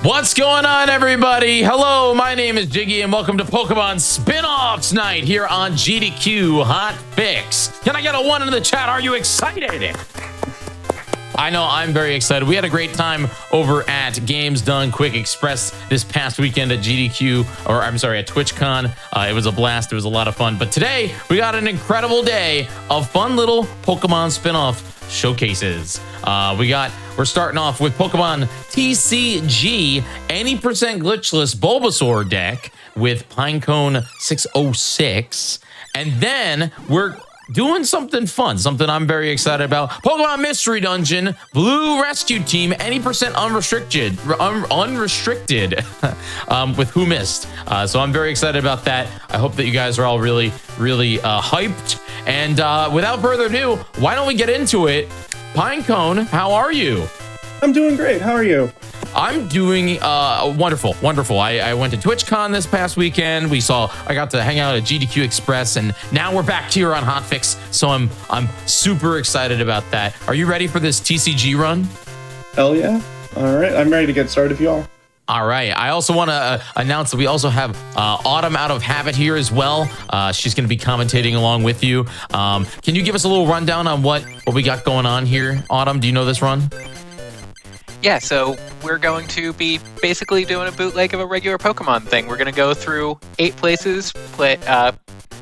What's going on, everybody? Hello, my name is Jiggy, and welcome to Pokemon Spin-Offs Night here on GDQ Hotfix. Can I get a 1 in the chat? Are you excited? I know I'm very excited. We had a great time over at Games Done Quick Express this past weekend at GDQ, or I'm sorry, at TwitchCon. It was a blast. It was a lot of fun. But today we got an incredible day of fun little Pokemon spin-off showcases. We're starting off with Pokemon TCG, any percent glitchless Bulbasaur deck with Pinecone 606. And then we're doing something fun, something I'm very excited about. Pokemon Mystery Dungeon, Blue Rescue Team, any percent unrestricted with Who Missed. So I'm very excited about that. I hope that you guys are all really hyped. And without further ado, why don't we get into it? Pinecone, how are you? I'm doing great. How are you? I'm doing wonderful. I went to TwitchCon this past weekend. I got to hang out at GDQ Express, and now we're back here on Hotfix. So I'm super excited about that. Are you ready for this TCG run? Hell yeah. All right, I'm ready to get started if you are. All right. I also want to announce that we also have Autumn out of Habit here as well. She's going to be commentating along with you. Can you give us a little rundown on what we got going on here? Autumn, do you know this run? Yeah, so we're going to be basically doing a bootleg of a regular Pokemon thing. We're going to go through 8 places, play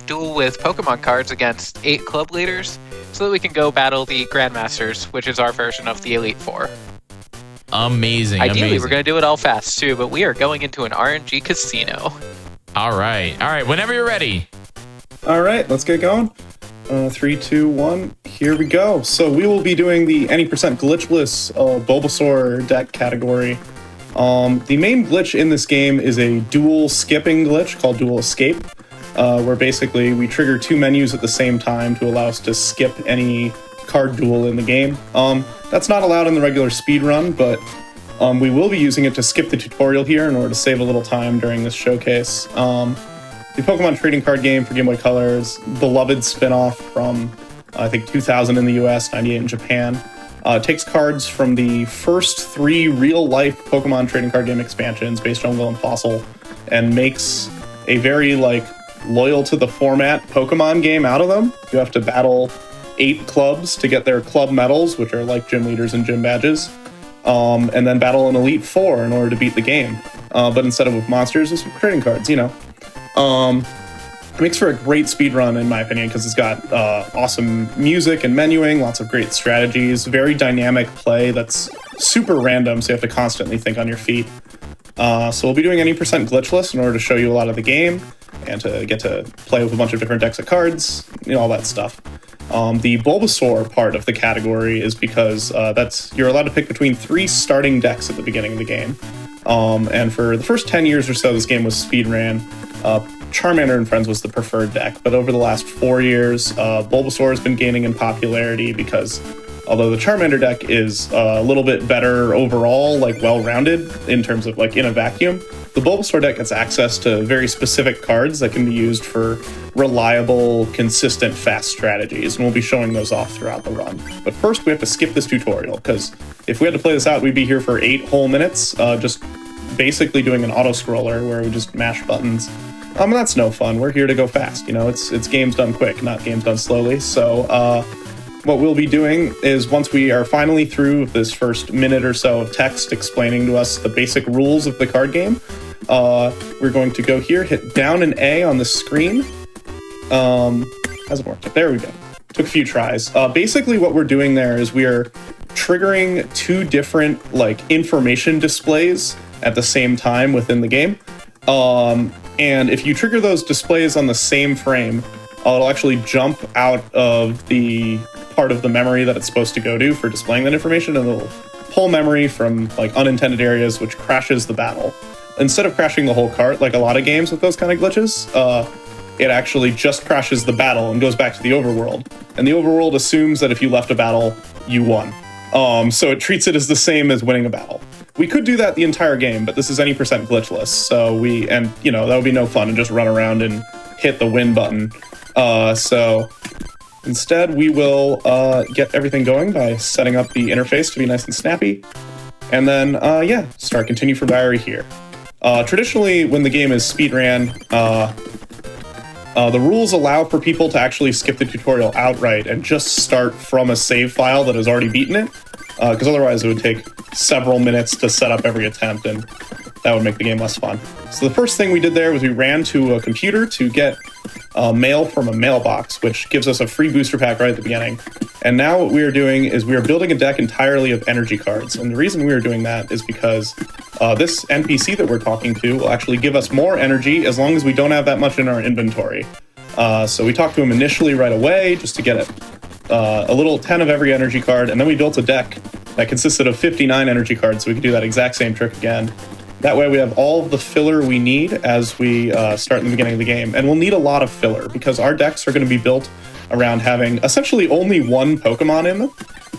duel with Pokemon cards against 8 club leaders, so that we can go battle the Grandmasters, which is our version of the Elite Four. Amazing. Ideally, we're going to do it all fast, too, but we are going into an RNG casino. All right. Whenever you're ready. All right, let's get going. 3, 2, 1, here we go. So we will be doing the any percent glitchless Bulbasaur deck category. The main glitch in this game is a dual skipping glitch called Dual Escape, where basically we trigger 2 menus at the same time to allow us to skip any card duel in the game. That's not allowed in the regular speedrun, but we will be using it to skip the tutorial here in order to save a little time during this showcase. The Pokemon trading card game for Game Boy Color's beloved spin-off from, I think, 2000 in the US, 98 in Japan. Takes cards from the first 3 real-life Pokemon trading card game expansions based on Will and Fossil, and makes a very, loyal to the format Pokemon game out of them. You have to battle 8 clubs to get their club medals, which are like gym leaders and gym badges, and then battle an Elite Four in order to beat the game. But instead of with monsters, it's with trading cards, It makes for a great speedrun, in my opinion, because it's got awesome music and menuing, lots of great strategies, very dynamic play that's super random, so you have to constantly think on your feet. So we'll be doing any percent glitchless in order to show you a lot of the game and to get to play with a bunch of different decks of cards, all that stuff. The Bulbasaur part of the category is because you're allowed to pick between 3 starting decks at the beginning of the game. And for the first 10 years or so, this game was speedran. Charmander and Friends was the preferred deck, but over the last 4 years, Bulbasaur has been gaining in popularity because although the Charmander deck is a little bit better overall, well-rounded in terms of in a vacuum, the Bulbasaur deck gets access to very specific cards that can be used for reliable, consistent, fast strategies, and we'll be showing those off throughout the run. But first, we have to skip this tutorial, because if we had to play this out, we'd be here for 8 whole minutes, just basically doing an auto-scroller where we just mash buttons. And that's no fun. We're here to go fast. It's games done quick, not games done slowly. So what we'll be doing is once we are finally through this first minute or so of text explaining to us the basic rules of the card game, we're going to go here, hit down and A on the screen. Hasn't worked. There we go. Took a few tries. Basically what we're doing there is we are triggering 2 different information displays at the same time within the game. And if you trigger those displays on the same frame, it'll actually jump out of the part of the memory that it's supposed to go to for displaying that information, and it'll pull memory from unintended areas, which crashes the battle. Instead of crashing the whole cart, like a lot of games with those kind of glitches, it actually just crashes the battle and goes back to the overworld. And the overworld assumes that if you left a battle, you won. So it treats it as the same as winning a battle. We could do that the entire game, but this is any percent glitchless. So that would be no fun and just run around and hit the win button. So instead, we will get everything going by setting up the interface to be nice and snappy. And then, continue for diary here. Traditionally, when the game is speedran, the rules allow for people to actually skip the tutorial outright and just start from a save file that has already beaten it, because otherwise it would take several minutes to set up every attempt, and that would make the game less fun. So the first thing we did there was we ran to a computer to get mail from a mailbox, which gives us a free booster pack right at the beginning. And now what we are doing is we are building a deck entirely of energy cards. And the reason we are doing that is because this NPC that we're talking to will actually give us more energy as long as we don't have that much in our inventory. So we talked to him initially right away just to get a little 10 of every energy card. And then we built a deck that consisted of 59 energy cards. So we could do that exact same trick again. That way we have all of the filler we need as we start in the beginning of the game. And we'll need a lot of filler because our decks are going to be built around having essentially only one Pokemon in them.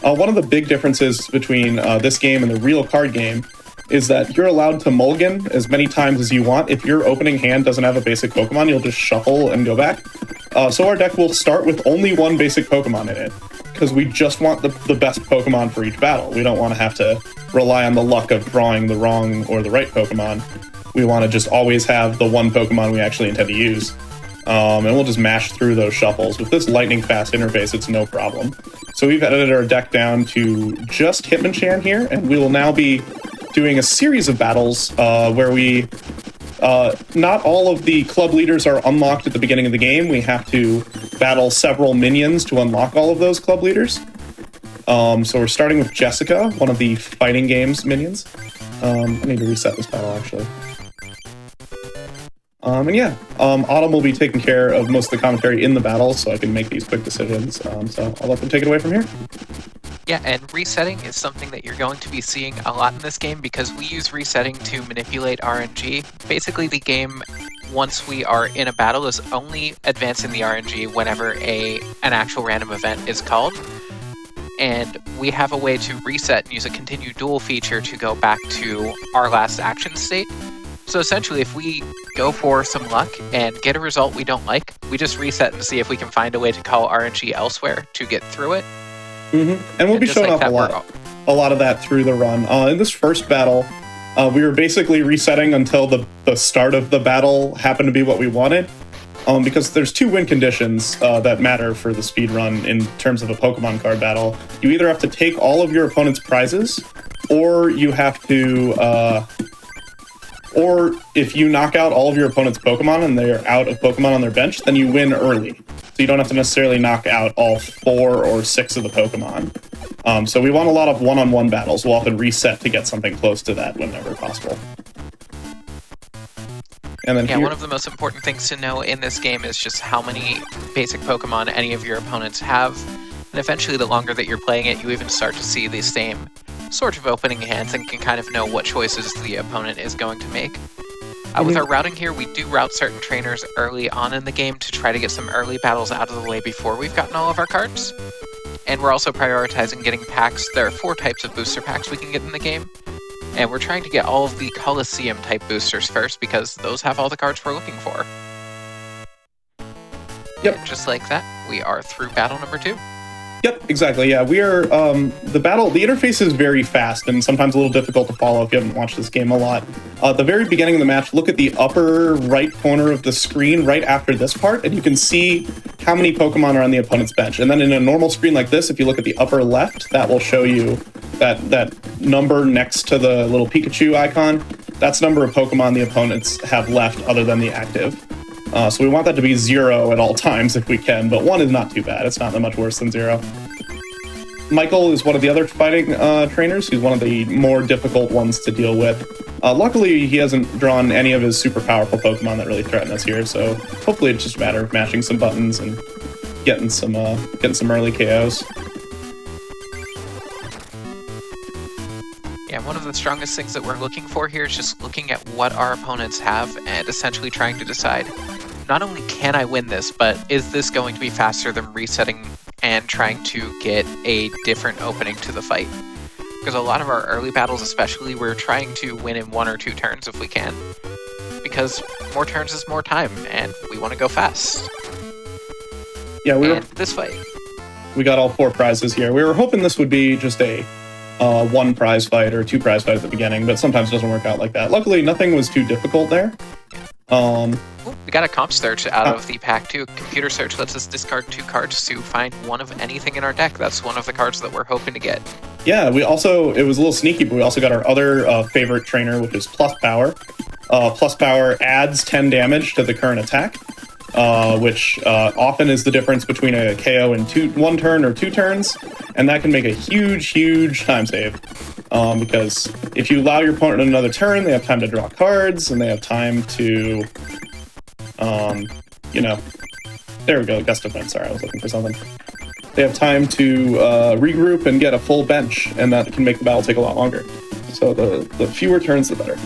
One of the big differences between this game and the real card game is that you're allowed to mulligan as many times as you want. If your opening hand doesn't have a basic Pokemon, you'll just shuffle and go back. So our deck will start with only one basic Pokemon in it, because we just want the best Pokemon for each battle. We don't want to have to rely on the luck of drawing the wrong or the right Pokemon. We want to just always have the one Pokemon we actually intend to use. And we'll just mash through those shuffles. With this lightning fast interface, it's no problem. So we've edited our deck down to just Hitmonchan here, and we will now be doing a series of battles where we... not all of the club leaders are unlocked at the beginning of the game. We have to battle several minions to unlock all of those club leaders. So we're starting with Jessica, one of the fighting game's minions. I need to reset this battle, actually. Autumn will be taking care of most of the commentary in the battle, so I can make these quick decisions. So I'll let them take it away from here. Yeah, and resetting is something that you're going to be seeing a lot in this game because we use resetting to manipulate RNG. Basically, the game, once we are in a battle, is only advancing the RNG whenever an actual random event is called. And we have a way to reset and use a continue duel feature to go back to our last action state. So essentially, if we go for some luck and get a result we don't like, we just reset and see if we can find a way to call RNG elsewhere to get through it. Mm-hmm. And we'll be showing off a lot of that through the run. In this first battle, we were basically resetting until the start of the battle happened to be what we wanted. Because there's two win conditions that matter for the speed run in terms of a Pokemon card battle. You either have to take all of your opponent's prizes, or you have to... or if you knock out all of your opponent's Pokemon and they're out of Pokemon on their bench, then you win early. So you don't have to necessarily knock out all 4 or 6 of the Pokemon. So we want a lot of one-on-one battles. We'll often reset to get something close to that whenever possible. And then one of the most important things to know in this game is just how many basic Pokemon any of your opponents have. And eventually, the longer that you're playing it, you even start to see the same sort of opening hands and can kind of know what choices the opponent is going to make. With our routing here, we do route certain trainers early on in the game to try to get some early battles out of the way before we've gotten all of our cards. And we're also prioritizing getting packs. There are 4 types of booster packs we can get in the game. And we're trying to get all of the Coliseum-type boosters first because those have all the cards we're looking for. Yep. And just like that, we are through battle number 2. Yep, exactly. Yeah, we are, the interface is very fast and sometimes a little difficult to follow if you haven't watched this game a lot. At the very beginning of the match, look at the upper right corner of the screen right after this part, and you can see how many Pokemon are on the opponent's bench. And then in a normal screen like this, if you look at the upper left, that will show you that number next to the little Pikachu icon. That's the number of Pokemon the opponents have left other than the active. So we want that to be 0 at all times if we can, but 1 is not too bad. It's not that much worse than 0. Michael is one of the other fighting trainers. He's one of the more difficult ones to deal with. Luckily, he hasn't drawn any of his super powerful Pokemon that really threaten us here, so hopefully it's just a matter of mashing some buttons and getting some early KOs. Yeah, one of the strongest things that we're looking for here is just looking at what our opponents have and essentially trying to decide, not only can I win this, but is this going to be faster than resetting and trying to get a different opening to the fight? Because a lot of our early battles especially, we're trying to win in 1 or 2 turns if we can. Because more turns is more time, and we want to go fast. Yeah, this fight. We got all 4 prizes here. We were hoping this would be just a one prize fight or two prize fight at the beginning, but sometimes it doesn't work out like that. Luckily, nothing was too difficult there. We got a comp search out of the pack too. Computer search lets us discard 2 cards to find one of anything in our deck. That's one of the cards that we're hoping to get. Yeah, it was a little sneaky, but we also got our other favorite trainer, which is Plus Power. Plus Power adds 10 damage to the current attack, which often is the difference between a KO in 1 turn or 2 turns, and that can make a huge time save. Because if you allow your opponent another turn, they have time to draw cards, and they have time to, there we go, Gust of Wind, sorry, I was looking for something. They have time to regroup and get a full bench, and that can make the battle take a lot longer. So the fewer turns, the better.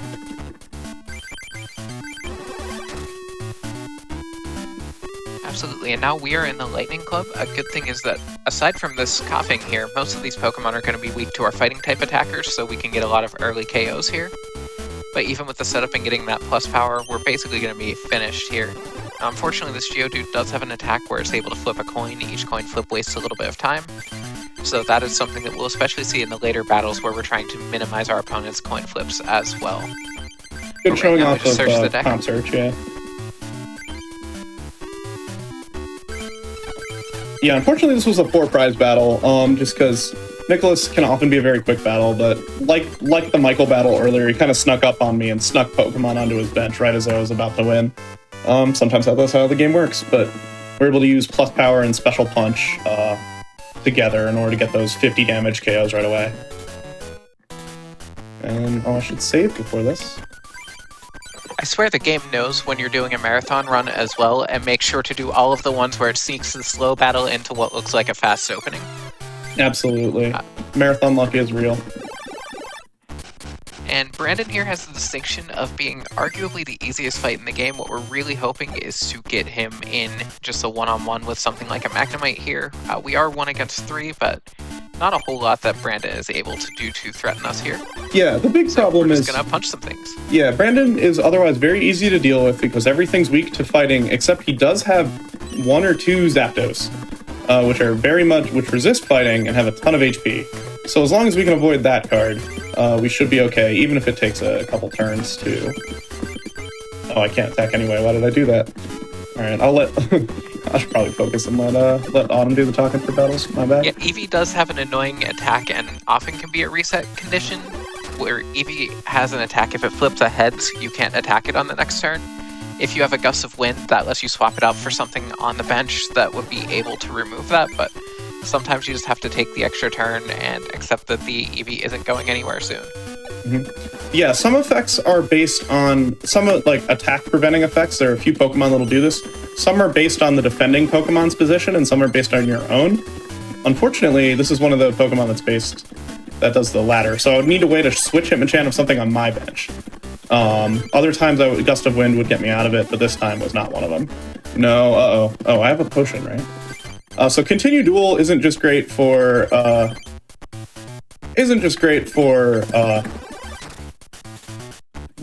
Absolutely, and now we are in the Lightning Club. A good thing is that, aside from this coughing here, most of these Pokemon are going to be weak to our fighting type attackers, so we can get a lot of early KOs here. But even with the setup and getting that plus power, we're basically going to be finished here. Unfortunately, this Geodude does have an attack where it's able to flip a coin. Each coin flip wastes a little bit of time. So that is something that we'll especially see in the later battles where we're trying to minimize our opponent's coin flips as well. Good showing off of comp search, yeah. Yeah, unfortunately this was a 4-prize battle, just because Nicholas can often be a very quick battle, but like the Michael battle earlier, he kind of snuck up on me and snuck Pokemon onto his bench right as I was about to win. Sometimes that's how the game works, but we're able to use Plus Power and Special Punch together in order to get those 50 damage KOs right away. And, I should save before this. I swear the game knows when you're doing a marathon run as well, and makes sure to do all of the ones where it sneaks the slow battle into what looks like a fast opening. Absolutely. Marathon luck is real. And Brandon here has the distinction of being arguably the easiest fight in the game. What we're really hoping is to get him in just a one-on-one with something like a Magnemite here. We are 1 against 3, but not a whole lot that Brandon is able to do to threaten us here. Yeah, the big problem is... we're just gonna punch some things. Yeah, Brandon is otherwise very easy to deal with because everything's weak to fighting, except he does have 1 or 2 Zapdos, which resist fighting and have a ton of HP. So as long as we can avoid that card, we should be okay, even if it takes a couple turns to... Oh, I can't attack anyway. Why did I do that? Alright, I'll let... I should probably focus and let Autumn do the talking for battles. My bad. Yeah, Eevee does have an annoying attack and often can be a reset condition, where Eevee has an attack if it flips ahead, so you can't attack it on the next turn. If you have a Gust of Wind, that lets you swap it out for something on the bench that would be able to remove that, but sometimes you just have to take the extra turn and accept that the Eevee isn't going anywhere soon. Mm-hmm. Yeah, some effects are based on attack preventing effects. There are a few Pokemon that'll do this. Some are based on the defending Pokemon's position, and some are based on your own. Unfortunately, this is one of the Pokemon that does the latter. So I would need a way to switch Hitmonchan of something on my bench. Other times Gust of Wind would get me out of it, but this time was not one of them. No, Oh, I have a potion, right? So Continue Duel isn't just great for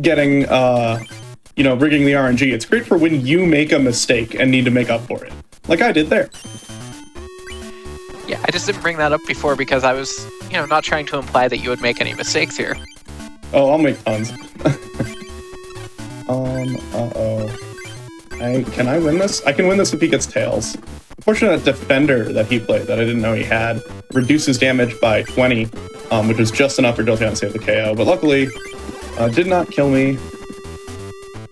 getting rigging the RNG. It's great for when you make a mistake and need to make up for it, like I did there. Yeah, I just didn't bring that up before because I was, not trying to imply that you would make any mistakes here. Oh, I'll make tons. Can I win this? I can win this if he gets Tails. Unfortunately, that Defender that he played that I didn't know he had reduces damage by 20, which was just enough for Jolteon to save the KO, but luckily did not kill me.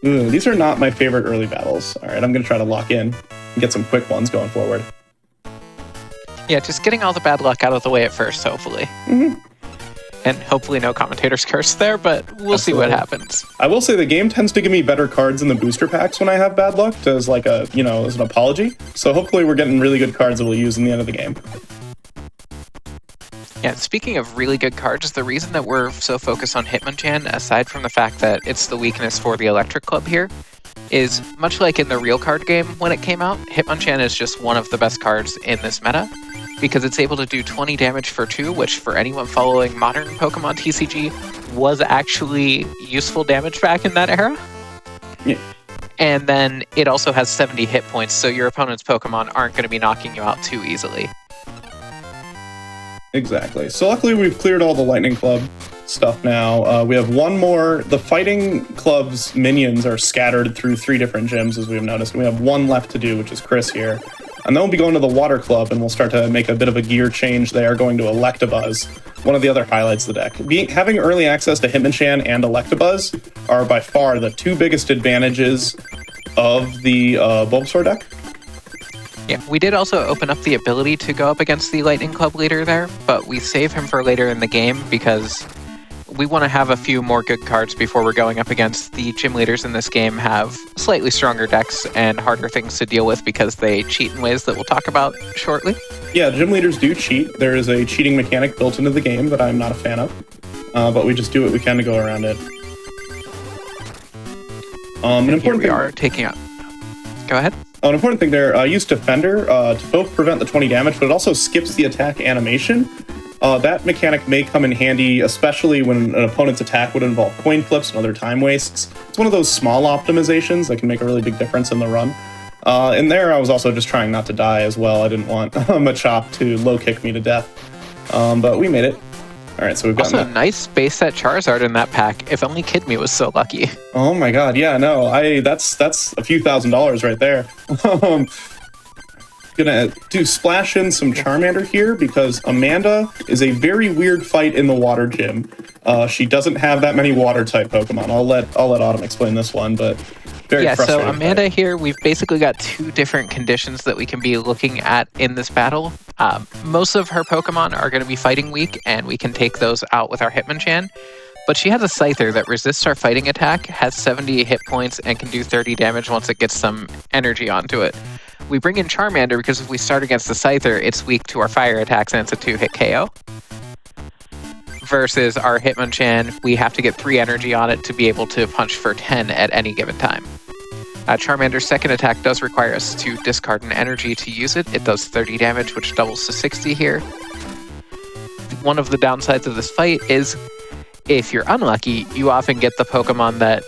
Ooh, these are not my favorite early battles. Alright, I'm going to try to lock in and get some quick ones going forward. Yeah, just getting all the bad luck out of the way at first, hopefully. Mm-hmm. And hopefully no commentator's curse there, but we'll see what happens. I will say the game tends to give me better cards in the booster packs when I have bad luck, as as an apology. So hopefully we're getting really good cards that we'll use in the end of the game. Yeah, speaking of really good cards, the reason that we're so focused on Hitmonchan, aside from the fact that it's the weakness for the Electric Club here, is much like in the real card game when it came out, Hitmonchan is just one of the best cards in this meta, because it's able to do 20 damage for 2, which for anyone following modern Pokemon TCG was actually useful damage back in that era. Yeah. And then it also has 70 hit points, so your opponent's Pokemon aren't going to be knocking you out too easily. Exactly. So luckily we've cleared all the Lightning Club stuff now. We have one more. The Fighting Club's minions are scattered through 3 different gyms, as we've noticed. We have one left to do, which is Chris here. And then we'll be going to the Water Club, and we'll start to make a bit of a gear change there, going to Electabuzz, one of the other highlights of the deck. Having early access to Hitmonchan and Electabuzz are by far the 2 biggest advantages of the Bulbasaur deck. Yeah, we did also open up the ability to go up against the Lightning Club leader there, but we save him for later in the game because we want to have a few more good cards before we're going up against the gym leaders in this game have slightly stronger decks and harder things to deal with because they cheat in ways that we'll talk about shortly. Yeah, gym leaders do cheat. There is a cheating mechanic built into the game that I'm not a fan of, but we just do what we can to go around it. An important thing. Are taking out. Go ahead. An important thing there, use Defender to both prevent the 20 damage, but it also skips the attack animation. That mechanic may come in handy, especially when an opponent's attack would involve coin flips and other time wastes. It's one of those small optimizations that can make a really big difference in the run. In there, I was also just trying not to die as well. I didn't want Machop to low kick me to death, but we made it. All right, so we've got also a nice base set Charizard in that pack. If only Kid Me was so lucky. Oh my God, yeah, no, that's a few $1,000s right there. Gonna splash in some Charmander here because Amanda is a very weird fight in the water gym. She doesn't have that many water type Pokemon. I'll let Autumn explain this one, but very frustrating. So Amanda here, we've basically got 2 different conditions that we can be looking at in this battle. Most of her Pokemon are going to be fighting weak, and we can take those out with our Hitmonchan. But she has a Scyther that resists our fighting attack, has 70 hit points, and can do 30 damage once it gets some energy onto it. We bring in Charmander because if we start against the Scyther, it's weak to our fire attacks and it's a 2-hit KO. Versus our Hitmonchan, we have to get 3 energy on it to be able to punch for 10 at any given time. Charmander's second attack does require us to discard an energy to use it. It does 30 damage, which doubles to 60 here. One of the downsides of this fight is if you're unlucky, you often get the Pokemon that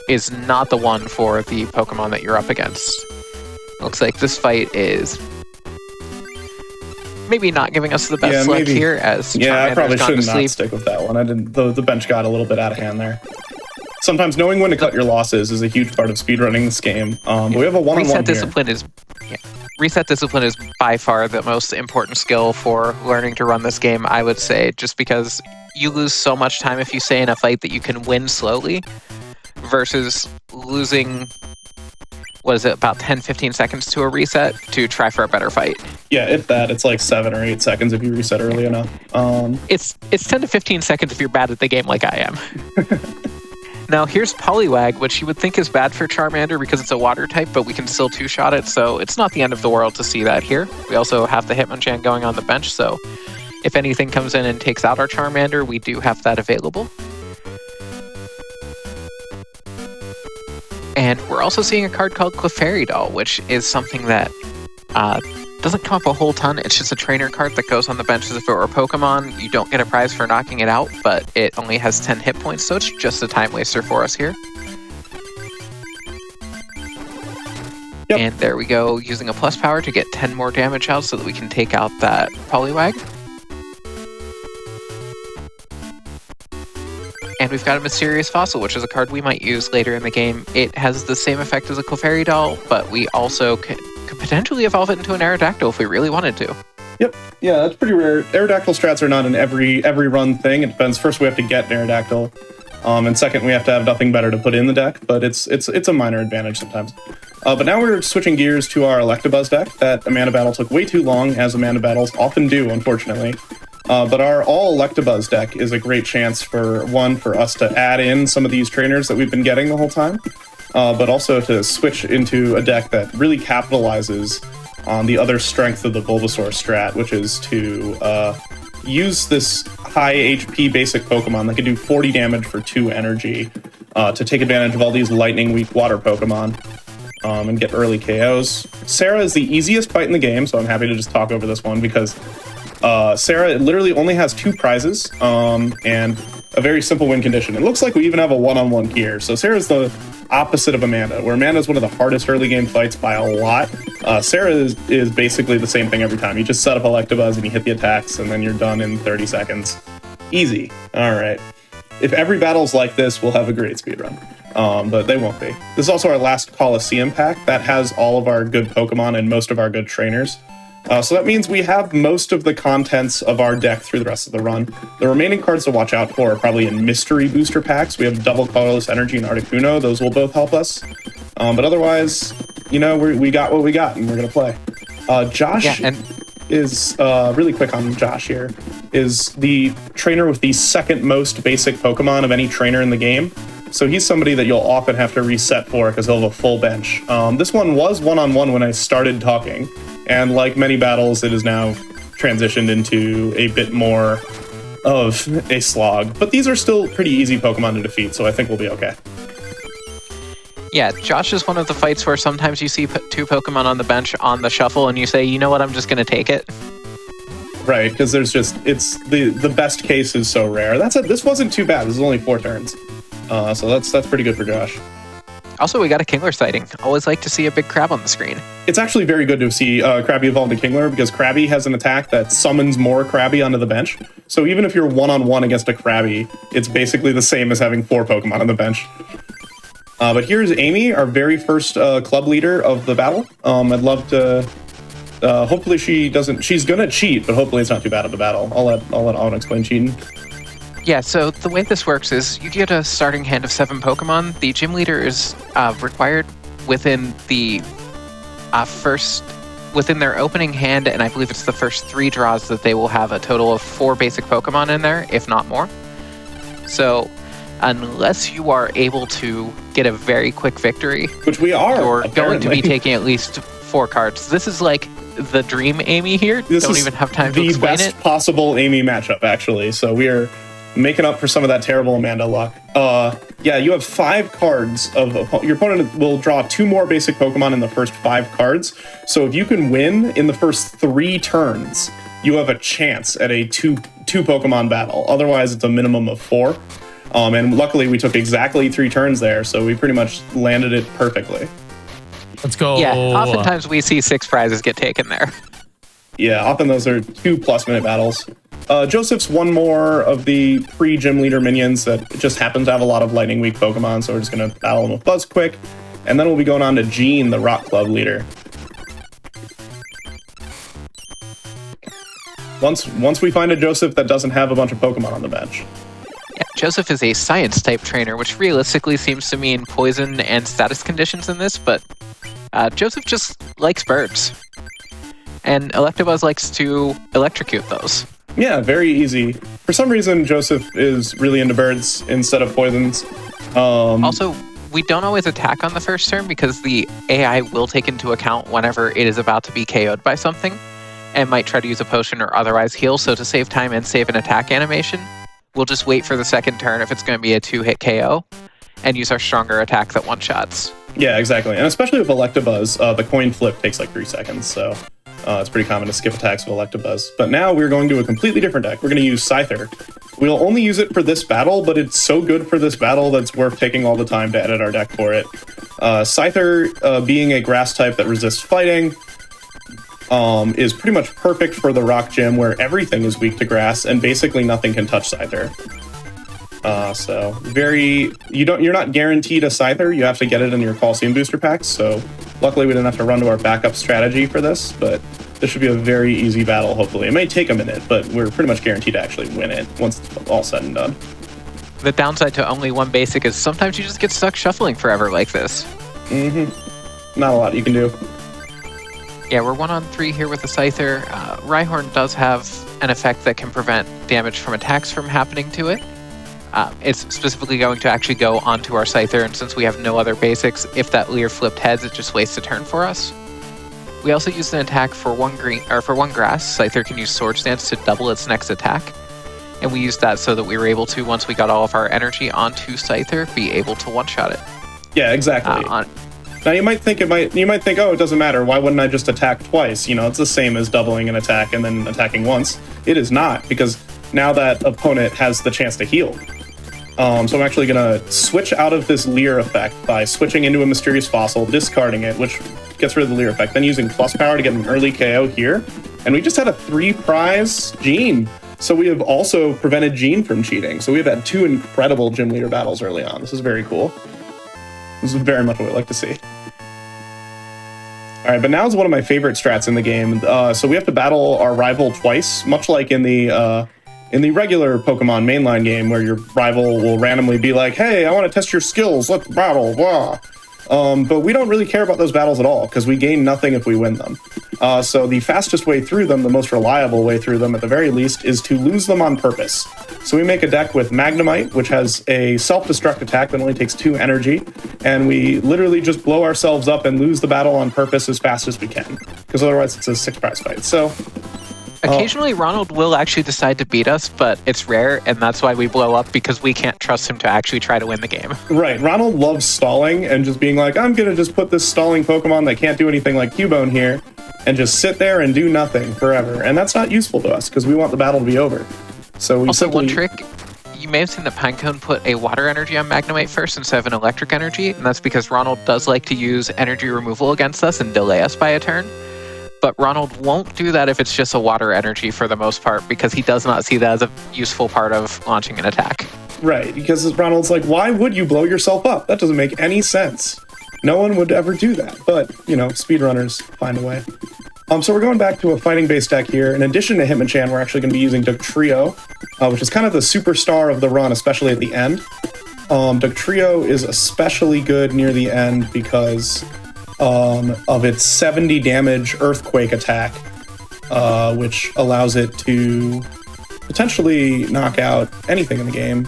is not the one for the Pokemon that you're up against. Looks like this fight is maybe not giving us the best luck here as Charmander's I probably gone to should not sleep. stick with that one. I didn't. The bench got a little bit out of hand there. Sometimes knowing when to cut your losses is a huge part of speedrunning this game. But we have a one-on-one here. Reset discipline is by far the most important skill for learning to run this game, I would say, just because you lose so much time if you stay in a fight that you can win slowly versus losing, about 10-15 seconds to a reset to try for a better fight. Yeah, if that, it's like 7 or 8 seconds if you reset early enough. It's 10 to 15 seconds if you're bad at the game like I am. Now here's Poliwag, which you would think is bad for Charmander because it's a water type, but we can still 2-shot it, so it's not the end of the world to see that here. We also have the Hitmonchan going on the bench, so if anything comes in and takes out our Charmander, we do have that available. And we're also seeing a card called Clefairy Doll, which is something that doesn't come up a whole ton. It's just a trainer card that goes on the bench as if it were a Pokemon. You don't get a prize for knocking it out, but it only has 10 hit points, so it's just a time waster for us here. Yep. And there we go, using a plus power to get 10 more damage out so that we can take out that Poliwag. And we've got a Mysterious Fossil, which is a card we might use later in the game. It has the same effect as a Clefairy Doll, but we also could potentially evolve it into an Aerodactyl if we really wanted to. Yep. Yeah, that's pretty rare. Aerodactyl strats are not an every run thing. It depends. First, we have to get an Aerodactyl, and second, we have to have nothing better to put in the deck. But it's a minor advantage sometimes. But now we're switching gears to our Electabuzz deck. That Amanda battle took way too long, as Amanda battles often do, unfortunately. But our all Electabuzz deck is a great chance for us to add in some of these trainers that we've been getting the whole time, but also to switch into a deck that really capitalizes on the other strength of the Bulbasaur strat, which is to use this high HP basic Pokemon that can do 40 damage for 2 energy to take advantage of all these lightning weak water Pokemon and get early KOs. Sarah is the easiest fight in the game, so I'm happy to just talk over this one because Sarah literally only has 2 prizes, and a very simple win condition. It looks like we even have a one-on-one here. So Sarah's the opposite of Amanda, where Amanda's one of the hardest early game fights by a lot. Sarah is basically the same thing every time. You just set up Electabuzz and you hit the attacks, and then you're done in 30 seconds. Easy. All right. If every battle's like this, we'll have a great speedrun. But they won't be. This is also our last Coliseum pack. That has all of our good Pokemon and most of our good trainers. So that means we have most of the contents of our deck through the rest of the run. The remaining cards to watch out for are probably in mystery booster packs. We have Double Colorless Energy and Articuno. Those will both help us. But otherwise, you know, we got what we got, and we're going to play. Josh is, really quick on Josh here, is the trainer with the second most basic Pokemon of any trainer in the game. So he's somebody that you'll often have to reset for because he'll have a full bench. This one was one-on-one when I started talking. And like many battles, it is now transitioned into a bit more of a slog. But these are still pretty easy Pokemon to defeat, so I think we'll be okay. Yeah, Josh is one of the fights where sometimes you see two Pokemon on the bench on the shuffle, and you say, you know what, I'm just going to take it. Right, because there's just, it's the best case is so rare. This wasn't too bad. This is only 4 turns. So that's pretty good for Josh. Also, we got a Kingler sighting. Always like to see a big crab on the screen. It's actually very good to see Krabby evolve to Kingler because Krabby has an attack that summons more Krabby onto the bench. So even if you're one-on-one against a Krabby, it's basically the same as having 4 Pokemon on the bench. But here's Amy, our very first club leader of the battle. I'd love to... hopefully she doesn't... She's gonna cheat, but hopefully it's not too bad of a battle. I'll let Autumn explain cheating. Yeah, so the way this works is you get a starting hand of 7 Pokemon. The gym leader is required within the within their opening hand, and I believe it's the first 3 draws that they will have a total of 4 basic Pokemon in there, if not more. So unless you are able to get a very quick victory, which we are, you're apparently going to be taking at least 4 cards. This is like the dream Amy here. Don't even have time to explain it. The best possible Amy matchup, actually. So we are making up for some of that terrible Amanda luck. Yeah, you have 5 cards of your opponent will draw 2 more basic Pokemon in the first 5 cards. So if you can win in the first 3 turns, you have a chance at a two Pokemon battle. Otherwise, it's a minimum of 4. And luckily, we took exactly 3 turns there, so we pretty much landed it perfectly. Let's go. Yeah, oftentimes we see 6 prizes get taken there. Yeah, often those are 2+ minute battles. Joseph's one more of the pre-gym leader minions that just happens to have a lot of Lightning Weak Pokemon, so we're just going to battle him with Buzzquick. And then we'll be going on to Gene, the Rock Club leader. Once we find a Joseph that doesn't have a bunch of Pokemon on the bench. Yeah, Joseph is a science-type trainer, which realistically seems to mean poison and status conditions in this, but Joseph just likes birds. And Electabuzz likes to electrocute those. Yeah, very easy. For some reason, Joseph is really into birds instead of poisons. Also, we don't always attack on the first turn because the AI will take into account whenever it is about to be KO'd by something and might try to use a potion or otherwise heal. So to save time and save an attack animation, we'll just wait for the second turn if it's going to be a 2-hit KO and use our stronger attack that one-shots. Yeah, exactly. And especially with Electabuzz, the coin flip takes like 3 seconds, so... it's pretty common to skip attacks with Electabuzz. But now we're going to a completely different deck. We're going to use Scyther. We'll only use it for this battle, but it's so good for this battle that's worth taking all the time to edit our deck for it. Scyther, being a grass type that resists fighting, is pretty much perfect for the Rock Gym where everything is weak to grass and basically nothing can touch Scyther. You're not guaranteed a Scyther. You have to get it in your Coliseum booster packs. So luckily we didn't have to run to our backup strategy for this, but this should be a very easy battle, hopefully. It may take a minute, but we're pretty much guaranteed to actually win it once it's all said and done. The downside to only one basic is sometimes you just get stuck shuffling forever like this. Mm-hmm. Not a lot you can do. Yeah, we're 1-on-3 here with the Scyther. Rhyhorn does have an effect that can prevent damage from attacks from happening to it. It's specifically going to actually go onto our Scyther, and since we have no other basics, if that Leer flipped heads, it just wastes a turn for us. We also used an attack for 1 grass. Scyther can use Swords Dance to double its next attack, and we used that so that we were able to, once we got all of our energy onto Scyther, be able to one-shot it. Yeah, exactly. Now you might think, oh, it doesn't matter. Why wouldn't I just attack twice? You know, it's the same as doubling an attack and then attacking once. It is not, because now that opponent has the chance to heal. So I'm actually going to switch out of this Leer effect by switching into a Mysterious Fossil, discarding it, which gets rid of the Leer effect, then using plus power to get an early KO here. And we just had a 3-prize Gene. So we have also prevented Gene from cheating. So we've had 2 incredible gym leader battles early on. This is very cool. This is very much what I like to see. All right, but now is one of my favorite strats in the game. So we have to battle our rival twice, much like in the regular Pokemon mainline game, where your rival will randomly be like, "Hey, I want to test your skills. Let's battle." Blah. But we don't really care about those battles at all because we gain nothing if we win them. So the fastest way through them, the most reliable way through them at the very least, is to lose them on purpose. So we make a deck with Magnemite, which has a self-destruct attack that only takes 2 energy, and we literally just blow ourselves up and lose the battle on purpose as fast as we can, because otherwise it's a 6-prize fight. So occasionally Ronald will actually decide to beat us, but it's rare, and that's why we blow up, because we can't trust him to actually try to win the game. Right, Ronald loves stalling and just being like, I'm gonna just put this stalling Pokemon that can't do anything like Cubone here, and just sit there and do nothing forever. And that's not useful to us, because we want the battle to be over. So we also, one trick, you may have seen that Pinecone put a water energy on Magnemite first instead of an electric energy, and that's because Ronald does like to use energy removal against us and delay us by a turn. But Ronald won't do that if it's just a water energy for the most part, because he does not see that as a useful part of launching an attack. Right, because Ronald's like, why would you blow yourself up? That doesn't make any sense. No one would ever do that, but, you know, speedrunners find a way. So we're going back to a fighting-based deck here. In addition to Hitmonchan, we're actually going to be using Dugtrio, which is kind of the superstar of the run, especially at the end. Dugtrio is especially good near the end because of its 70 damage Earthquake attack, which allows it to potentially knock out anything in the game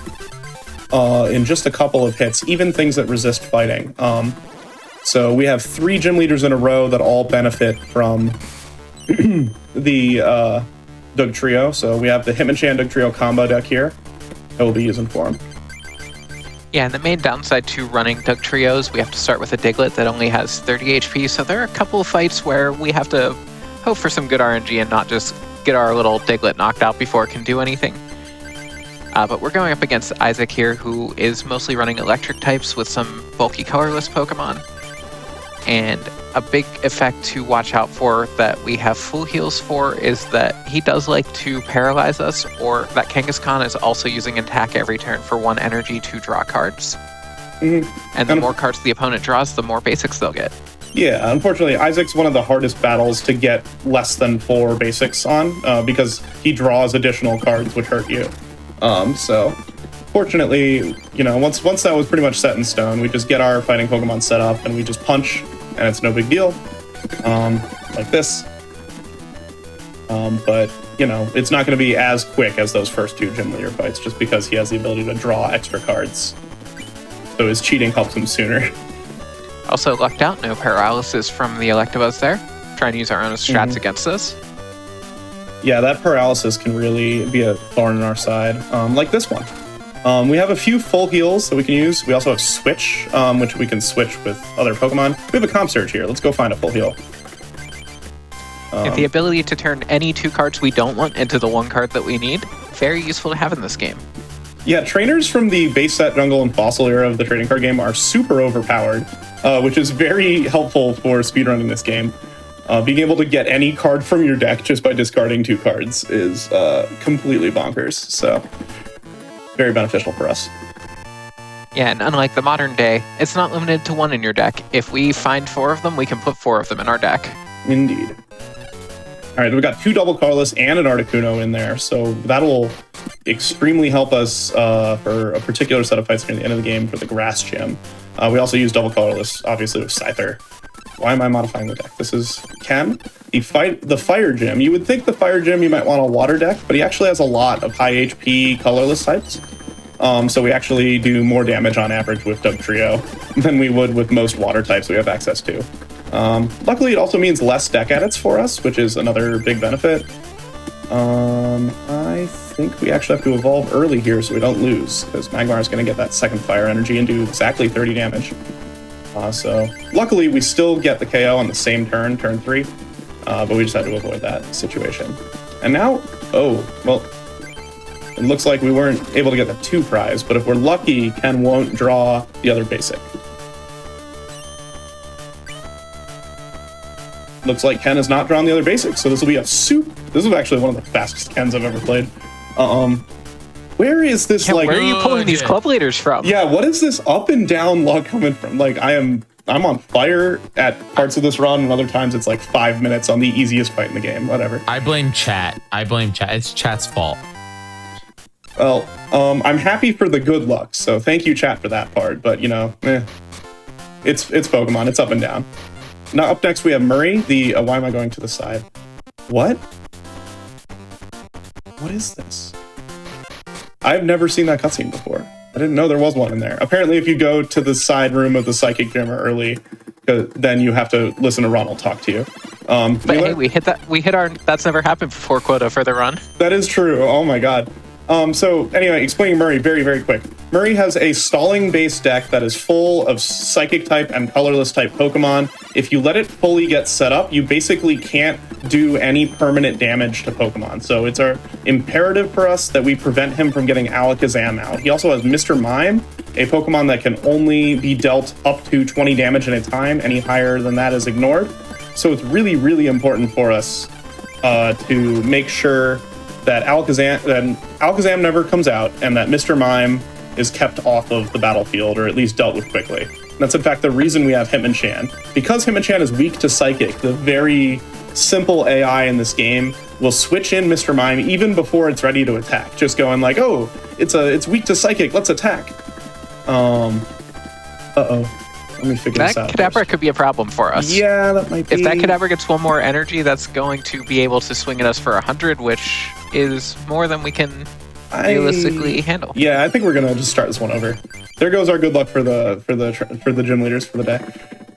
in just a couple of hits, even things that resist fighting. So we have 3 gym leaders in a row that all benefit from the Dugtrio. So we have the Hitmonchan Dugtrio combo deck here that we'll be using for him. Yeah, and the main downside to running Dugtrios, we have to start with a Diglett that only has 30 HP, so there are a couple of fights where we have to hope for some good RNG and not just get our little Diglett knocked out before it can do anything. But we're going up against Isaac here, who is mostly running electric types with some bulky colorless Pokemon. And a big effect to watch out for that we have full heals for is that he does like to paralyze us, or that Kangaskhan is also using attack every turn for 1 energy to draw cards. Mm-hmm. And the more cards the opponent draws, the more basics they'll get. Yeah, unfortunately, Isaac's one of the hardest battles to get less than 4 basics on, because he draws additional cards which hurt you. So fortunately, you know, once that was pretty much set in stone, we just get our fighting Pokemon set up and we just punch, and it's no big deal, like this. But, you know, it's not going to be as quick as those first 2 gym leader fights, just because he has the ability to draw extra cards. So his cheating helps him sooner. Also lucked out, no paralysis from the Electabuzz there. Trying to use our own strats against this. Yeah, that paralysis can really be a thorn in our side, like this one. We have a few full heals that we can use. We also have Switch, which we can switch with other Pokemon. We have a Comp Surge here. Let's go find a full heal. And the ability to turn any 2 cards we don't want into the 1 card that we need, very useful to have in this game. Yeah, trainers from the base set, jungle, and fossil era of the trading card game are super overpowered, which is very helpful for speedrunning this game. Being able to get any card from your deck just by discarding 2 cards is completely bonkers, so very beneficial for us. Yeah, and unlike the modern day, it's not limited to 1 in your deck. If we find 4 of them, we can put 4 of them in our deck. Indeed. All right, we got 2 double colorless and an Articuno in there, so that'll extremely help us for a particular set of fights near the end of the game for the grass gym. We also use double colorless, obviously, with Scyther. Why am I modifying the deck? This is Ken. The fire gym. You would think the fire gym you might want a water deck, but he actually has a lot of high HP colorless types. So we actually do more damage on average with Dugtrio than we would with most water types we have access to. Luckily, it also means less deck edits for us, which is another big benefit. I think we actually have to evolve early here so we don't lose, because Magmar is going to get that second fire energy and do exactly 30 damage. So luckily, we still get the KO on the same turn 3, but we just had to avoid that situation. And now, oh, well, It looks like we weren't able to get the 2 prize, but if we're lucky, Ken won't draw the other basic. Looks like Ken has not drawn the other basic, so this will be a soup. This is actually one of the fastest Kens I've ever played. Where is this, like... Where are you pulling these club leaders from? Yeah, what is this up and down luck coming from? Like, I'm on fire at parts of this run, and other times it's like 5 minutes on the easiest fight in the game. Whatever. I blame chat. It's chat's fault. Well, I'm happy for the good luck, so thank you, chat, for that part. But, you know, it's Pokemon. It's up and down. Now, up next, we have Murray. Why am I going to the side? What? What is this? I've never seen that cutscene before. I didn't know there was one in there. Apparently, if you go to the side room of the Psychic Gym early, then you have to listen to Ronald talk to you. But hey, we hit our that's never happened before quota for the run. That is true. Oh my god. So anyway, explaining Murray very, very quick. Murray has a stalling-based deck that is full of Psychic-type and Colorless-type Pokemon. If you let it fully get set up, you basically can't do any permanent damage to Pokemon. So it's imperative for us that we prevent him from getting Alakazam out. He also has Mr. Mime, a Pokemon that can only be dealt up to 20 damage in a time. Any higher than that is ignored. So it's really, really important for us to make sure that Alakazam never comes out and that Mr. Mime is kept off of the battlefield, or at least dealt with quickly. And that's in fact the reason we have Hitmonchan. Because Hitmonchan is weak to Psychic, the very simple AI in this game will switch in Mr. Mime even before it's ready to attack. Just going like, oh, it's weak to Psychic, let's attack. Let me figure this out. That Kadabra could be a problem for us. Yeah, that might be. If that Kadabra gets one more energy, that's going to be able to swing at us for 100, which is more than we can realistically handle. Yeah, I think we're gonna just start this one over. There goes our good luck for the gym leaders for the day.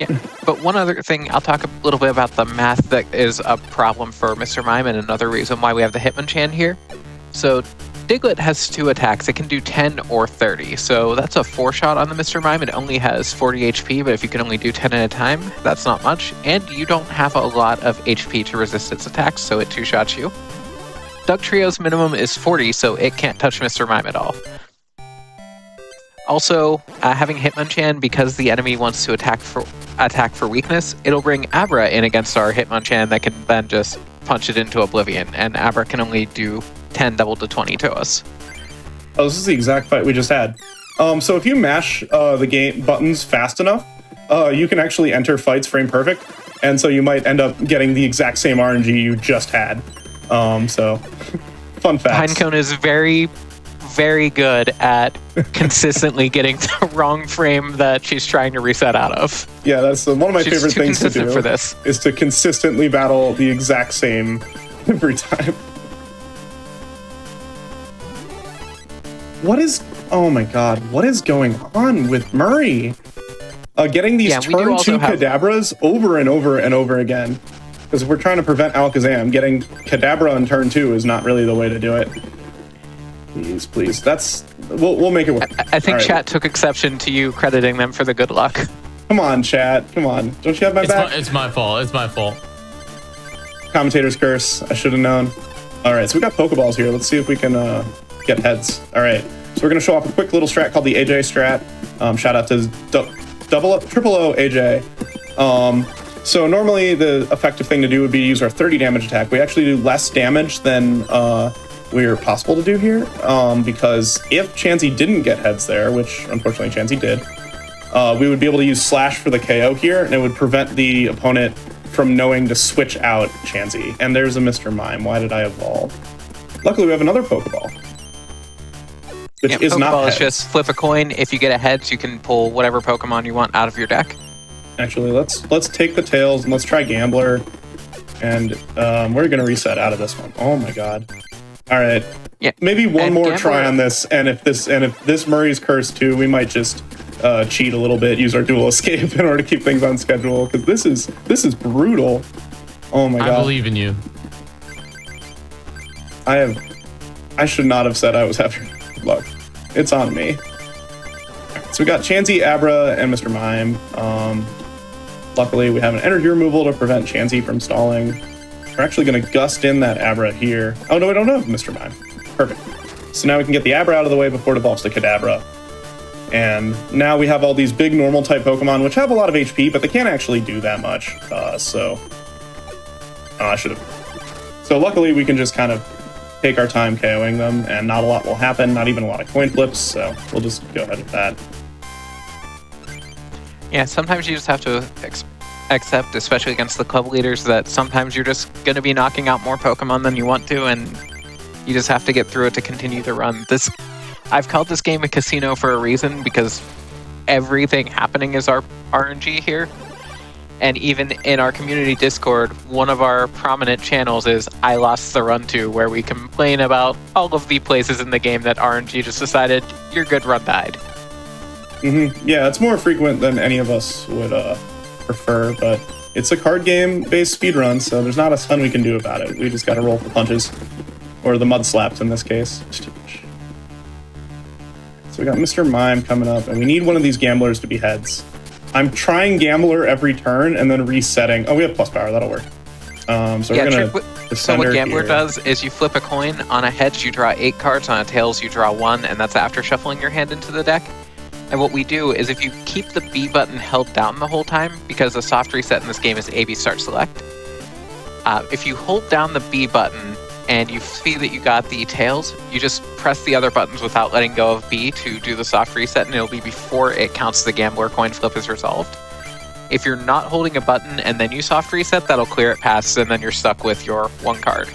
Yeah, but one other thing, I'll talk a little bit about the math that is a problem for Mr. Mime and another reason why we have the Hitmonchan here. So Diglett has 2 attacks. It can do 10 or 30. So that's a 4-shot on the Mr. Mime. It only has 40 HP, but if you can only do 10 at a time, that's not much. And you don't have a lot of HP to resist its attacks, so it 2-shots you. Dugtrio's minimum is 40, so it can't touch Mr. Mime at all. Also, having Hitmonchan, because the enemy wants to attack for weakness, it'll bring Abra in against our Hitmonchan that can then just punch it into oblivion, and Abra can only do 10 double to 20 to us. Oh, this is the exact fight we just had. So if you mash the game buttons fast enough, you can actually enter fights frame perfect, and so you might end up getting the exact same RNG you just had. So fun fact. Pinecone is very, very good at consistently getting the wrong frame that she's trying to reset out of. Yeah, that's one of my favorite things to do for this. Is to consistently battle the exact same every time. Oh my god, what is going on with Murray? Getting these turn 2 Kadabras over and over and over again. Because if we're trying to prevent Alakazam, getting Kadabra on turn 2 is not really the way to do it. Please. We'll make it work. I think chat took exception to you crediting them for the good luck. Come on, chat. Come on. Don't you have my back? It's my fault. It's my fault. Commentator's curse. I should have known. All right, so we got Pokeballs here. Let's see if we can get heads. All right, so we're going to show off a quick little strat called the AJ strat. Shout out to Triple O AJ. So normally the effective thing to do would be to use our 30 damage attack. We actually do less damage than we're possible to do here, because if Chansey didn't get heads there, which unfortunately Chansey did, we would be able to use Slash for the KO here, and it would prevent the opponent from knowing to switch out Chansey. And there's a Mr. Mime. Why did I evolve? Luckily, we have another Pokeball. Which is not Pokeball heads. is just flip a coin. If you get a heads, you can pull whatever Pokemon you want out of your deck. Actually, let's take the tails and let's try Gambler. And we're going to reset out of this one. Oh my god. All right. Yeah. Maybe one more Gambler, try on this, and if this Murray's Curse too, we might just cheat a little bit, use our dual escape in order to keep things on schedule, because this is brutal. Oh my god. I believe in you. I should not have said I was having luck. It's on me. So we got Chansey, Abra, and Mr. Mime. Luckily, we have an energy removal to prevent Chansey from stalling. We're actually going to gust in that Abra here. Oh, no, we don't have Mr. Mime. Perfect. So now we can get the Abra out of the way before it evolves to Kadabra. And now we have all these big normal type Pokemon, which have a lot of HP, but they can't actually do that much. I should have. So luckily we can just kind of take our time KOing them, and not a lot will happen, not even a lot of coin flips, so we'll just go ahead with that. Yeah, sometimes you just have to accept, especially against the club leaders, that sometimes you're just going to be knocking out more Pokemon than you want to, and you just have to get through it to continue the run. I've called this game a casino for a reason, because everything happening is our RNG here. And even in our community Discord, one of our prominent channels is I Lost the Run To, where we complain about all of the places in the game that RNG just decided your good run died. Yeah, it's more frequent than any of us would prefer, but it's a card game based speedrun, so there's not a ton we can do about it. We just gotta roll for punches, or the mud slaps in this case. So we got Mr. Mime coming up, and we need one of these gamblers to be heads. I'm trying Gambler every turn and then resetting. Oh, we have plus power. That'll work. So we're gonna. So what Gambler does is you flip a coin. On a heads, you draw 8 cards. On a tails, you draw 1, and that's after shuffling your hand into the deck. And what we do is if you keep the B button held down the whole time, because the soft reset in this game is A, B, start, select. If you hold down the B button and you see that you got the tails, you just press the other buttons without letting go of B to do the soft reset, and it'll be before it counts the Gambler coin flip is resolved. If you're not holding a button and then you soft reset, that'll clear it past, and then you're stuck with your 1 card.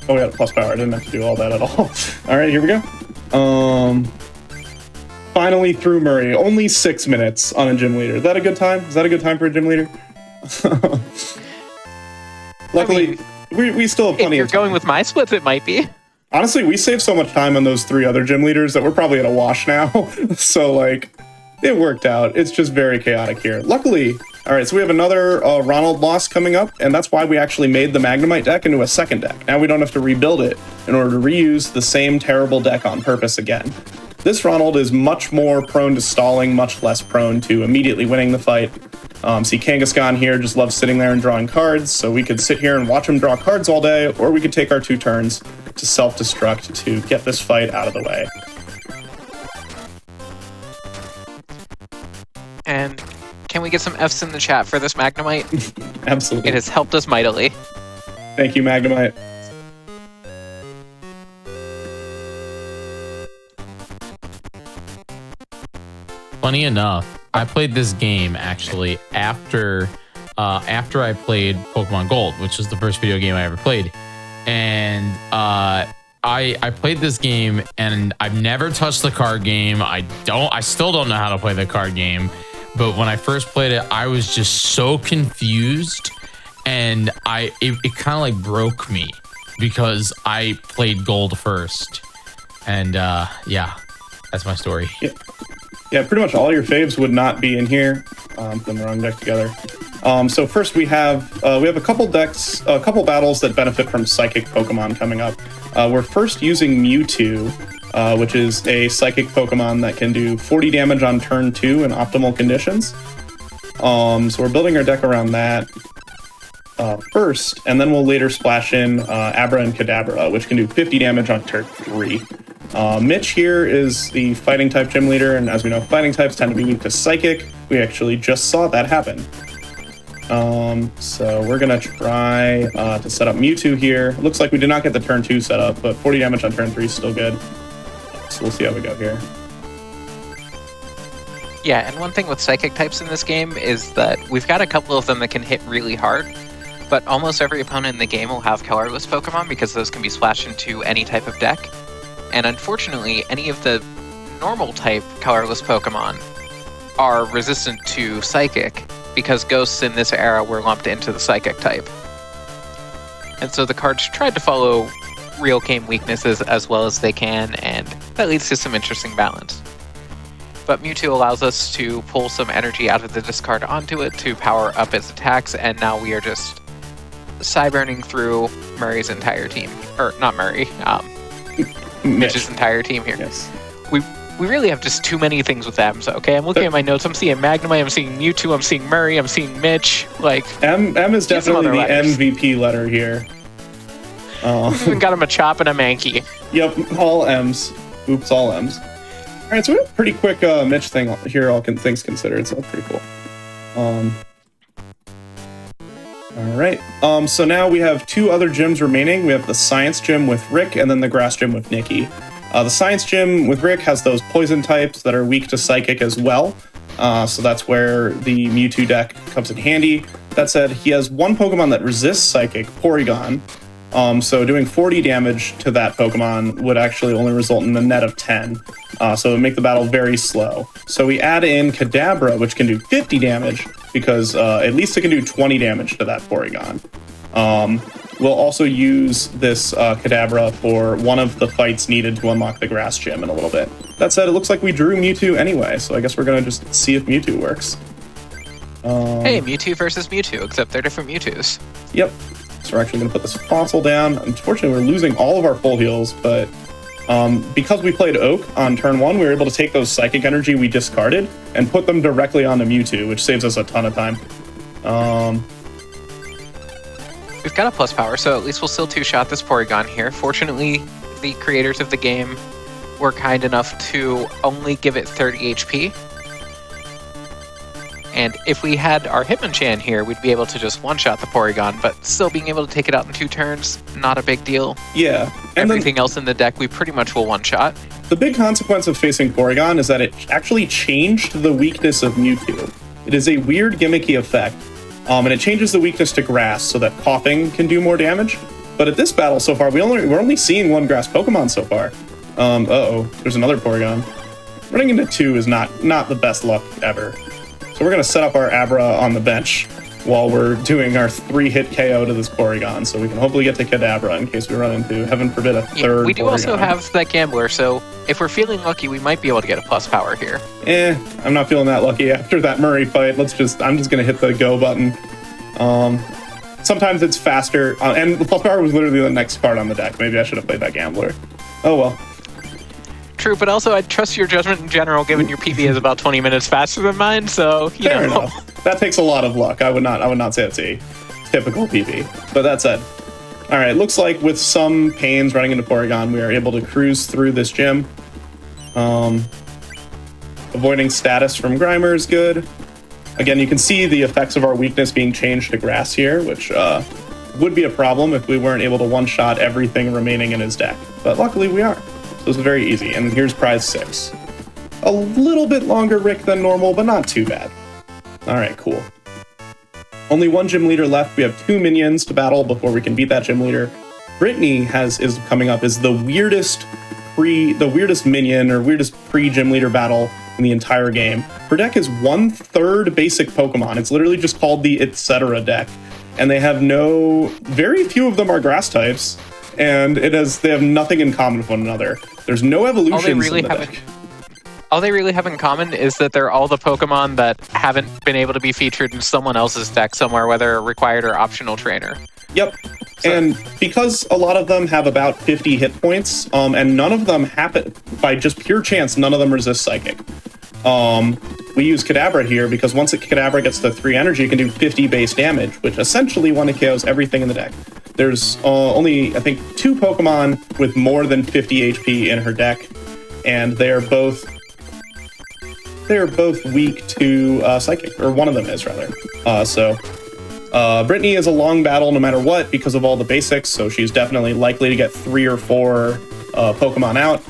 Oh, we got a plus power. I didn't have to do all that at all. All right, here we go. Finally through Murray. Only 6 minutes on a gym leader. Is that a good time? Is that a good time for a gym leader? Luckily, we still have plenty of time. If you're time. going with my splits, it might be. Honestly, we saved so much time on those 3 other gym leaders that we're probably at a wash now. So, like, it worked out. It's just very chaotic here. Luckily, all right, so we have another Ronald loss coming up, and that's why we actually made the Magnemite deck into a second deck. Now we don't have to rebuild it in order to reuse the same terrible deck on purpose again. This Ronald is much more prone to stalling, much less prone to immediately winning the fight. See, Kangaskhan here just loves sitting there and drawing cards, so we could sit here and watch him draw cards all day, or we could take our 2 turns to self-destruct to get this fight out of the way. And can we get some Fs in the chat for this Magnemite? Absolutely. It has helped us mightily. Thank you, Magnemite. Funny enough, I played this game actually after I played Pokemon Gold, which was the first video game I ever played. And I played this game, and I've never touched the card game. I still don't know how to play the card game. But when I first played it, I was just so confused, and it kind of like broke me because I played Gold first. And yeah, that's my story. Yeah, pretty much all your faves would not be in here. Putting the wrong deck together. So first we have a couple decks, a couple battles that benefit from Psychic Pokemon coming up. We're first using Mewtwo, which is a Psychic Pokemon that can do 40 damage on turn 2 in optimal conditions. So we're building our deck around that first, and then we'll later splash in Abra and Kadabra, which can do 50 damage on turn 3. Mitch here is the fighting type gym leader, and as we know, fighting types tend to be weak to Psychic. We actually just saw that happen. So we're gonna try to set up Mewtwo here. It looks like we did not get the turn 2 set up, but 40 damage on turn 3 is still good. So we'll see how we go here. Yeah, and one thing with Psychic types in this game is that we've got a couple of them that can hit really hard, but almost every opponent in the game will have colorless Pokemon because those can be splashed into any type of deck. And unfortunately, any of the normal type colorless Pokemon are resistant to Psychic because ghosts in this era were lumped into the Psychic type. And so the cards tried to follow real game weaknesses as well as they can, and that leads to some interesting balance. But Mewtwo allows us to pull some energy out of the discard onto it to power up its attacks, and now we are just Cyberning through Murray's entire team. Or, not Murray, Mitch's entire team here. Yes. We really have just too many things with M's, okay? I'm looking at my notes. I'm seeing Magnemite, I'm seeing Mewtwo, I'm seeing Murray, I'm seeing Mitch. Like, M is definitely the MVP letter here. Even got him a Chop and a Mankey. Yep, all M's. Oops, all M's. All right, so we have a pretty quick Mitch thing here, all things considered, so that's pretty cool. All right, so now we have 2 other gyms remaining. We have the Science Gym with Rick and then the Grass Gym with Nikki. The Science Gym with Rick has those poison types that are weak to Psychic as well. So that's where the Mewtwo deck comes in handy. That said, he has one Pokemon that resists Psychic, Porygon. So doing 40 damage to that Pokemon would actually only result in a net of 10. So it would make the battle very slow. So we add in Kadabra, which can do 50 damage, because at least it can do 20 damage to that Porygon. We'll also use this Kadabra for one of the fights needed to unlock the Grass Gym in a little bit. That said, it looks like we drew Mewtwo anyway, so I guess we're going to just see if Mewtwo works. Hey, Mewtwo versus Mewtwo, except they're different Mewtwo's. Yep. So we're actually going to put this fossil down. Unfortunately, we're losing all of our full heals, but because we played Oak on turn 1, we were able to take those Psychic Energy we discarded and put them directly onto Mewtwo, which saves us a ton of time. We've got a plus power, so at least we'll still 2-shot this Porygon here. Fortunately, the creators of the game were kind enough to only give it 30 HP. And if we had our Hitmonchan here, we'd be able to just one-shot the Porygon, but still being able to take it out in 2 turns, not a big deal. Yeah. And everything else in the deck, we pretty much will one-shot. The big consequence of facing Porygon is that it actually changed the weakness of Mewtwo. It is a weird gimmicky effect, and it changes the weakness to Grass so that Coughing can do more damage. But at this battle so far, we're only seeing 1 Grass Pokemon so far. Uh-oh, there's another Porygon. Running into 2 is not the best luck ever. So we're going to set up our Abra on the bench while we're doing our 3-hit KO to this Porygon, so we can hopefully get to Kadabra in case we run into, heaven forbid, a third We do Porygon. also have that Gambler, so if we're feeling lucky, we might be able to get a plus power here. I'm not feeling that lucky after that Murray fight. I'm just going to hit the go button. Sometimes it's faster, and the plus power was literally the next card on the deck. Maybe I should have played that Gambler. Oh well. True, but also I trust your judgment in general, given your PB is about 20 minutes faster than mine, so, Fair enough. That takes a lot of luck. I would not say it's a typical PB. But that said, all right, looks like with some pains running into Porygon, we are able to cruise through this gym. Avoiding status from Grimer is good. Again, you can see the effects of our weakness being changed to Grass here, which would be a problem if we weren't able to one-shot everything remaining in his deck. But luckily we are. So this is very easy. And here's prize 6. A little bit longer Rick than normal, but not too bad. All right, cool. Only 1 gym leader left. We have 2 minions to battle before we can beat that gym leader. Brittany is coming up as the weirdest minion or weirdest pre-gym leader battle in the entire game. Her deck is 1/3 basic Pokemon. It's literally just called the Etc. deck. And they have very few of them are grass types. And they have nothing in common with one another. There's no evolutions in the deck. All they really have in common is that they're all the Pokemon that haven't been able to be featured in someone else's deck somewhere, whether a required or optional trainer. Yep. And because a lot of them have about 50 hit points, and none of them happen, by just pure chance, none of them resist Psychic. We use Kadabra here because once Kadabra gets to 3 energy, it can do 50 base damage, which essentially one-KOs everything in the deck. There's only, I think, 2 Pokemon with more than 50 HP in her deck, and they're both weak to Psychic, or one of them is, rather. Brittany is a long battle no matter what because of all the basics, so she's definitely likely to get 3 or 4 Pokemon out.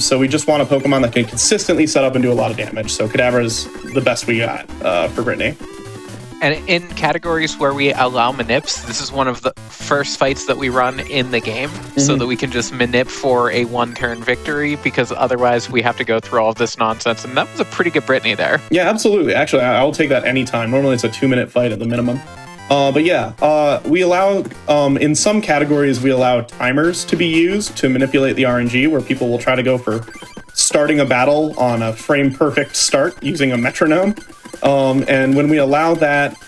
So we just want a Pokemon that can consistently set up and do a lot of damage. So Kadabra is the best we got for Brittany. And in categories where we allow manips, this is one of the first fights that we run in the game, so that we can just manip for a 1-turn victory, because otherwise we have to go through all of this nonsense. And that was a pretty good Brittany there. Yeah, absolutely. Actually, I'll take that anytime. Normally it's a 2-minute fight at the minimum. But yeah, we allow, in some categories, we allow timers to be used to manipulate the RNG, where people will try to go for starting a battle on a frame-perfect start using a metronome. And when we allow that,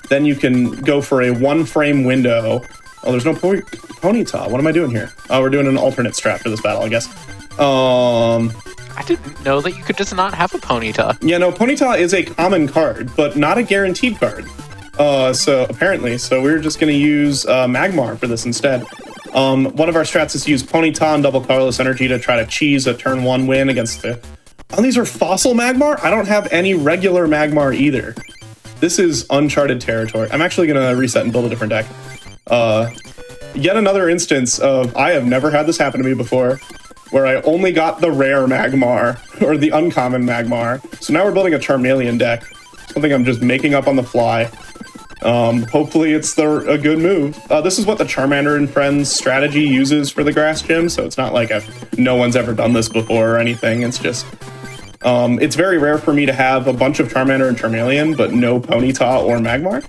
then you can go for a 1-frame window. Oh, there's no Ponyta. What am I doing here? Oh, we're doing an alternate strat for this battle, I guess. I didn't know that you could just not have a Ponyta. Yeah, no, Ponyta is a common card, but not a guaranteed card. So apparently, we're just going to use Magmar for this instead. One of our strats is to use Ponyta and double colorless energy to try to cheese a turn 1 win against the... Oh, these are fossil Magmar? I don't have any regular Magmar either. This is uncharted territory. I'm actually going to reset and build a different deck. Yet another instance of, I have never had this happen to me before, where I only got the rare Magmar, or the uncommon Magmar. So now we're building a Charmeleon deck, something I'm just making up on the fly. Hopefully it's a good move. This is what the Charmander and Friends strategy uses for the Grass Gym, so it's not like no one's ever done this before or anything. It's just, it's very rare for me to have a bunch of Charmander and Charmeleon, but no Ponyta or Magmar.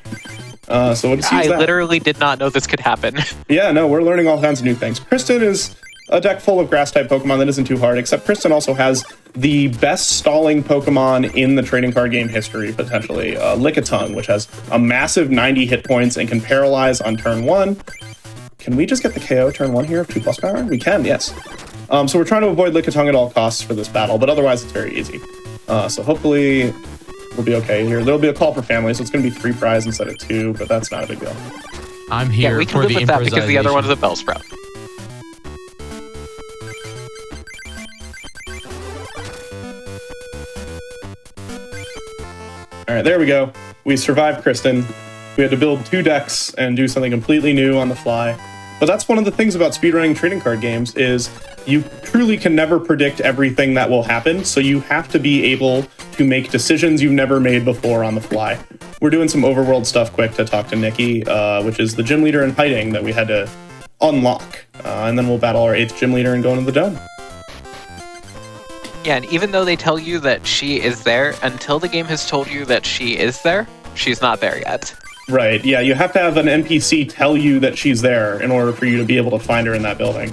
So we'll just use that. I literally did not know this could happen. Yeah, no, we're learning all kinds of new things. Kristen is a deck full of grass-type Pokemon that isn't too hard, except Kristen also has the best stalling Pokemon in the trading card game history, potentially. Lickitung, which has a massive 90 hit points and can paralyze on turn 1. Can we just get the KO turn 1 here of 2+ power? We can, yes. So we're trying to avoid Lickitung at all costs for this battle, but otherwise it's very easy. So hopefully we'll be okay here. There'll be a call for family, so it's going to be 3 prize instead of 2, but that's not a big deal. I'm here we can for live the with that because the other one is a Bellsprout. All right, there we go. We survived Kristen. We had to build 2 decks and do something completely new on the fly. But that's one of the things about speedrunning trading card games is you truly can never predict everything that will happen, so you have to be able to make decisions you've never made before on the fly. We're doing some overworld stuff quick to talk to Nikki, which is the gym leader in hiding that we had to unlock. And then we'll battle our 8th gym leader and go into the dome. Yeah, and even though they tell you that she is there, until the game has told you that she is there, she's not there yet. Right, yeah, you have to have an NPC tell you that she's there in order for you to be able to find her in that building.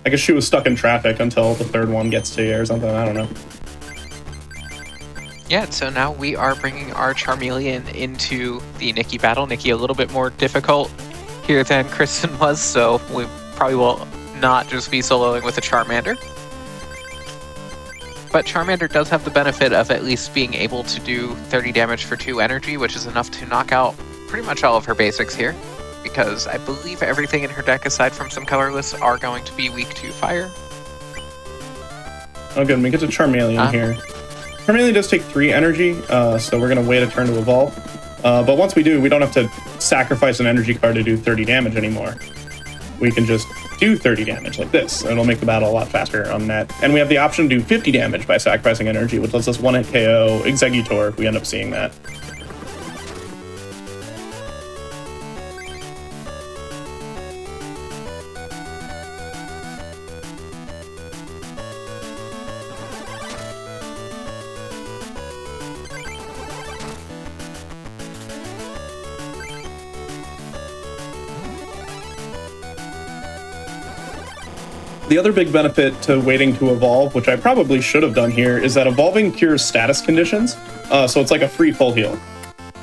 I guess she was stuck in traffic until the 3rd one gets to you or something, I don't know. Yeah, so now we are bringing our Charmeleon into the Nikki battle. Nikki a little bit more difficult here than Kristen was, so we probably will not just be soloing with a Charmander. But Charmander does have the benefit of at least being able to do 30 damage for 2 energy, which is enough to knock out pretty much all of her basics here, because I believe everything in her deck, aside from some colorless, are going to be weak to fire. Oh good, we get to Charmeleon here. Charmeleon does take 3 energy, so we're going to wait a turn to evolve. But once we do, we don't have to sacrifice an energy card to do 30 damage anymore. We can just do 30 damage like this. It'll make the battle a lot faster on net. And we have the option to do 50 damage by sacrificing energy, which lets us 1-hit KO Exeggutor if we end up seeing that. The other big benefit to waiting to evolve, which I probably should have done here, is that evolving cures status conditions. So it's like a free full heal.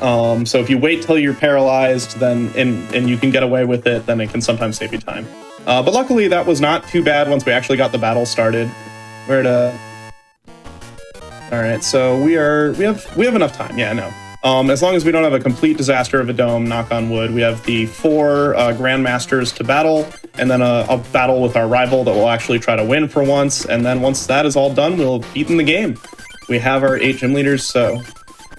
So if you wait till you're paralyzed, then and you can get away with it, then it can sometimes save you time. But luckily that was not too bad once we actually got the battle started. Where to? All right, so we have enough time. Yeah, no. As long as we don't have a complete disaster of a dome, knock on wood, we have the 4 Grandmasters to battle, and then a battle with our rival that will actually try to win for once, and then once that is all done, we'll have beaten the game. We have our 8 gym leaders, so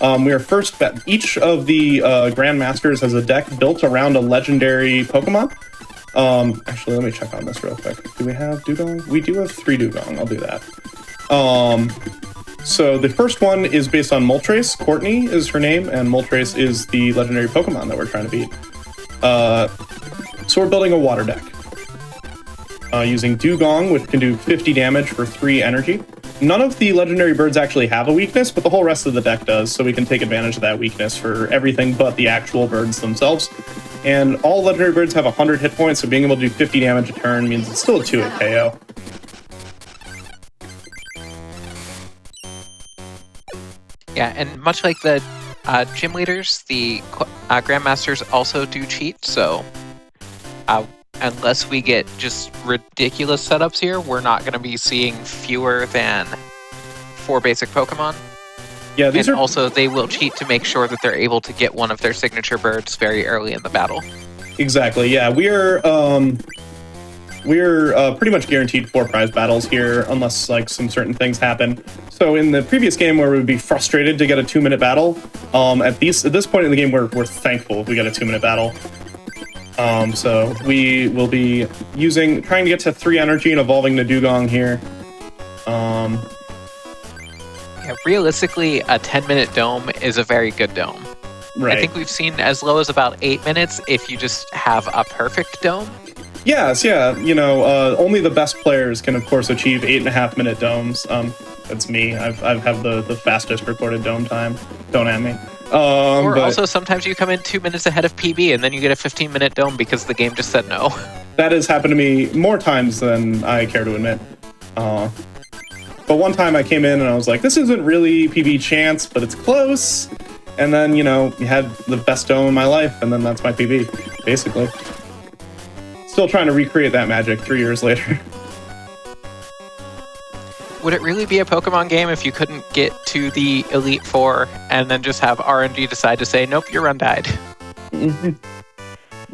we are first... Each of the Grandmasters has a deck built around a legendary Pokemon. Actually, let me check on this real quick. Do we have Dugong? We do have 3 Dugong, I'll do that. So the first one is based on Moltres. Courtney is her name, and Moltres is the legendary Pokemon that we're trying to beat. So we're building a water deck. Using Dugong, which can do 50 damage for 3 energy. None of the legendary birds actually have a weakness, but the whole rest of the deck does, so we can take advantage of that weakness for everything but the actual birds themselves. And all legendary birds have 100 hit points, so being able to do 50 damage a turn means it's still a 2-hit KO. Yeah, and much like the gym leaders, the Grandmasters also do cheat, so unless we get just ridiculous setups here, we're not going to be seeing fewer than 4 basic Pokemon. Yeah, these and are... also, they will cheat to make sure that they're able to get one of their signature birds very early in the battle. Exactly. Yeah, we're pretty much guaranteed 4 prize battles here, unless like some certain things happen. So in the previous game where we'd be frustrated to get a 2-minute battle, at this point in the game we're thankful if we get a 2-minute battle. So we will be trying to get to 3 energy and evolving the Dugong here. Yeah, realistically, a 10-minute dome is a very good dome. Right. I think we've seen as low as about 8 minutes if you just have a perfect dome. Yes, yeah. You know, only the best players can, of course, achieve 8.5-minute domes. That's me. I have the fastest recorded dome time. Don't at me. Or also sometimes you come in 2 minutes ahead of PB and then you get a 15-minute dome because the game just said no. That has happened to me more times than I care to admit. But one time I came in and I was like, this isn't really PB chance, but it's close. And then, you know, you had the best dome in my life, and then that's my PB, basically. Still trying to recreate that magic 3 years later. Would it really be a Pokemon game if you couldn't get to the Elite Four and then just have RNG decide to say, nope, your run died? Mm-hmm.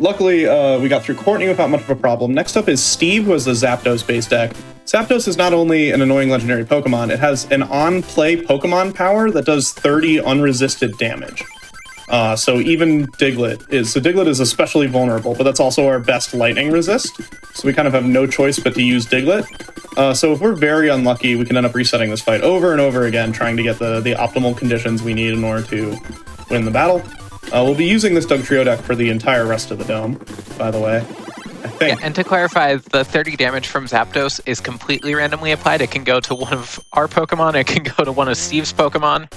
Luckily, we got through Courtney without much of a problem. Next up is Steve, who has the Zapdos-based deck. Zapdos is not only an annoying legendary Pokemon, it has an on-play Pokemon power that does 30 unresisted damage. So even Diglett is especially vulnerable, but that's also our best lightning resist. So we kind of have no choice but to use Diglett. So if we're very unlucky, we can end up resetting this fight over and over again, trying to get the optimal conditions we need in order to win the battle. We'll be using this Dugtrio deck for the entire rest of the dome, by the way. I think. Yeah, and to clarify, the 30 damage from Zapdos is completely randomly applied. It can go to one of our Pokemon, it can go to one of Steve's Pokemon.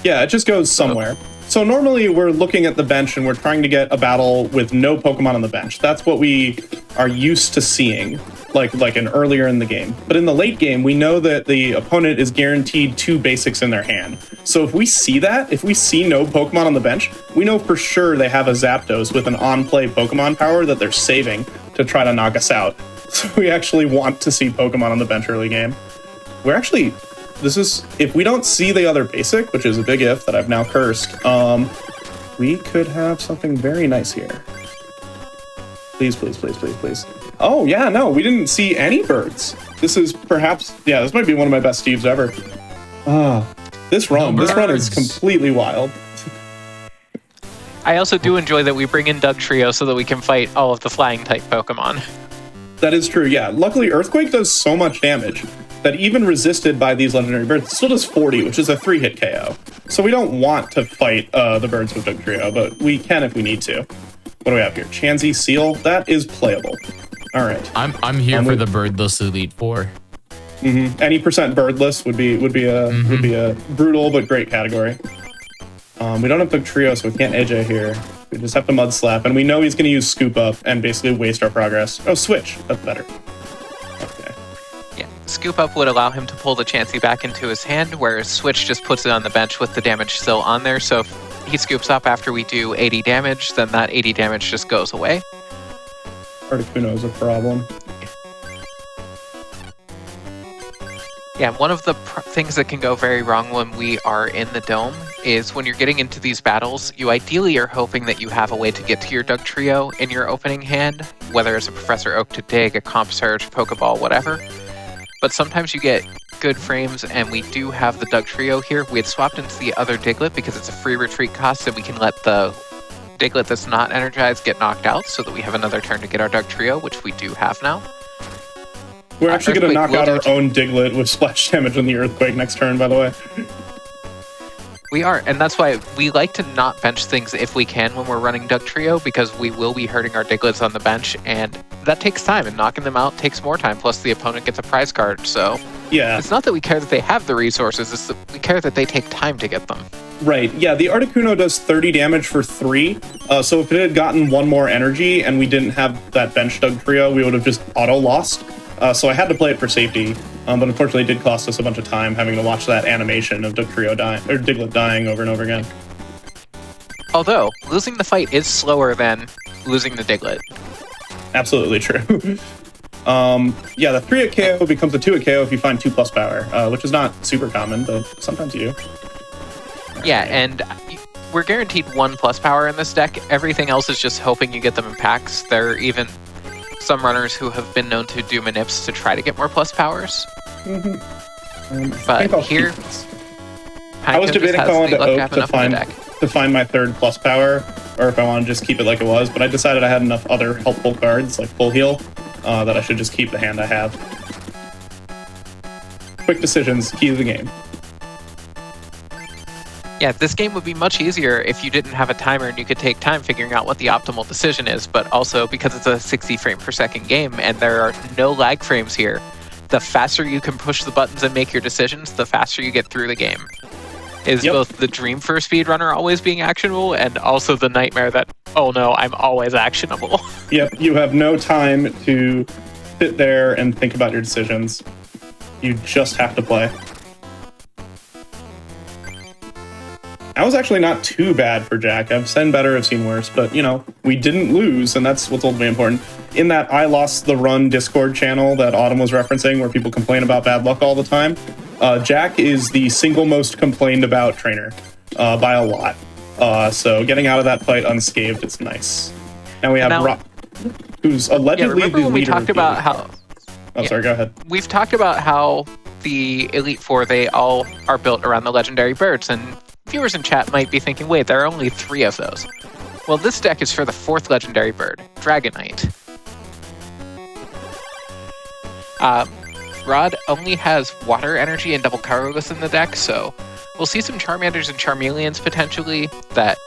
Yeah, it just goes somewhere. So normally we're looking at the bench and we're trying to get a battle with no Pokemon on the bench. That's what we are used to seeing, like earlier in the game. But in the late game, we know that the opponent is guaranteed 2 basics in their hand. So if we see that, if we see no Pokemon on the bench, we know for sure they have a Zapdos with an on-play Pokemon power that they're saving to try to knock us out. So we actually want to see Pokemon on the bench early game. We're actually... if we don't see the other basic, which is a big if that I've now cursed, we could have something very nice here. Please, please, please, please, please. Oh, yeah, no, we didn't see any birds. This is perhaps, yeah, this might be one of my best Steves ever. This run is completely wild. I also do enjoy that we bring in Dugtrio so that we can fight all of the flying-type Pokemon. That is true, yeah. Luckily, Earthquake does so much damage that even resisted by these legendary birds, it still does 40, which is a 3-hit KO. So we don't want to fight the birds with Dugtrio, but we can if we need to. What do we have here? Chansey, Seal, that is playable. All right. I'm here for the birdless Elite Four. Mm-hmm. Any percent birdless would be a brutal but great category. We don't have Dugtrio, so we can't edge it here. We just have to Mud Slap, and we know he's going to use Scoop Up and basically waste our progress. Oh, Switch. That's better. Okay. Yeah, Scoop Up would allow him to pull the Chansey back into his hand, whereas Switch just puts it on the bench with the damage still on there. So if he scoops up after we do 80 damage, then that 80 damage just goes away. Articuno is a problem. Yeah, one of the things that can go very wrong when we are in the dome is when you're getting into these battles, you ideally are hoping that you have a way to get to your Dugtrio in your opening hand, whether it's a Professor Oak to dig, a Comp Surge, Pokeball, whatever. But sometimes you get good frames, and we do have the Dugtrio here. We had swapped into the other Diglett because it's a free retreat cost, and we can let the Diglett that's not energized get knocked out so that we have another turn to get our Dugtrio, which we do have now. We're actually going to knock out our own Diglett with splash damage on the Earthquake next turn, by the way. We are, and that's why we like to not bench things if we can when we're running Dugtrio, because we will be hurting our Diglets on the bench, and that takes time, and knocking them out takes more time, plus the opponent gets a prize card, so... Yeah. It's not that we care that they have the resources, it's that we care that they take time to get them. Right, yeah, the Articuno does 30 damage for 3, so if it had gotten 1 more energy and we didn't have that bench Dugtrio, we would have just auto-lost. So I had to play it for safety, but unfortunately it did cost us a bunch of time having to watch that animation of Dugtrio dying, or Diglett dying over and over again. Although, losing the fight is slower than losing the Diglett. Absolutely true. Yeah, the 3-hit KO becomes a 2-hit KO if you find 2+ power, which is not super common, but sometimes you do. Yeah, and we're guaranteed 1 plus power in this deck. Everything else is just hoping you get them in packs. There are even some runners who have been known to do manips to try to get more plus powers. But here, I was debating if I wanted to oak to find my 3rd plus power, or if I want to just keep it like it was, but I decided I had enough other helpful cards, like full heal, that I should just keep the hand I have. Quick decisions, key to the game. Yeah, this game would be much easier if you didn't have a timer and you could take time figuring out what the optimal decision is, but also because it's a 60 frame per second game and there are no lag frames here, the faster you can push the buttons and make your decisions, the faster you get through the game. Is both the dream for a speedrunner always being actionable and also the nightmare that, oh no, I'm always actionable. Yep, you have no time to sit there and think about your decisions. You just have to play. That was actually not too bad for Jack. I've seen better, I've seen worse, but you know, we didn't lose, and that's what's ultimately important. In that I Lost the Run Discord channel that Autumn was referencing, where people complain about bad luck all the time, Jack is the single most complained about trainer by a lot. So getting out of that fight unscathed is nice. Now we have Rob, who's allegedly the leader. We talked about how... Oh, sorry, go ahead. We've talked about how the Elite Four, they all are built around the legendary birds, and viewers in chat might be thinking, wait, there are only 3 of those. Well, this deck is for the 4th legendary bird, Dragonite. Rod only has water energy and double colorless in the deck, so we'll see some Charmanders and Charmeleons potentially that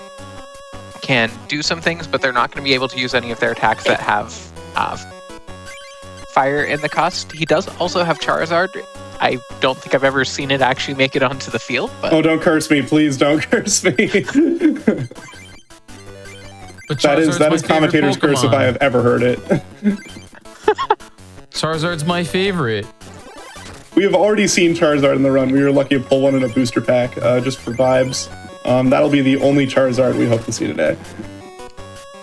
can do some things, but they're not going to be able to use any of their attacks that have fire in the cost. He does also have Charizard. I don't think I've ever seen it actually make it onto the field. But... Oh, don't curse me, please! Don't curse me. But that is commentator's curse if I have ever heard it. Charizard's my favorite. We have already seen Charizard in the run. We were lucky to pull one in a booster pack, just for vibes. That'll be the only Charizard we hope to see today.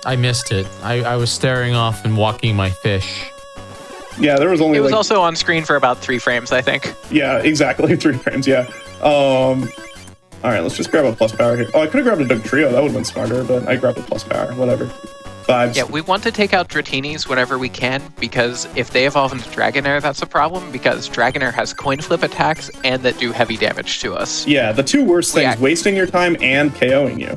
I missed it. I was staring off and walking my fish. Yeah, there was only. It was also on screen for about 3 frames, I think. Yeah, exactly 3 frames. Yeah. All right, let's just grab a plus power here. Oh, I could have grabbed a Doug Trio. That would have been smarter, but I grabbed a plus power. Whatever. Vibes. Yeah, we want to take out Dratinis whenever we can, because if they evolve into Dragonair, that's a problem, because Dragonair has coin flip attacks and that do heavy damage to us. Yeah, the 2 worst things, wasting your time and KOing you.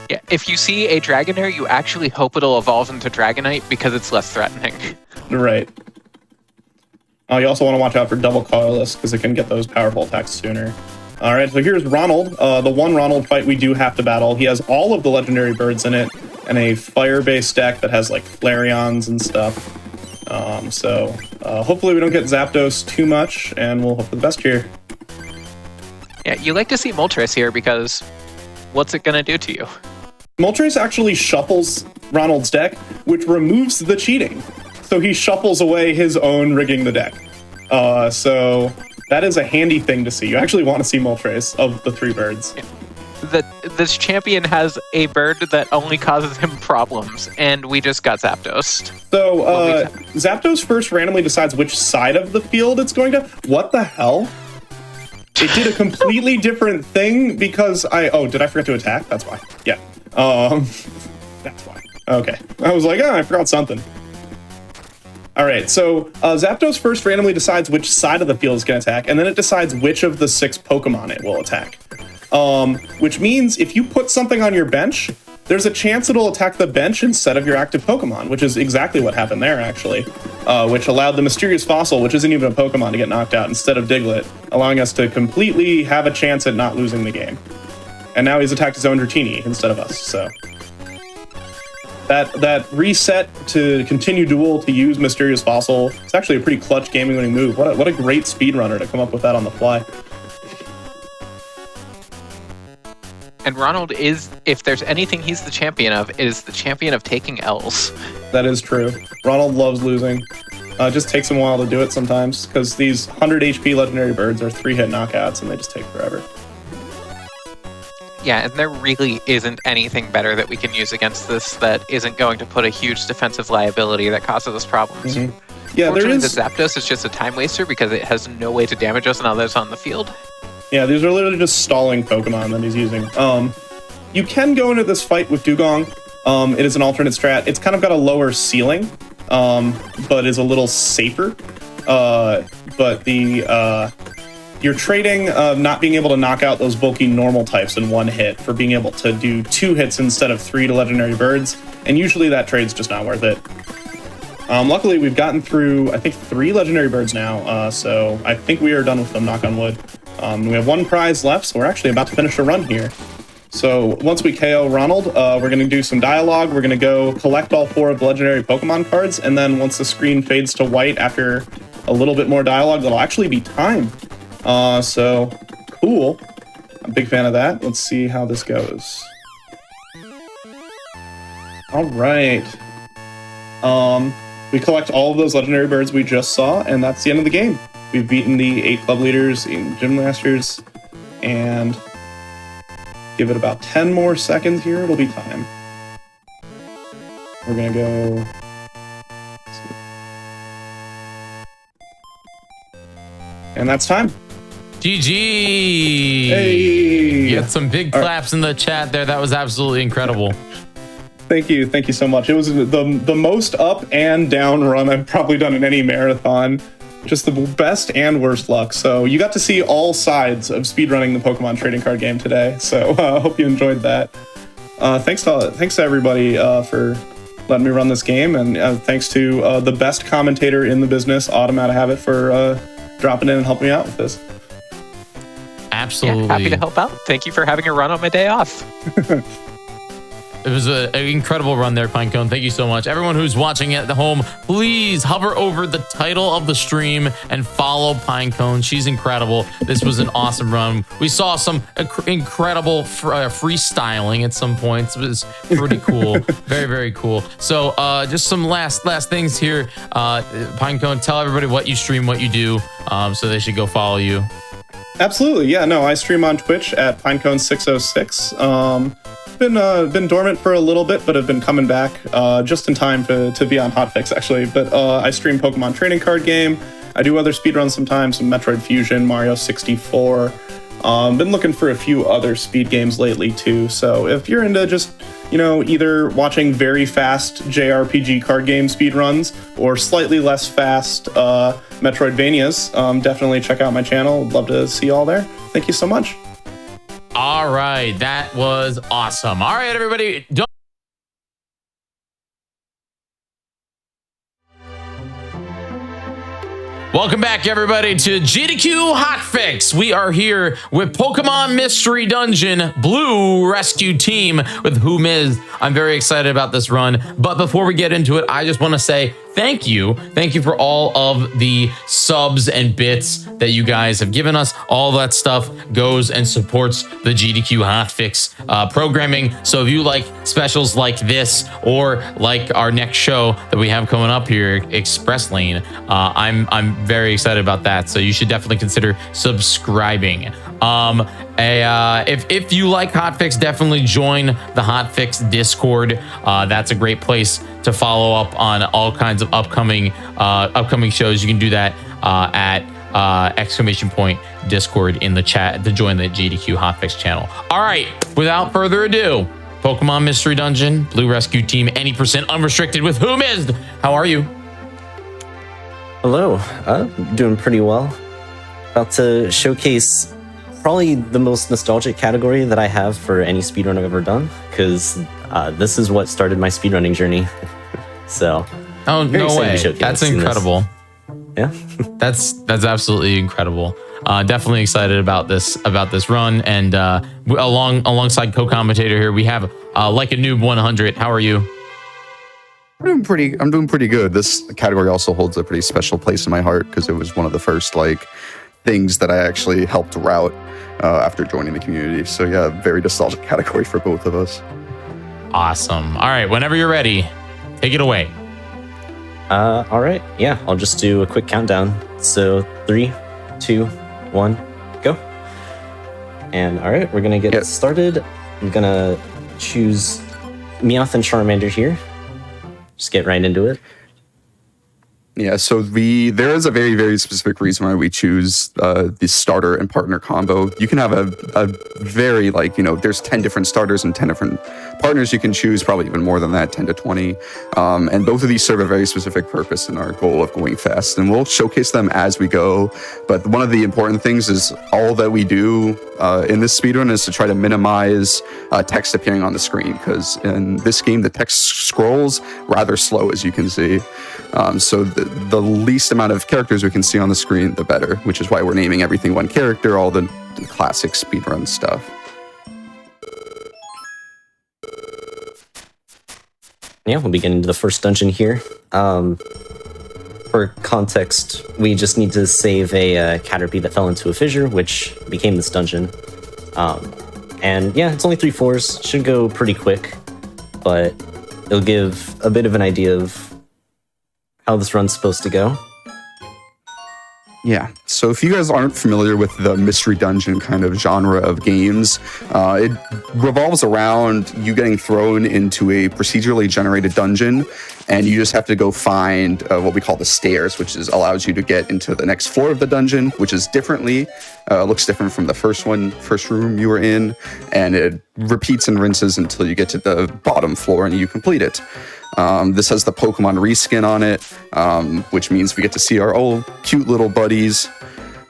Yeah, if you see a Dragonair, you actually hope it'll evolve into Dragonite because it's less threatening. Right. Oh, you also want to watch out for double colorless because it can get those powerful attacks sooner. All right, so here's Ronald. The one Ronald fight we do have to battle. He has all of the legendary birds in it and a fire-based deck that has like Flareons and stuff. So hopefully we don't get Zapdos too much, and we'll hope for the best here. Yeah, you like to see Moltres here because what's it going to do to you? Moltres actually shuffles Ronald's deck, which removes the cheating. So he shuffles away his own rigging the deck. So that is a handy thing to see. You actually want to see Moltres of the 3 birds. Yeah. This champion has a bird that only causes him problems, and we just got Zapdos. So Zapdos first randomly decides which side of the field it's going to. What the hell? It did a completely different thing because did I forget to attack? That's why. Yeah. That's why. Okay. I was like, I forgot something. All right, so Zapdos first randomly decides which side of the field it's going to attack, and then it decides which of the 6 Pokemon it will attack. Which means if you put something on your bench, there's a chance it'll attack the bench instead of your active Pokemon, which is exactly what happened there, actually, which allowed the Mysterious Fossil, which isn't even a Pokemon, to get knocked out instead of Diglett, allowing us to completely have a chance at not losing the game. And now he's attacked his own Dratini instead of us, so... That reset to continue duel to use Mysterious Fossil, it's actually a pretty clutch gaming-winning move. What a great speedrunner to come up with that on the fly. And Ronald is, if there's anything he's the champion of, is the champion of taking L's. That is true. Ronald loves losing. It just takes him a while to do it sometimes, because these 100 HP legendary birds are 3-hit knockouts, and they just take forever. Yeah, and there really isn't anything better that we can use against this that isn't going to put a huge defensive liability that causes us problems. Mm-hmm. Yeah, the Zapdos is just a time waster because it has no way to damage us now that it's on the field. Yeah, these are literally just stalling Pokemon that he's using. You can go into this fight with Dugong. It is an alternate strat. It's kind of got a lower ceiling, but is a little safer. But you're trading not being able to knock out those bulky normal types in one hit for being able to do 2 hits instead of 3 to legendary birds, and usually that trade's just not worth it. Luckily, we've gotten through, I think, 3 legendary birds now, so I think we are done with them, knock on wood. We have 1 prize left, so we're actually about to finish a run here. So once we KO Ronald, we're going to do some dialogue. We're going to go collect all 4 of the legendary Pokemon cards, and then once the screen fades to white after a little bit more dialogue, that'll actually be time. So cool. I'm a big fan of that. Let's see how this goes. All right. We collect all of those legendary birds we just saw, and that's the end of the game. We've beaten the 8 club leaders in Gym Masters, and give it about 10 more seconds here, it'll be time. We're gonna go... And that's time. GG! Hey! You had some big claps in the chat there. That was absolutely incredible. Thank you so much. It was the most up and down run I've probably done in any marathon. Just the best and worst luck. So you got to see all sides of speedrunning the Pokemon trading card game today. So I hope you enjoyed that. Thanks to everybody for letting me run this game, and thanks to the best commentator in the business, Autumn Out of Habit, for dropping in and helping me out with this. Absolutely. Yeah, happy to help out. Thank you for having a run on my day off. It was an incredible run there, Pinecone. Thank you so much. Everyone who's watching at home, please hover over the title of the stream and follow Pinecone. She's incredible. This was an awesome run. We saw some incredible freestyling at some points. It was pretty cool. Very, very cool. So just some last things here. Pinecone, tell everybody what you stream, what you do, so they should go follow you. Absolutely. Yeah, no, I stream on Twitch at Pinecone606. Been dormant for a little bit, but have been coming back just in time to be on Hotfix, actually. But I stream Pokemon trading card game. I do other speedruns sometimes, some Metroid Fusion, Mario 64. Been looking for a few other speed games lately too. So if you're into just, either watching very fast JRPG card game speedruns or slightly less fast Metroidvanias, definitely check out my channel. Would love to see you all there. Thank you so much. All right, that was awesome. All right, everybody. Welcome back, everybody, to GDQ Hotfix. We are here with Pokemon Mystery Dungeon Blue Rescue Team with Who Miz. I'm very excited about this run. But before we get into it, I just want to say thank you. Thank you for all of the subs and bits that you guys have given us. All that stuff goes and supports the GDQ Hotfix programming. So if you like specials like this or like our next show that we have coming up here, Express Lane, I'm very excited about that. So you should definitely consider subscribing. If you like Hotfix, definitely join the Hotfix Discord. That's a great place to follow up on all kinds of upcoming shows. You can do that at !! Discord in the chat to join the GDQ Hotfix channel. All right, without further ado, Pokemon Mystery Dungeon Blue Rescue Team, any % unrestricted with Who Miz. How are you? Hello, doing pretty well. About to showcase probably the most nostalgic category that I have for any speedrun I've ever done, because this is what started my speedrunning journey. So, oh no way, that's incredible. Yeah, that's absolutely incredible. Definitely excited about this run, and alongside co-commentator here we have Like a Noob 100. How are you? I'm doing pretty good. This category also holds a pretty special place in my heart because it was one of the first things that I actually helped route after joining the community. So yeah, very nostalgic category for both of us. Awesome. All right, whenever you're ready, take it away. All right. Yeah, I'll just do a quick countdown. So 3, 2, 1, go. And all right, we're gonna get started. I'm gonna choose Meowth and Charmander here. Just get right into it. Yeah, so there is a very, very specific reason why we choose the starter and partner combo. You can have a very, like, there's 10 different starters and 10 different partners you can choose, probably even more than that, 10 to 20. And both of these serve a very specific purpose in our goal of going fast. And we'll showcase them as we go. But one of the important things is all that we do in this speedrun is to try to minimize text appearing on the screen, because in this game, the text scrolls rather slow, as you can see. So the least amount of characters we can see on the screen, the better, which is why we're naming everything one character, all the classic speedrun stuff. Yeah, we'll begin into the first dungeon here. For context, we just need to save a Caterpie that fell into a fissure, which became this dungeon. And yeah, it's only 3 floors, should go pretty quick, but it'll give a bit of an idea of how this run's supposed to go. Yeah, so if you guys aren't familiar with the mystery dungeon kind of genre of games, it revolves around you getting thrown into a procedurally generated dungeon, and you just have to go find what we call the stairs, which allows you to get into the next floor of the dungeon, which is looks different from the first room you were in, and it repeats and rinses until you get to the bottom floor and you complete it. This has the Pokemon reskin on it, which means we get to see our old cute little buddies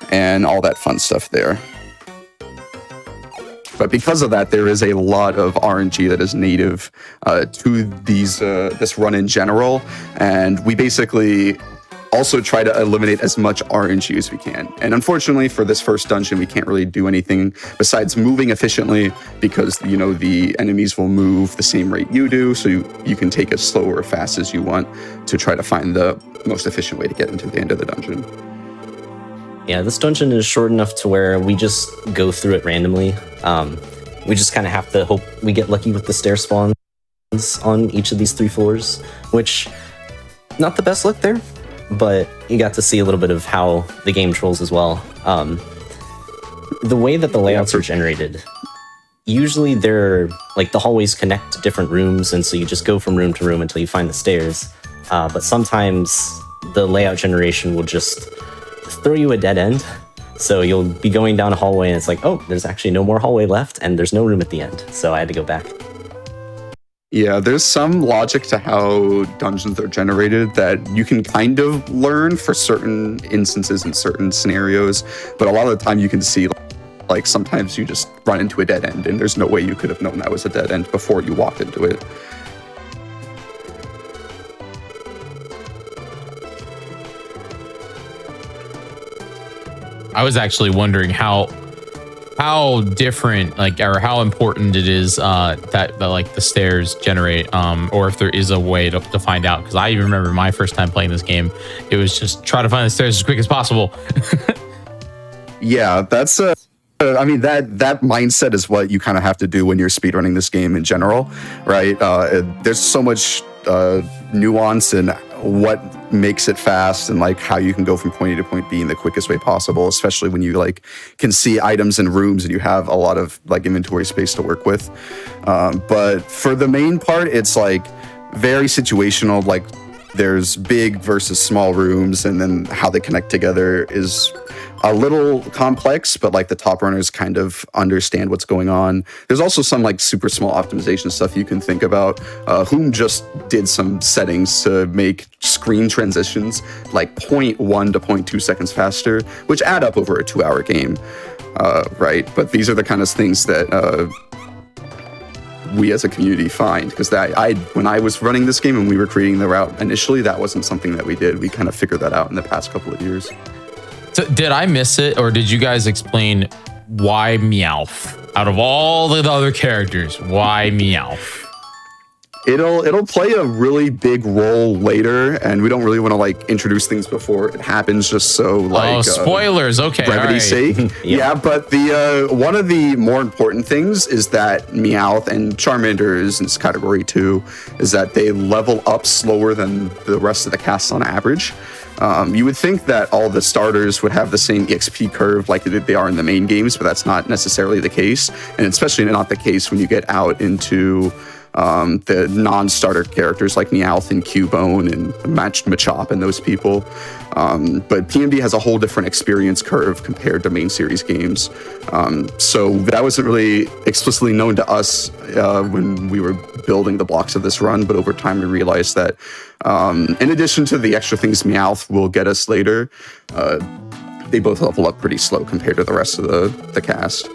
and all that fun stuff there. But because of that, there is a lot of RNG that is native to this run in general, and we basically also try to eliminate as much RNG as we can. And unfortunately for this first dungeon, we can't really do anything besides moving efficiently, because the enemies will move the same rate you do, so you can take as slow or fast as you want to try to find the most efficient way to get into the end of the dungeon. Yeah, this dungeon is short enough to where we just go through it randomly. We just kind of have to hope we get lucky with the stair spawns on each of these 3 floors, which, not the best luck there, but you got to see a little bit of how the game trolls as well. The way that the layouts are generated, usually they're like the hallways connect to different rooms, and so you just go from room to room until you find the stairs. But sometimes the layout generation will just throw you a dead end. So you'll be going down a hallway and it's like, oh, there's actually no more hallway left and there's no room at the end. So I had to go back. Yeah, there's some logic to how dungeons are generated that you can kind of learn for certain instances and certain scenarios, but a lot of the time you can see, like, sometimes you just run into a dead end and there's no way you could have known that was a dead end before you walked into it. I was actually wondering how different, like, or how important it is that like the stairs generate, or if there is a way to find out. Because I even remember my first time playing this game, it was just try to find the stairs as quick as possible. Yeah, that's I mean, that mindset is what you kind of have to do when you're speedrunning this game in general, right? There's so much nuance in what makes it fast and like how you can go from point A to point B in the quickest way possible, especially when you like can see items in rooms and you have a lot of like inventory space to work with. But for the main part, it's like very situational. Like there's big versus small rooms, and then how they connect together is a little complex, but like the top runners kind of understand what's going on. There's also some like super small optimization stuff you can think about. Whom just did some settings to make screen transitions like 0.1 to 0.2 seconds faster, which add up over a 2-hour game, right? But these are the kind of things that we as a community find, because when I was running this game and we were creating the route initially, that wasn't something that we did. We kind of figured that out in the past couple of years. So did I miss it, or did you guys explain why Meowth? Out of all the other characters, why Meowth? It'll play a really big role later, and we don't really want to like introduce things before it happens, just so like spoilers. Okay, brevity's sake. Yeah, but the one of the more important things is that Meowth and Charmander is in this category too, is that they level up slower than the rest of the cast on average. You would think that all the starters would have the same EXP curve like they are in the main games, but that's not necessarily the case, and especially not the case when you get out into the non-starter characters like Meowth and Cubone and Machop and those people. But PMB has a whole different experience curve compared to main series games. So that wasn't really explicitly known to us when we were building the blocks of this run, but over time we realized that in addition to the extra things Meowth will get us later, they both level up pretty slow compared to the rest of the cast.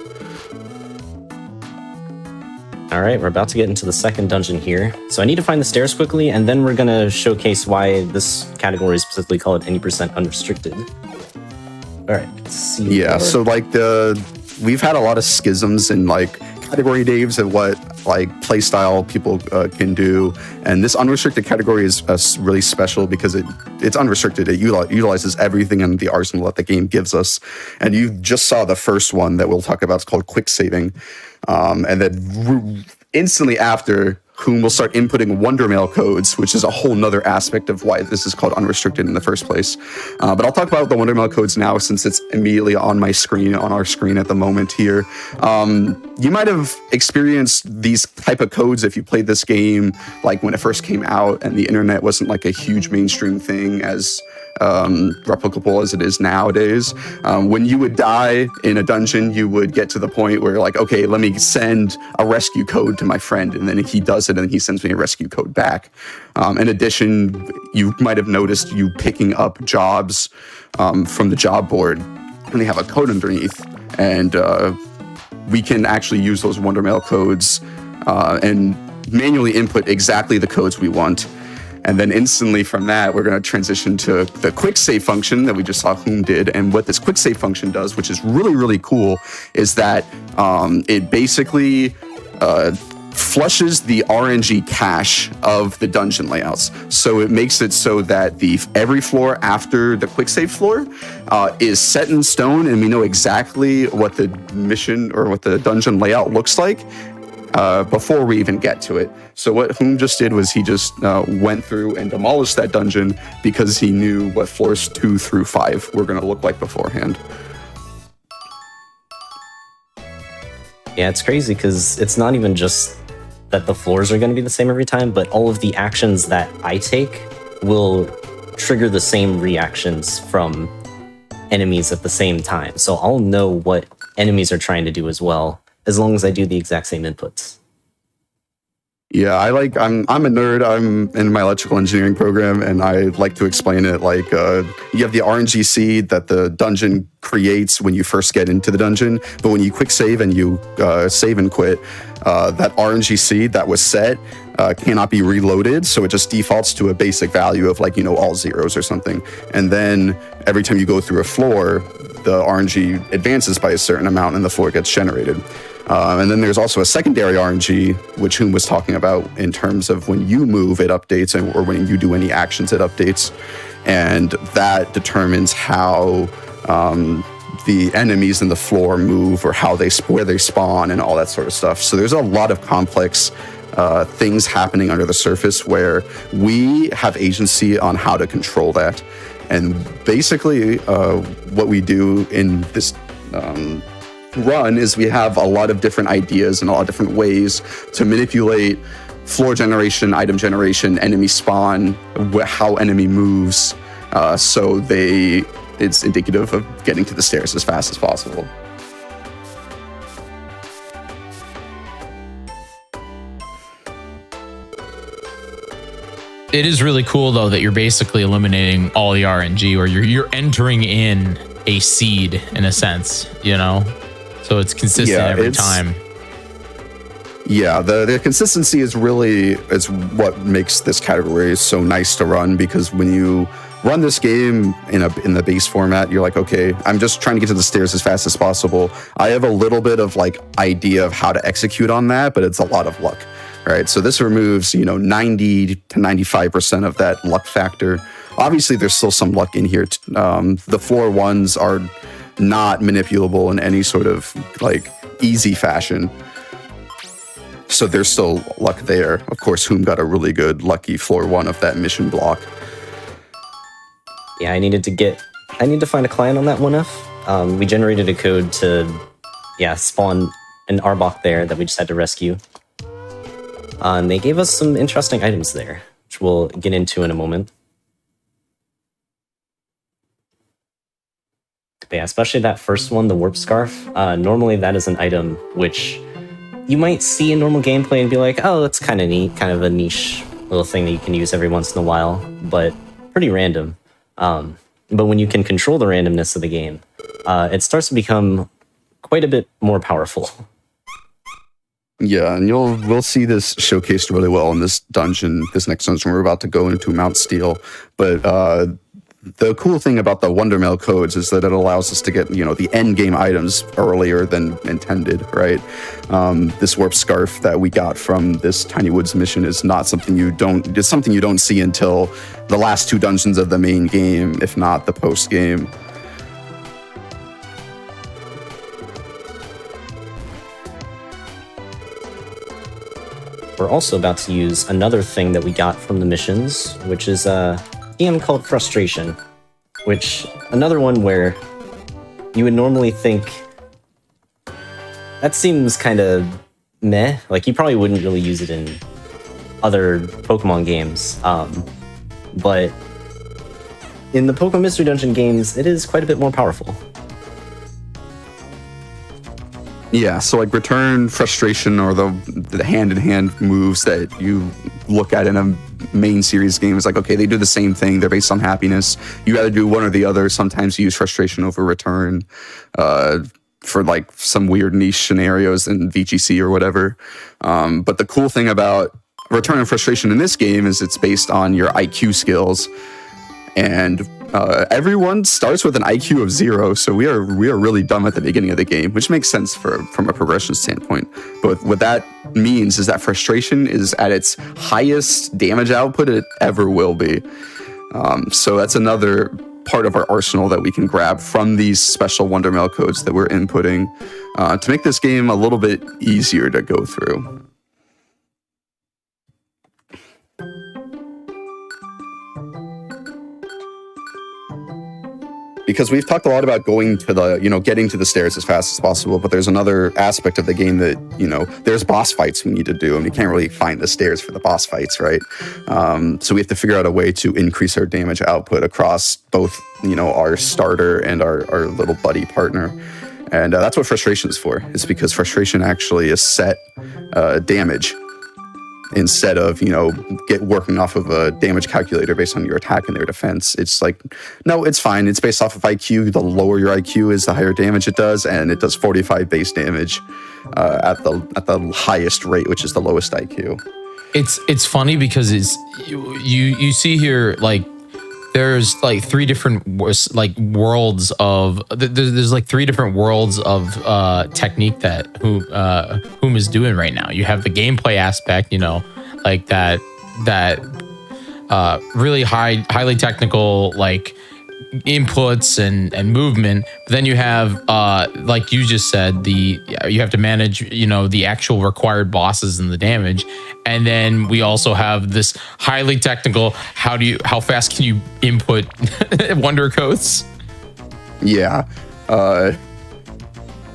All right, we're about to get into the second dungeon here. So I need to find the stairs quickly, and then we're going to showcase why this category is specifically called any % unrestricted. All right, let's see. Yeah, so like we've had a lot of schisms in like category names and what like playstyle people can do, and this unrestricted category is really special because it's unrestricted. It utilizes everything in the arsenal that the game gives us, and you just saw the first one that we'll talk about. It's called quick saving, and then instantly after, whom will start inputting Wondermail codes, which is a whole nother aspect of why this is called unrestricted in the first place. But I'll talk about the Wondermail codes now since it's immediately on my screen, on our screen at the moment here. You might have experienced these type of codes if you played this game like when it first came out and the internet wasn't like a huge mainstream thing as replicable as it is nowadays. When you would die in a dungeon, you would get to the point where like, okay, let me send a rescue code to my friend, and then he does it and he sends me a rescue code back. In addition, you might have noticed you picking up jobs from the job board and they have a code underneath, and we can actually use those Wondermail codes and manually input exactly the codes we want. And then instantly from that, we're going to transition to the quick save function that we just saw Whom did. And what this quick save function does, which is really, really cool, is that it basically flushes the RNG cache of the dungeon layouts. So it makes it so that every floor after the quick save floor is set in stone, and we know exactly what the mission or what the dungeon layout looks like before we even get to it. So what Whom just did was he just went through and demolished that dungeon because he knew what floors 2 through 5 were going to look like beforehand. Yeah, it's crazy because it's not even just that the floors are going to be the same every time, but all of the actions that I take will trigger the same reactions from enemies at the same time. So I'll know what enemies are trying to do as well, as long as I do the exact same inputs. Yeah, I'm a nerd. I'm in my electrical engineering program, and I like to explain it like you have the RNG seed that the dungeon creates when you first get into the dungeon, but when you quick save and you save and quit, that RNG seed that was set cannot be reloaded, so it just defaults to a basic value of like, all zeros or something. And then every time you go through a floor, the RNG advances by a certain amount and the floor gets generated. And then there's also a secondary RNG, which Whom was talking about in terms of when you move, it updates, or when you do any actions, it updates. And that determines how the enemies in the floor move, or where they spawn and all that sort of stuff. So there's a lot of complex things happening under the surface where we have agency on how to control that. And basically what we do in this run is we have a lot of different ideas and a lot of different ways to manipulate floor generation, item generation, enemy spawn, how enemy moves, so it's indicative of getting to the stairs as fast as possible. It is really cool though that you're basically eliminating all the RNG, or you're entering in a seed in a sense, so it's consistent every time. Yeah, the consistency is what makes this category so nice to run, because when you run this game in the base format, you're like, okay, I'm just trying to get to the stairs as fast as possible. I have a little bit of like idea of how to execute on that, but it's a lot of luck. Right, so this removes 90 to 95% of that luck factor. Obviously, there's still some luck in here. The floor ones are not manipulable in any sort of like easy fashion. So there's still luck there. Of course, Whom got a really good lucky floor 1 of that mission block. Yeah, I need to find a client on that 1F. We generated a code to spawn an Arbok there that we just had to rescue. And they gave us some interesting items there, which we'll get into in a moment. But yeah, especially that first one, the Warp Scarf. Normally that is an item which you might see in normal gameplay and be like, oh, that's kind of neat, kind of a niche little thing that you can use every once in a while, but pretty random. But when you can control the randomness of the game, it starts to become quite a bit more powerful. Yeah, and we'll see this showcased really well in this dungeon, this next dungeon we're about to go into, Mount Steel. But the cool thing about the Wondermail codes is that it allows us to get, the end game items earlier than intended, right? This Warp Scarf that we got from this Tiny Woods mission is not something it's something you don't see until the last 2 dungeons of the main game, if not the post game. We're also about to use another thing that we got from the missions, which is a TM called Frustration, which another one where you would normally think that seems kind of meh. Like, you probably wouldn't really use it in other Pokemon games. But in the Pokemon Mystery Dungeon games, it is quite a bit more powerful. Yeah, so like Return, Frustration, or the hand-in-hand moves that you look at in a main series game is like, okay, they do the same thing. They're based on happiness. You either do one or the other. Sometimes you use Frustration over Return for like some weird niche scenarios in VGC or whatever. But the cool thing about Return and Frustration in this game is it's based on your IQ skills. And everyone starts with an IQ of 0, so we are really dumb at the beginning of the game, which makes sense from a progression standpoint. But what that means is that Frustration is at its highest damage output it ever will be. So that's another part of our arsenal that we can grab from these special Wondermail codes that we're inputting to make this game a little bit easier to go through. Because we've talked a lot about going to getting to the stairs as fast as possible, but there's another aspect of the game that, there's boss fights we need to do, and we can't really find the stairs for the boss fights, right? So we have to figure out a way to increase our damage output across both, our starter and our little buddy partner. And that's what Frustration is for. It's because Frustration actually is set damage instead of, working off of a damage calculator based on your attack and their defense. It's like, no, it's fine. It's based off of IQ. The lower your IQ is, the higher damage it does, and it does 45 base damage at the highest rate, which is the lowest IQ. It's funny because you see here, like, there's like 3 different worlds of there's like 3 different worlds of technique that Whom is doing right now. You have the gameplay aspect, like that really highly technical, like, inputs and movement. But then you have like you just said, you have to manage the actual required bosses and the damage. And then we also have this highly technical, how fast can you input wonder codes? Yeah.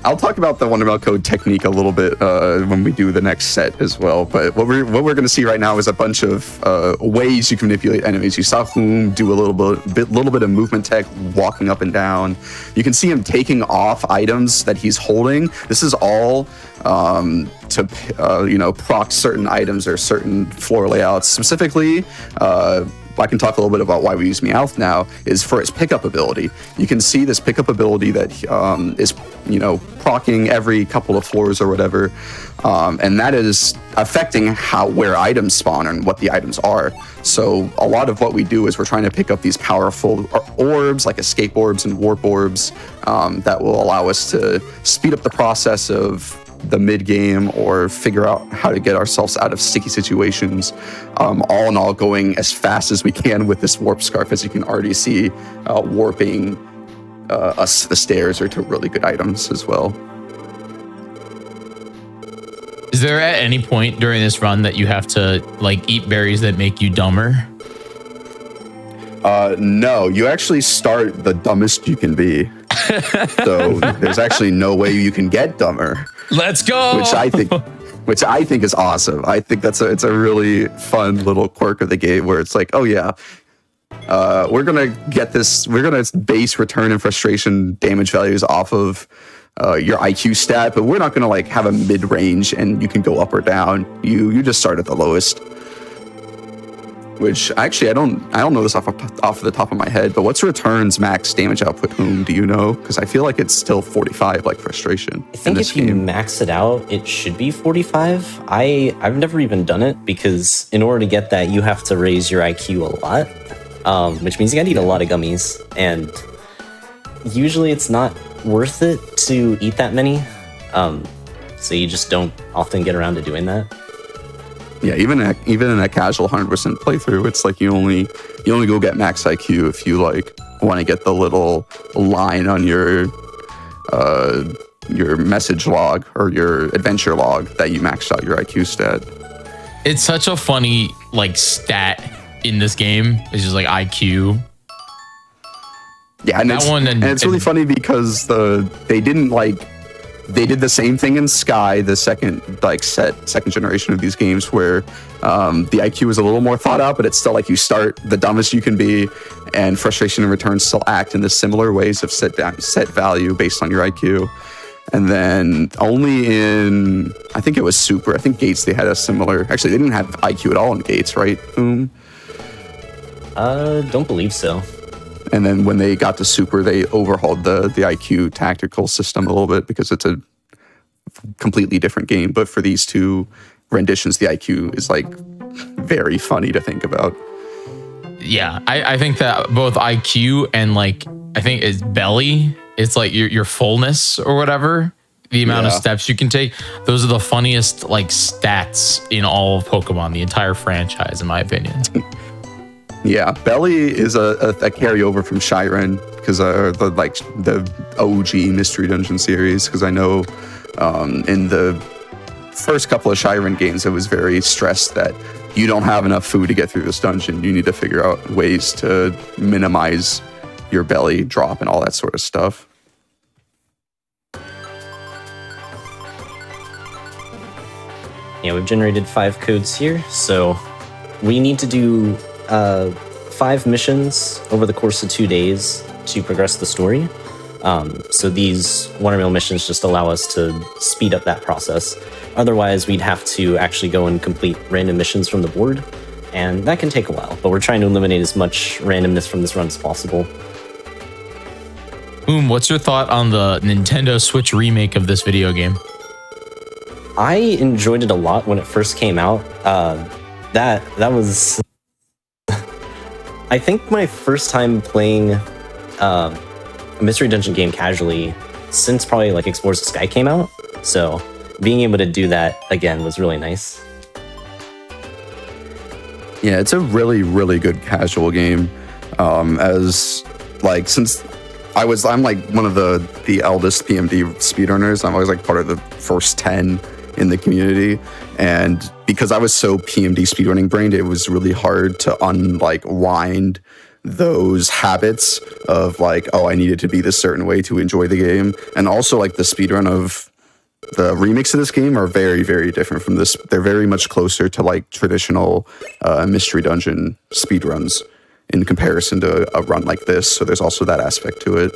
I'll talk about the Wondermail code technique a little bit when we do the next set as well. But what we're going to see right now is a bunch of ways you can manipulate enemies. You saw Whom do a little bit of movement tech, walking up and down. You can see him taking off items that he's holding. This is all to proc certain items or certain floor layouts. Specifically, I can talk a little bit about why we use Meowth now, is for its pickup ability. You can see this pickup ability that is, proccing every couple of floors or whatever, and that is affecting where items spawn and what the items are. So a lot of what we do is we're trying to pick up these powerful orbs, like escape orbs and warp orbs, that will allow us to speed up the process of the mid game or figure out how to get ourselves out of sticky situations. All in all, going as fast as we can with this Warp Scarf, as you can already see, warping us to the stairs or to really good items as well. Is there at any point during this run that you have to eat berries that make you dumber? No, you actually start the dumbest you can be. So there's actually no way you can get dumber. Let's go. Which I think, which I think is awesome. I think it's a really fun little quirk of the game where it's like, oh yeah, we're gonna base return and frustration damage values off of your IQ stat, but we're not gonna like have a mid range and you can go up or down. You just start at the lowest. Which actually I don't know this off the top of my head, but what's return's max damage output? Whom do you know? Because I feel like it's still 45, like frustration. I think if you max it out, it should be 45. I've never even done it because in order to get that, you have to raise your IQ a lot, which means you gotta eat a lot of gummies, and usually it's not worth it to eat that many. So you just don't often get around to doing that. Yeah, even in a casual 100% playthrough, it's like you only go get max IQ if you like want to get the little line on your message log or your adventure log that you maxed out your IQ stat. It's such a funny like stat in this game. It's just like IQ. Yeah, and it's really funny because they did the same thing in Sky, the second generation of these games, where the IQ is a little more thought out, but it's still like you start the dumbest you can be, and frustration and return still act in the similar ways of set value based on your IQ. And then only in, I think it was Super, I think Gates, they had a similar, actually they didn't have IQ at all in Gates, right? Don't believe so. And then when they got to Super, they overhauled the IQ tactical system a little bit because it's a completely different game. But for these two renditions, the IQ is like very funny to think about. Yeah, I think that both IQ and like, I think it's belly, it's like your fullness or whatever, the amount of steps you can take. Those are the funniest like stats in all of Pokemon, the entire franchise, in my opinion. Yeah, belly is a carryover from Shyren because the OG Mystery Dungeon series. Because I know in the first couple of Shyren games, it was very stressed that you don't have enough food to get through this dungeon. You need to figure out ways to minimize your belly drop and all that sort of stuff. Yeah, we've generated 5 codes here, so we need to do 5 missions over the course of 2 days to progress the story. So these Wondermill missions just allow us to speed up that process. Otherwise, we'd have to actually go and complete random missions from the board, and that can take a while, but we're trying to eliminate as much randomness from this run as possible. What's your thought on the Nintendo Switch remake of this video game? I enjoyed it a lot when it first came out. That was... I think my first time playing a Mystery Dungeon game casually since probably like Explorers of Sky came out. So being able to do that again was really nice. Yeah, it's a really, really good casual game. Since I'm like one of the eldest PMD speedrunners, I'm always like part of the first 10 in the community, and because I was so PMD speedrunning brained, it was really hard to wind those habits of like, oh, I needed to be this certain way to enjoy the game. And also like the speedrun of the remakes of this game are very, very different from this. They're very much closer to like traditional Mystery Dungeon speedruns in comparison to a run like this. So there's also that aspect to it.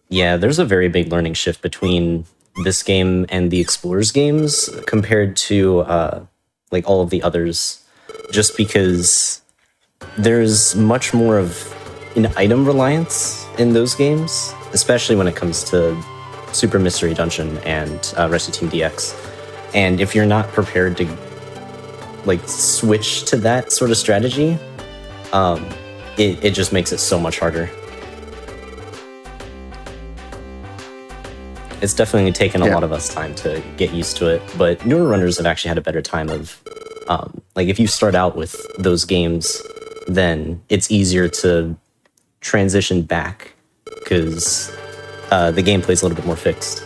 Yeah, there's a very big learning shift between this game and the Explorers games compared to like all of the others, just because there's much more of an item reliance in those games, especially when it comes to Super Mystery Dungeon and Rescue Team DX. And if you're not prepared to like switch to that sort of strategy, it just makes it so much harder. It's definitely taken a lot of us time to get used to it, but newer runners have actually had a better time of, like if you start out with those games, then it's easier to transition back because the gameplay is a little bit more fixed.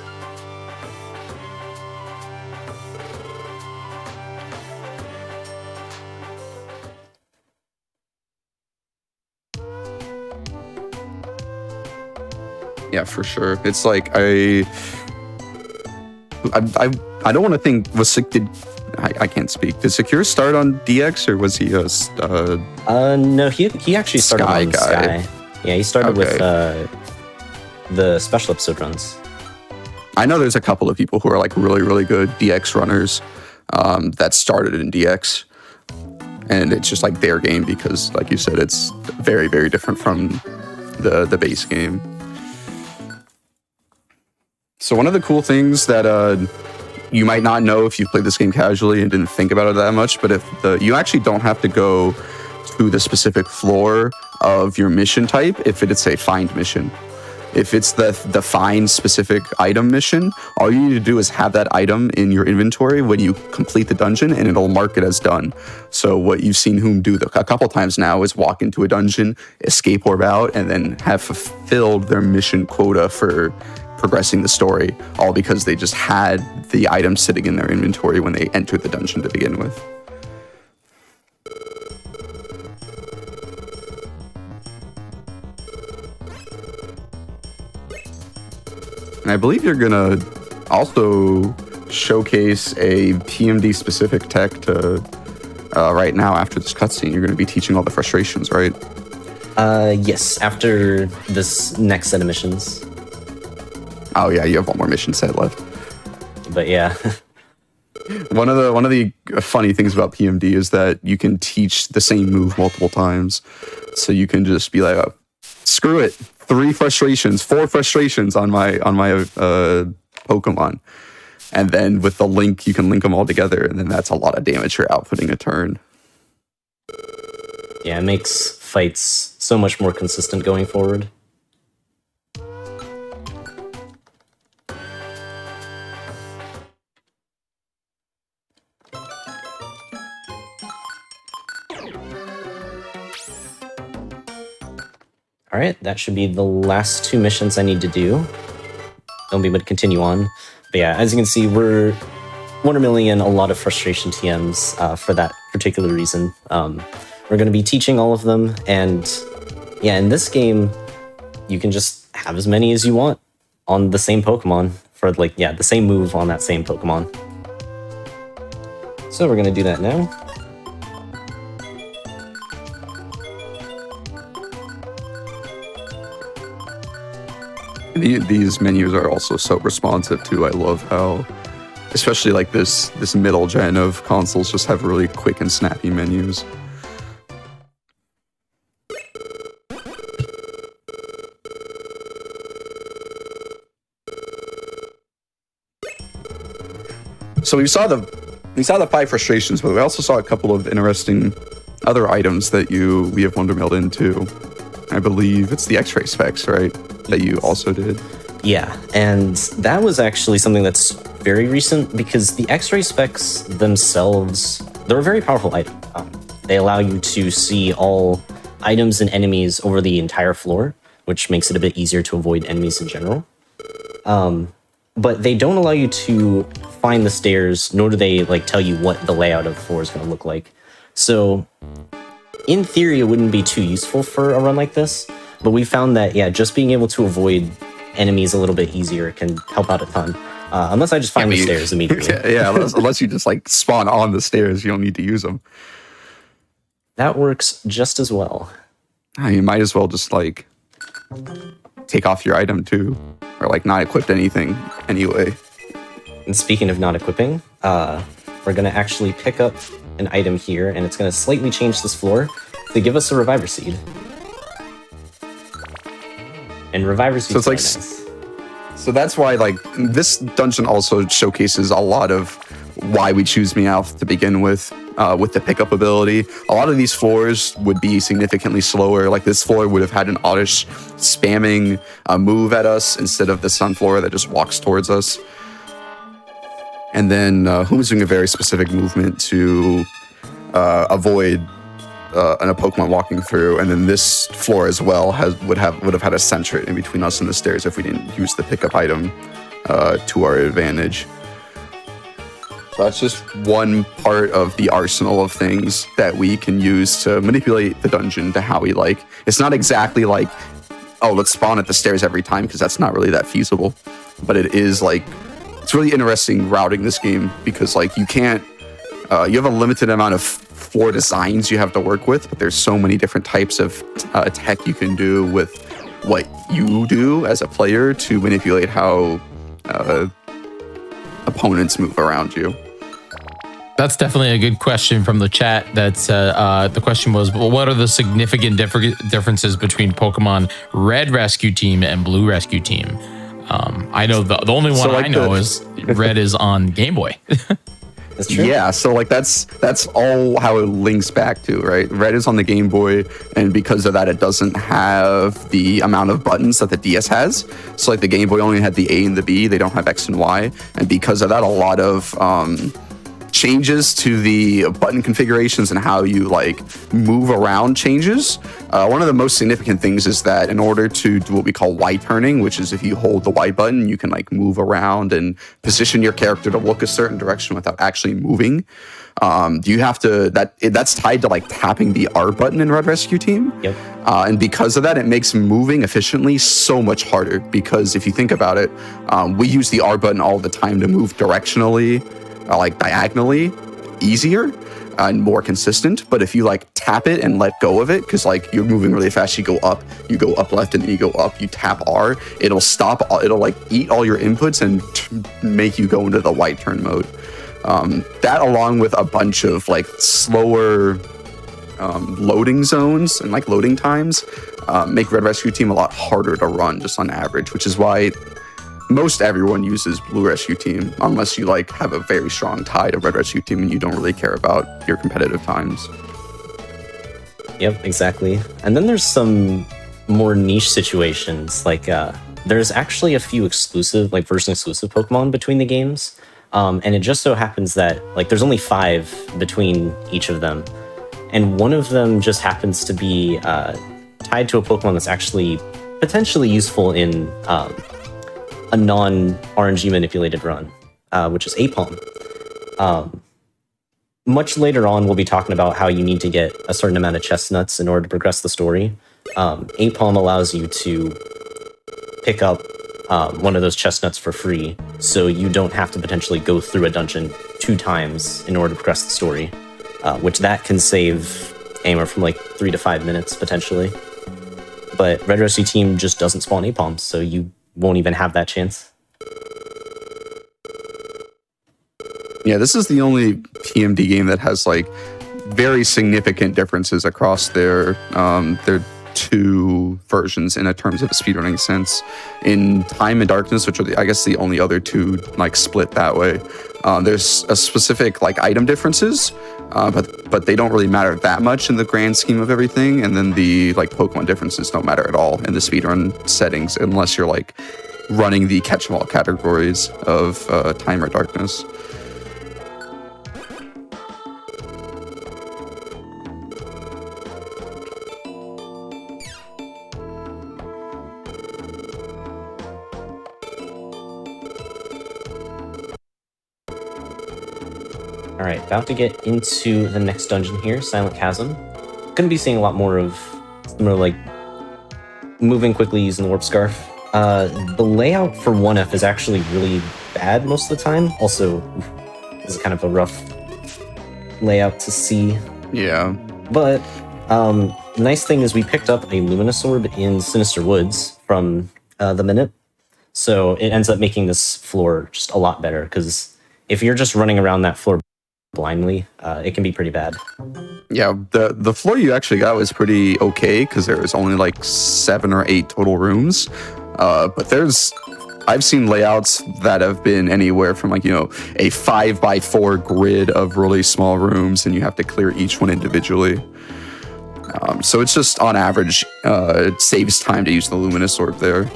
Yeah, for sure. It's like I don't want to think I can't speak. Did Secure start on DX or was he No, he actually started Sky on guy. Sky. Yeah, he started with Okay. the special episode runs. I know there's a couple of people who are like really, really good DX runners that started in DX. And it's just like their game because, like you said, it's very, very different from the base game. So one of the cool things that you might not know if you've played this game casually and didn't think about it that much, but you actually don't have to go to the specific floor of your mission type if it's a find mission. If it's the find specific item mission, all you need to do is have that item in your inventory when you complete the dungeon, and it'll mark it as done. So what you've seen Whom do a couple times now is walk into a dungeon, escape orb out, and then have fulfilled their mission quota for progressing the story, all because they just had the item sitting in their inventory when they entered the dungeon to begin with. And I believe you're gonna also showcase a PMD specific tech to right now after this cutscene. You're gonna be teaching all the frustrations, right? Yes, after this next set of missions. Oh yeah, you have one more mission set left. But yeah. One of the funny things about PMD is that you can teach the same move multiple times. So you can just be like, oh, screw it, 4 frustrations on my Pokemon. And then with the link, you can link them all together, and then that's a lot of damage you're outputting a turn. Yeah, it makes fights so much more consistent going forward. All right, that should be the last 2 missions I need to do. I'll be able to continue on. But yeah, as you can see, we're 1 a lot of frustration TMs for that particular reason. We're going to be teaching all of them, and yeah, in this game, you can just have as many as you want on the same Pokemon for the same move on that same Pokemon. So we're going to do that now. These menus are also so responsive too. I love how, especially like this middle gen of consoles, just have really quick and snappy menus. So we saw the 5 frustrations, but we also saw a couple of interesting other items that we have wondermailed into. I believe it's the X-ray specs, right? That you also did. Yeah, and that was actually something that's very recent because the X-ray specs themselves, they're a very powerful item. They allow you to see all items and enemies over the entire floor, which makes it a bit easier to avoid enemies in general. But they don't allow you to find the stairs, nor do they tell you what the layout of the floor is going to look like. So in theory, it wouldn't be too useful for a run like this, but we found that, yeah, just being able to avoid enemies a little bit easier can help out a ton. Unless I just find the stairs immediately. Yeah, unless you just spawn on the stairs, you don't need to use them. That works just as well. You might as well just take off your item too, or not equip anything anyway. And speaking of not equipping, we're going to actually pick up an item here, and it's going to slightly change this floor to give us a Reviver Seed. And Reviver Seed. So it's nice. So that's why this dungeon also showcases a lot of why we choose Meowth to begin with the pickup ability. A lot of these floors would be significantly slower. This floor would have had an Oddish spamming a move at us instead of the Sunflora that just walks towards us. And then Whom's doing a very specific movement to avoid a Pokemon walking through, and then this floor as well would have had a sentry in between us and the stairs if we didn't use the pickup item to our advantage. So that's just one part of the arsenal of things that we can use to manipulate the dungeon to how we like. It's not exactly oh, let's spawn at the stairs every time, because that's not really that feasible, but it is it's really interesting routing this game because like you can't you have a limited amount of floor designs you have to work with, but there's so many different types of tech you can do with what you do as a player to manipulate how opponents move around you. That's definitely a good question from the chat. That's the question was, well, what are the significant differences between Pokemon Red Rescue Team and Blue Rescue Team? I know the only one I know is Red is on Game Boy. That's true. Yeah, so like that's all how it links back to, right? Red is on the Game Boy, and because of that, it doesn't have the amount of buttons that the DS has. So like the Game Boy only had the A and the B; they don't have X and Y, and because of that, a lot of changes to the button configurations and how you like move around changes. One of the most significant things is that in order to do what we call Y turning, which is if you hold the Y button, you can like move around and position your character to look a certain direction without actually moving. You have to that's tied to like tapping the R button in Red Rescue Team. Yep. And because of that, it makes moving efficiently so much harder. Because if you think about it, we use the R button all the time to move directionally. Like diagonally easier and more consistent, but if you like tap it and let go of it, because like you're moving really fast, you go up left, and then you go up, you tap R, it'll stop, it'll like eat all your inputs and make you go into the Y turn mode. That along with a bunch of like slower loading zones and like loading times make Red Rescue Team a lot harder to run just on average, which is why most everyone uses Blue Rescue Team, unless you like have a very strong tie to Red Rescue Team and you don't really care about your competitive times. Yep, exactly. And then there's some more niche situations, like there's actually a few exclusive, like version exclusive Pokemon between the games. And it just so happens that like there's only 5 between each of them. And one of them just happens to be tied to a Pokemon that's actually potentially useful in a non-RNG manipulated run, which is Apom. Much later on, we'll be talking about how you need to get a certain amount of chestnuts in order to progress the story. Apom allows you to pick up one of those chestnuts for free, so you don't have to potentially go through a dungeon 2 times in order to progress the story, which that can save anywhere from like 3 to 5 minutes, potentially. But Red Rescue Team just doesn't spawn Apoms, so you won't even have that chance. Yeah, this is the only TMD game that has like very significant differences across their 2 versions in terms of a speedrunning sense. In Time and Darkness, which are I guess the only other 2 like split that way, there's a specific like item differences, but they don't really matter that much in the grand scheme of everything. And then the like Pokemon differences don't matter at all in the speedrun settings unless you're like running the catch-em-all categories of Time or Darkness. Alright, about to get into the next dungeon here, Silent Chasm. Gonna be seeing a lot more of like moving quickly using the Warp Scarf. The layout for 1F is actually really bad most of the time. Also, this is kind of a rough layout to see. Yeah. But nice thing is we picked up a Luminous Orb in Sinister Woods from the Minute. So it ends up making this floor just a lot better, because if you're just running around that floor blindly, it can be pretty bad. Yeah, the floor you actually got was pretty okay, because there was only like 7 or 8 total rooms. But I've seen layouts that have been anywhere from like, a 5x4 grid of really small rooms, and you have to clear each one individually. So it's just on average, it saves time to use the Luminous Orb there.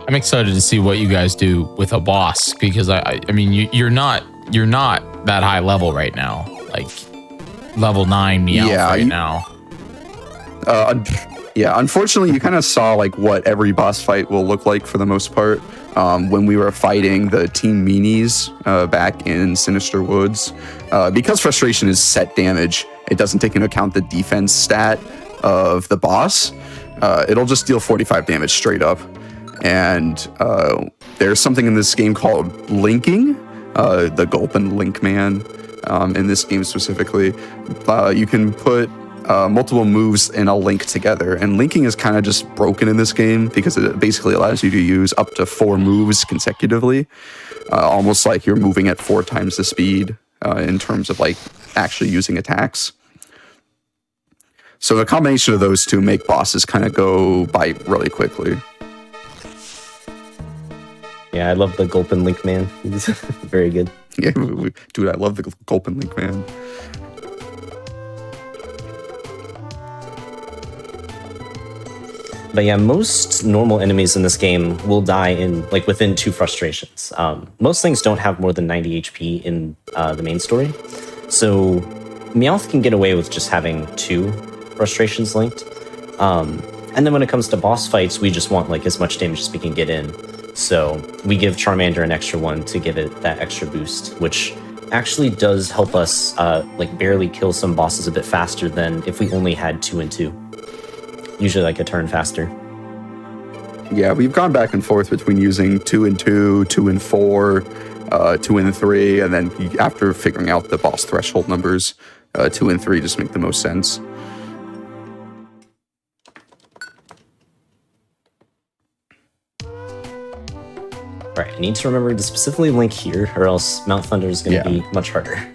I'm excited to see what you guys do with a boss, because I mean you're not that high level right now, like level 9 Meowth now. Yeah, unfortunately, you kind of saw like what every boss fight will look like for the most part when we were fighting the Team Meanies back in Sinister Woods. Because Frustration is set damage, it doesn't take into account the defense stat of the boss. it'll just deal 45 damage straight up. And there's something in this game called linking, the Gulp and Link Man. In this game specifically, you can put multiple moves in a link together, and linking is kind of just broken in this game because it basically allows you to use up to 4 moves consecutively, almost like you're moving at 4 times the speed in terms of like actually using attacks. So the combination of those two make bosses kind of go by really quickly. Yeah, I love the Gulp and Link Man. He's very good. Yeah, dude, I love the Gulp and Link Man. But yeah, most normal enemies in this game will die in like within 2 frustrations. Most things don't have more than 90 HP in the main story. So Meowth can get away with just having 2 frustrations linked. And then when it comes to boss fights, we just want like as much damage as we can get in. So we give Charmander an extra one to give it that extra boost, which actually does help us like barely kill some bosses a bit faster than if we only had 2 and 2. Usually like a turn faster. Yeah, we've gone back and forth between using 2 and 2, 2 and 4, 2 and 3, and then after figuring out the boss threshold numbers, 2 and 3 just make the most sense. Alright, I need to remember to specifically link here, or else Mount Thunder is going to be much harder.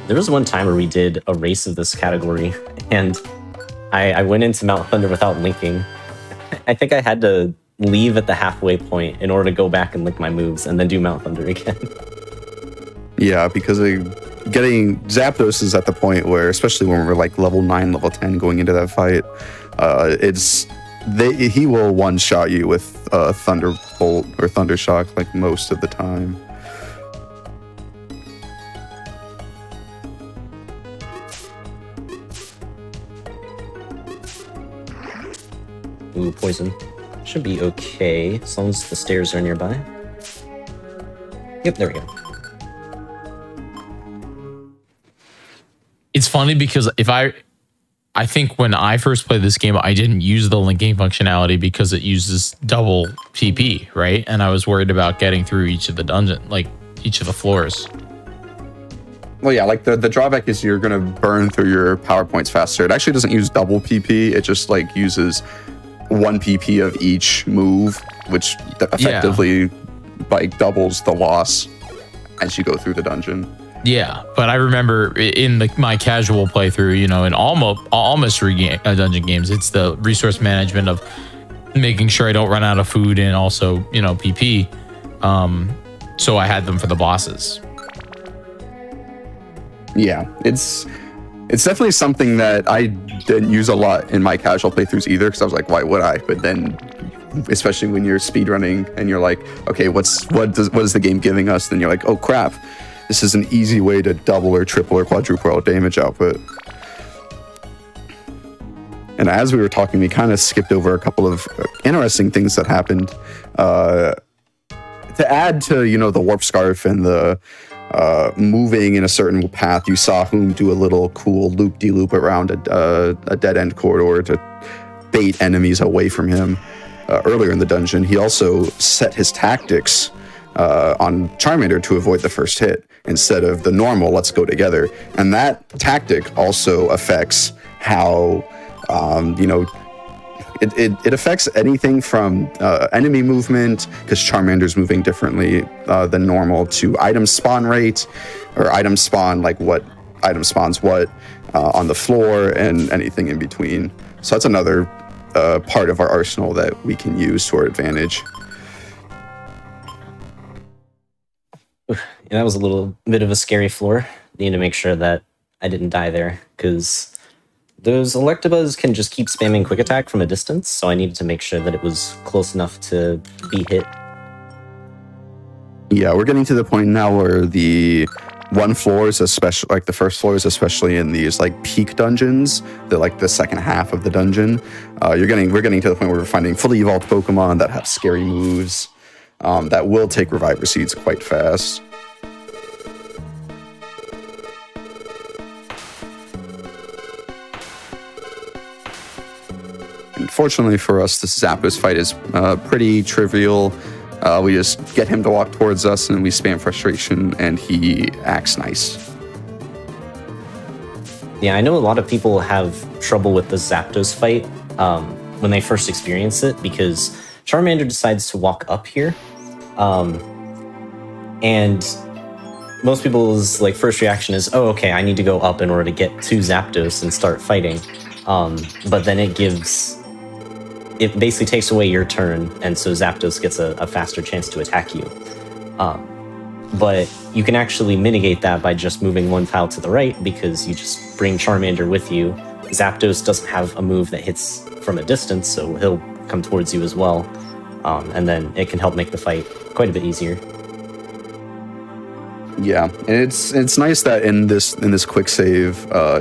There was one time where we did a race of this category, and I went into Mount Thunder without linking. I think I had to leave at the halfway point in order to go back and link my moves and then do Mount Thunder again. Yeah, because getting Zapdos is at the point where, especially when we're like level 9, level 10 going into that fight, he will one-shot you with Thunderbolt or Thundershock like most of the time. Ooh, poison. Should be okay, as long as the stairs are nearby. Yep, there we go. It's funny because I think when I first played this game, I didn't use the linking functionality because it uses double PP, right? And I was worried about getting through each of the dungeon, like each of the floors. Well, yeah, like the drawback is you're going to burn through your power points faster. It actually doesn't use double PP. It just like uses 1 PP of each move, which effectively like doubles the loss as you go through the dungeon. Yeah, but I remember in my casual playthrough, in almost dungeon games, it's the resource management of making sure I don't run out of food and also, PP. So I had them for the bosses. Yeah, it's definitely something that I didn't use a lot in my casual playthroughs either, because I was like, why would I? But then, especially when you're speedrunning and you're like, okay, what is the game giving us? Then you're like, oh crap, this is an easy way to double or triple or quadruple our damage output. And as we were talking, we kind of skipped over a couple of interesting things that happened. To add to, the warp scarf and the moving in a certain path, you saw Whom do a little cool loop-de-loop around a dead-end corridor to bait enemies away from him. Earlier in the dungeon, he also set his tactics on Charmander to avoid the first hit instead of the normal let's go together. And that tactic also affects how, it affects anything from enemy movement, because Charmander's moving differently than normal, to item spawn rate, or item spawn, like what item spawns what on the floor, and anything in between. So that's another part of our arsenal that we can use to our advantage. Yeah, that was a little bit of a scary floor. Need to make sure that I didn't die there, because those Electabuzz can just keep spamming quick attack from a distance, so I needed to make sure that it was close enough to be hit. Yeah, we're getting to the point now where the one floor is especially, like the first floor is especially in these like peak dungeons, they're like the second half of the dungeon. We're getting to the point where we're finding fully evolved Pokemon that have scary moves that will take Reviver Seeds quite fast. Unfortunately for us, this Zapdos fight is pretty trivial. We just get him to walk towards us and we spam frustration and he acts nice. Yeah, I know a lot of people have trouble with the Zapdos fight when they first experience it because Charmander decides to walk up here. And most people's like first reaction is, oh, okay, I need to go up in order to get to Zapdos and start fighting. But then it basically takes away your turn, and so Zapdos gets a faster chance to attack you. But you can actually mitigate that by just moving one tile to the right, because you just bring Charmander with you. Zapdos doesn't have a move that hits from a distance, so he'll come towards you as well. And then it can help make the fight quite a bit easier. Yeah, and it's nice that in this quick save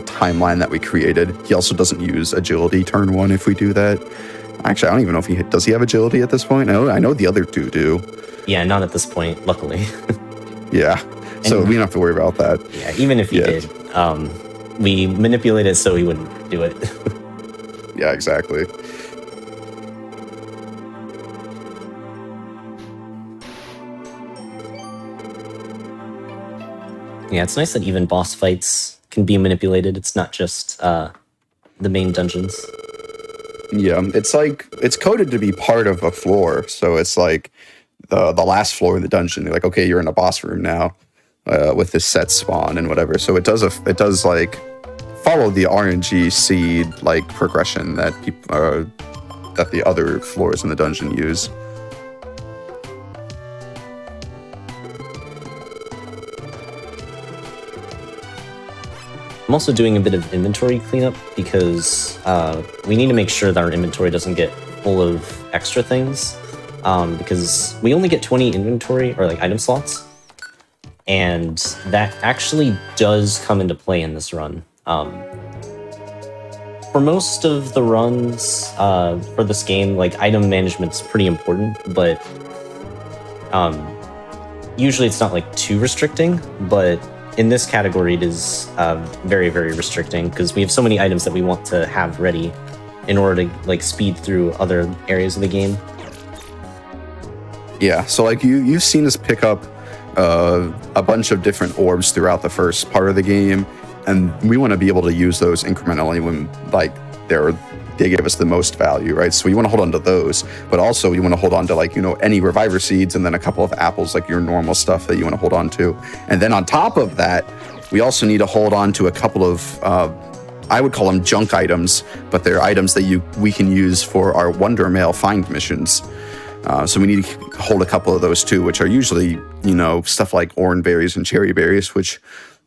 timeline that we created, he also doesn't use agility turn 1 if we do that. Actually, I don't even know if does he have agility at this point? I know the other two do. Yeah, not at this point, luckily. Yeah, so we don't have to worry about that. Yeah, even if he did, we manipulated it so he wouldn't do it. Yeah, exactly. Yeah, it's nice that even boss fights can be manipulated. It's not just the main dungeons. Yeah, it's coded to be part of a floor, so it's like the last floor of the dungeon. They're like, okay, you're in a boss room now with this set spawn and whatever. So it does like follow the RNG seed like progression that that the other floors in the dungeon use. I'm also doing a bit of inventory cleanup because we need to make sure that our inventory doesn't get full of extra things, because we only get 20 inventory or like item slots, and that actually does come into play in this run. For most of the runs for this game, like item management's pretty important, but usually it's not like too restricting, but in this category, it is very, very restricting because we have so many items that we want to have ready in order to like speed through other areas of the game. Yeah, so like you've seen us pick up a bunch of different orbs throughout the first part of the game, and we want to be able to use those incrementally when like they give us the most value, right? So you want to hold on to those, but also you want to hold on to like, you know, any reviver seeds and then a couple of apples, like your normal stuff that you want to hold on to. And then on top of that, we also need to hold on to a couple of, I would call them junk items, but they're items that we can use for our Wonder Mail find missions. So we need to hold a couple of those too, which are usually, you know, stuff like orange berries and cherry berries, which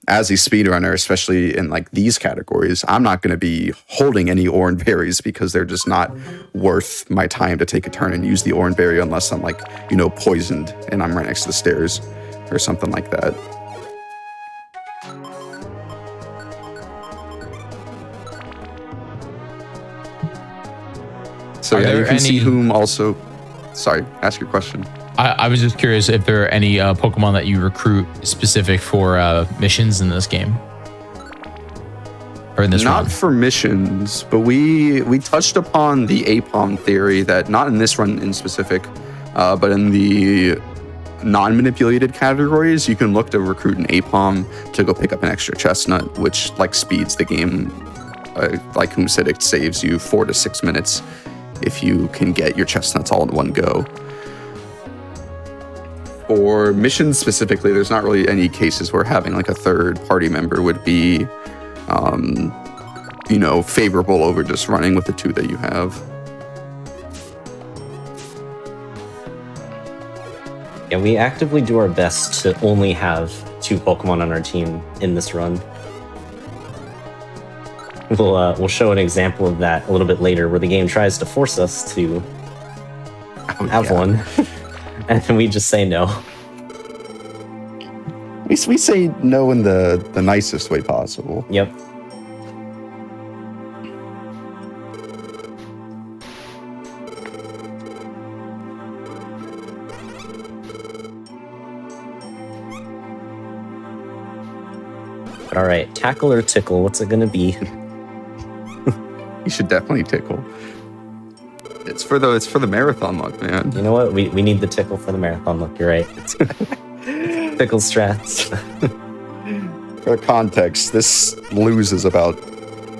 as a speedrunner, especially in like these categories, I'm not going to be holding any orange berries because they're just not worth my time to take a turn and use the orange berry unless I'm like, you know, poisoned and I'm right next to the stairs or something like that. So yeah, you can see whom also. Sorry, ask your question. I was just curious if there are any Pokemon that you recruit specific for missions in this game, or in this run. Not for missions, but we touched upon the Apom theory that not in this run in specific, but in the non-manipulated categories, you can look to recruit an Apom to go pick up an extra chestnut, which like speeds the game. Like whom said, it saves you 4 to 6 minutes if you can get your chestnuts all in one go. For missions specifically, there's not really any cases where having like a third party member would be, you know, favorable over just running with the two that you have. Yeah, we actively do our best to only have 2 Pokemon on our team in this run. We'll show an example of that a little bit later, where the game tries to force us to have one, and we just say no. we say no in the nicest way possible. Yep. But all right, tackle or tickle? What's it gonna be? You should definitely tickle. It's for the marathon look, man. You know what? We need the tickle for the marathon look. You're right. It's tickle strats. For context, this loses about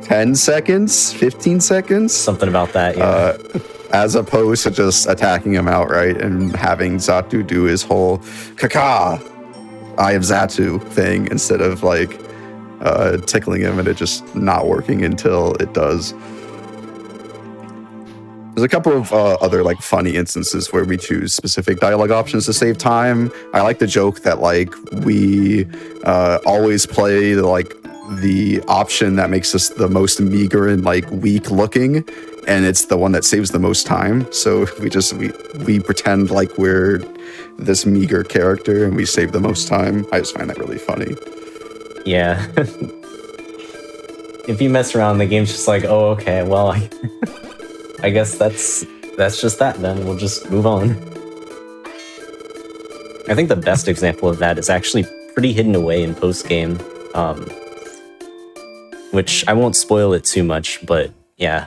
10 seconds, 15 seconds. Something about that, yeah. As opposed to just attacking him outright and having Zatu do his whole "Kaka, I have Zatu" thing instead of like tickling him and it just not working until it does. There's a couple of other like funny instances where we choose specific dialogue options to save time. I like the joke that like we always play the option that makes us the most meager and like weak looking, and it's the one that saves the most time. So we pretend like we're this meager character and we save the most time. I just find that really funny. Yeah. If you mess around, the game's just like, oh, okay, well, I guess that's just that then. We'll just move on. I think the best example of that is actually pretty hidden away in post-game, which I won't spoil it too much, but yeah.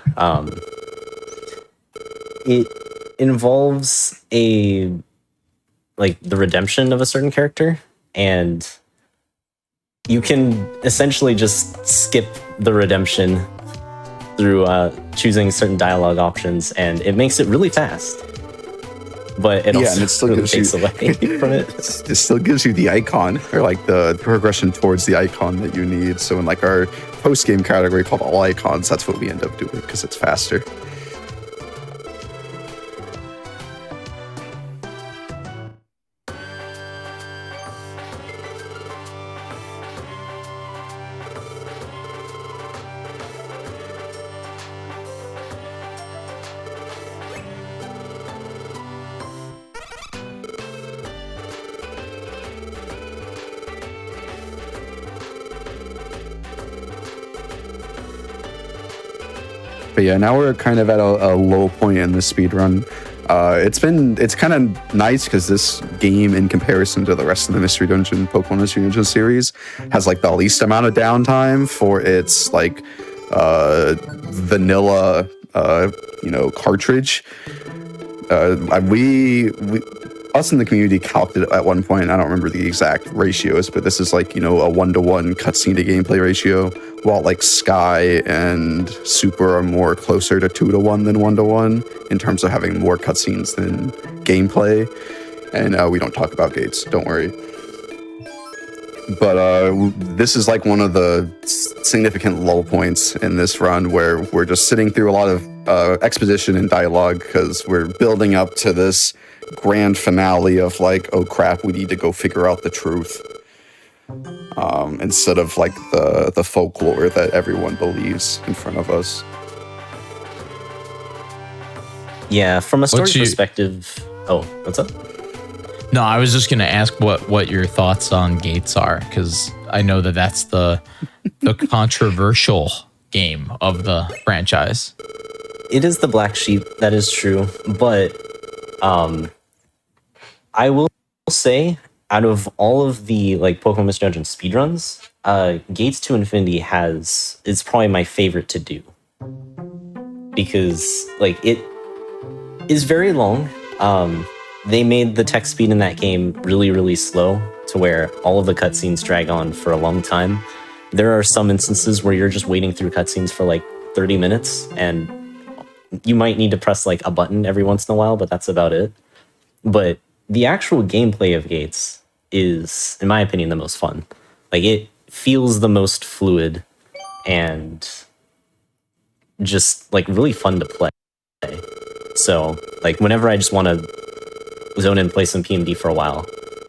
It involves the redemption of a certain character, and you can essentially just skip the redemption through choosing certain dialogue options, and it makes it really fast. But it also and it still really gives takes you, away from it. It still gives you the icon, or like the progression towards the icon that you need. So in like our post-game category called all icons, that's what we end up doing because it's faster. But yeah, now we're kind of at a low point in the speedrun. It's kind of nice because this game, in comparison to the rest of the Pokemon Mystery Dungeon series, has like the least amount of downtime for its like vanilla cartridge. We us in the community calculated at one point, I don't remember the exact ratios, but this is like, a 1-to-1 cutscene to gameplay ratio, while like Sky and Super are more closer to 2-to-1 than 1-to-1 in terms of having more cutscenes than gameplay. And we don't talk about gates, don't worry. But this is like one of the significant lull points in this run where we're just sitting through a lot of exposition and dialogue because we're building up to this grand finale of like, oh crap, we need to go figure out the truth. Instead of like the folklore that everyone believes in front of us. Yeah, from a story perspective. Oh, what's up? No, I was just going to ask what your thoughts on gates are, because I know that's the controversial game of the franchise. It is the black sheep, that is true, but I will say, out of all of the like Pokemon Mystery Dungeon speedruns, Gates to Infinity is probably my favorite to do, because like it is very long. They made the text speed in that game really, really slow to where all of the cutscenes drag on for a long time. There are some instances where you're just waiting through cutscenes for like 30 minutes, and you might need to press like a button every once in a while, but that's about it. But the actual gameplay of Gates is, in my opinion, the most fun. Like, it feels the most fluid and just like really fun to play. So like whenever I just want to zone in, play some PMD for a while,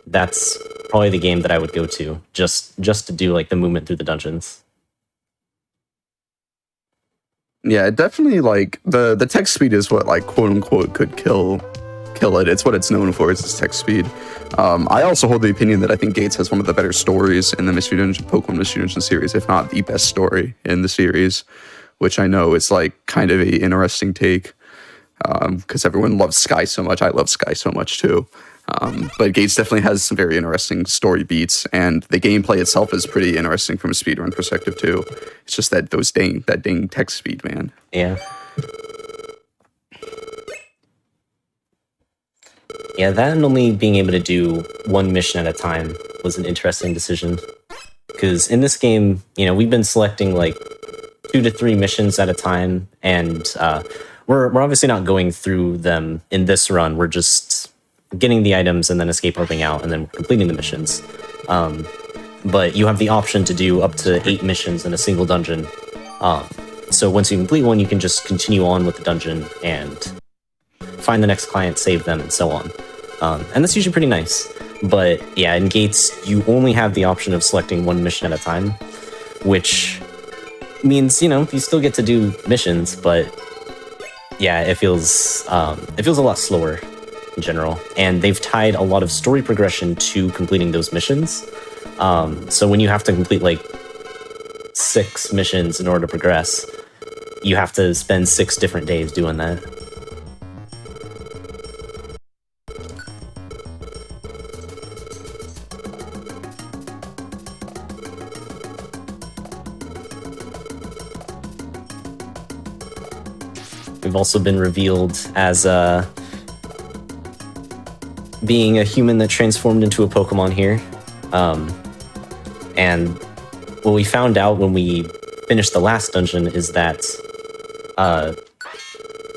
that's probably the game that I would go to just to do like the movement through the dungeons. Yeah, definitely like the text speed is what like quote unquote could kill kill it. It's what it's known for. It's its text speed. I also hold the opinion that I think Gates has one of the better stories in the Mystery Dungeon, Pokemon Mystery Dungeon series, if not the best story in the series, which I know is like kind of a interesting take because everyone loves Sky so much. I love Sky so much too. But Gates definitely has some very interesting story beats, and the gameplay itself is pretty interesting from a speedrun perspective too. It's just that that dang text speed, man. Yeah. Yeah, that and only being able to do one mission at a time was an interesting decision. Because in this game, you know, we've been selecting like 2 to 3 missions at a time, and we're obviously not going through them in this run. We're just getting the items and then escape ropeing out and then completing the missions. But you have the option to do up to 8 missions in a single dungeon. So once you complete one, you can just continue on with the dungeon and find the next client, save them, and so on. And that's usually pretty nice. But yeah, in Gates, you only have the option of selecting one mission at a time, which means, you know, you still get to do missions, but yeah, it feels a lot slower in general. And they've tied a lot of story progression to completing those missions. So when you have to complete like 6 missions in order to progress, you have to spend 6 different days doing that. We've also been revealed as being a human that transformed into a Pokemon here. And what we found out when we finished the last dungeon is that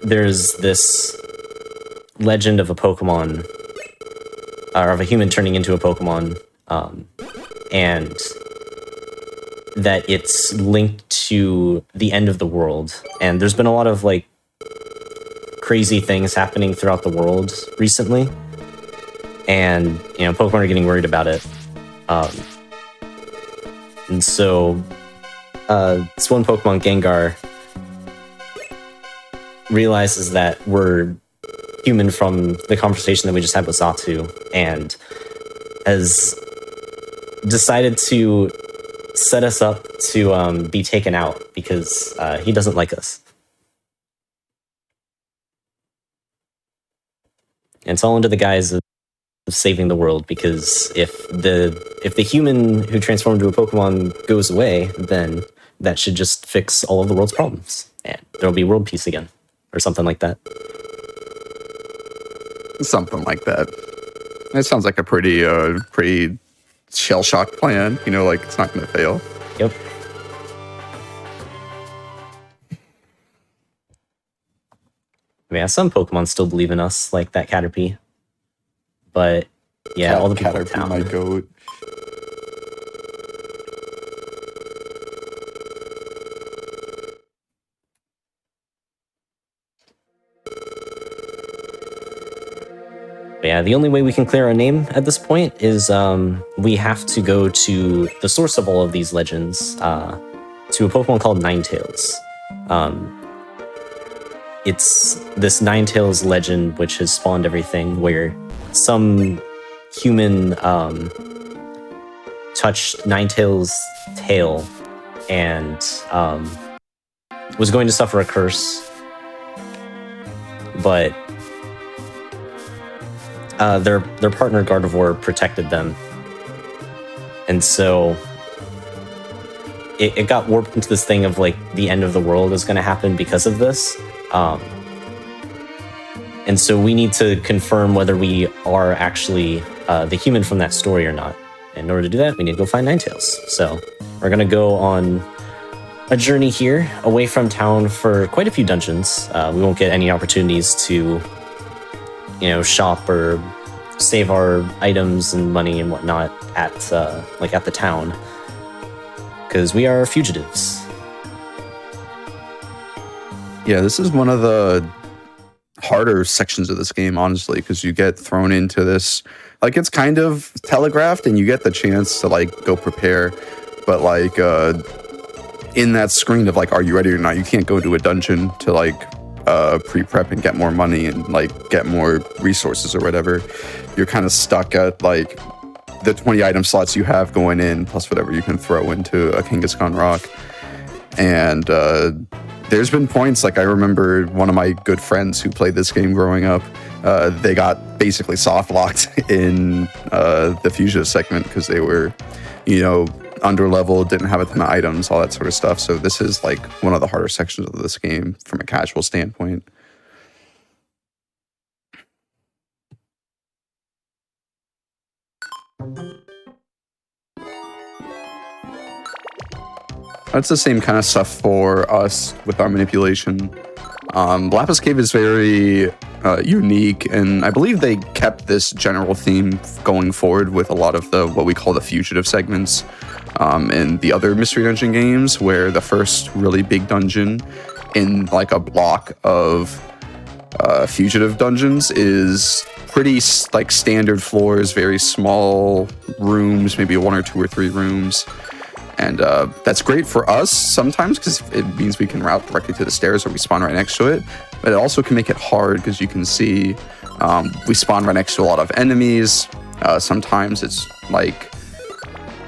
there's this legend of a Pokemon, or of a human turning into a Pokemon, and that it's linked to the end of the world. And there's been a lot of like crazy things happening throughout the world recently, and you know, Pokemon are getting worried about it. And so this one Pokemon, Gengar, realizes that we're human from the conversation that we just had with Xatu, and has decided to set us up to be taken out because he doesn't like us. And it's all under the guise of saving the world, because if the human who transformed into a Pokemon goes away, then that should just fix all of the world's problems, and there'll be world peace again, or something like that. Something like that. It sounds like a pretty shell-shocked plan. You know, like it's not going to fail. Yep. Yeah, some Pokemon still believe in us, like that Caterpie. But yeah, all the people in Caterpie, town. my goat. But yeah, the only way we can clear our name at this point is we have to go to the source of all of these legends, to a Pokemon called Ninetales. It's this Ninetales legend which has spawned everything, where some human touched Ninetales' tail and was going to suffer a curse, but their partner Gardevoir protected them, and so it got warped into this thing of like the end of the world is going to happen because of this. And so we need to confirm whether we are actually the human from that story or not. And in order to do that, we need to go find Ninetales. So we're going to go on a journey here away from town for quite a few dungeons. We won't get any opportunities to, you know, shop or save our items and money and whatnot at the town, because we are fugitives. Yeah, this is one of the harder sections of this game, honestly, because you get thrown into this, like, it's kind of telegraphed and you get the chance to like go prepare, but like in that screen of like, are you ready or not, you can't go to a dungeon to like pre-prep and get more money and like get more resources or whatever, you're kind of stuck at like the 20 item slots you have going in plus whatever you can throw into a Kangaskhan rock. And there's been points, like I remember one of my good friends who played this game growing up, they got basically soft locked in the fugitive segment because they were, you know, under leveled, didn't have a ton of items, all that sort of stuff. So this is like one of the harder sections of this game from a casual standpoint. That's the same kind of stuff for us with our manipulation. Lapis Cave is very unique, and I believe they kept this general theme going forward with a lot of the what we call the fugitive segments in the other Mystery Dungeon games, where the first really big dungeon in like a block of fugitive dungeons is pretty like standard floors, very small rooms, maybe 1 or 2 or 3 rooms. And that's great for us sometimes because it means we can route directly to the stairs or we spawn right next to it. But it also can make it hard because you can see we spawn right next to a lot of enemies. Sometimes it's like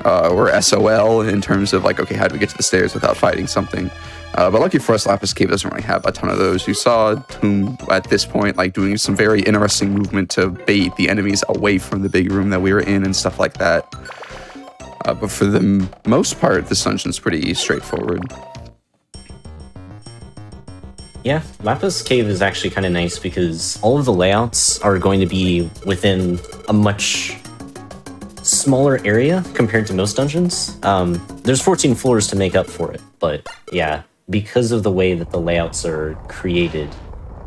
we're SOL in terms of like, okay, how do we get to the stairs without fighting something? But lucky for us, Lapis Cave doesn't really have a ton of those. You saw Toom at this point like doing some very interesting movement to bait the enemies away from the big room that we were in and stuff like that. But for the most part, this dungeon's pretty straightforward. Yeah, Lapis Cave is actually kind of nice because all of the layouts are going to be within a much smaller area compared to most dungeons. There's 14 floors to make up for it, but yeah, because of the way that the layouts are created,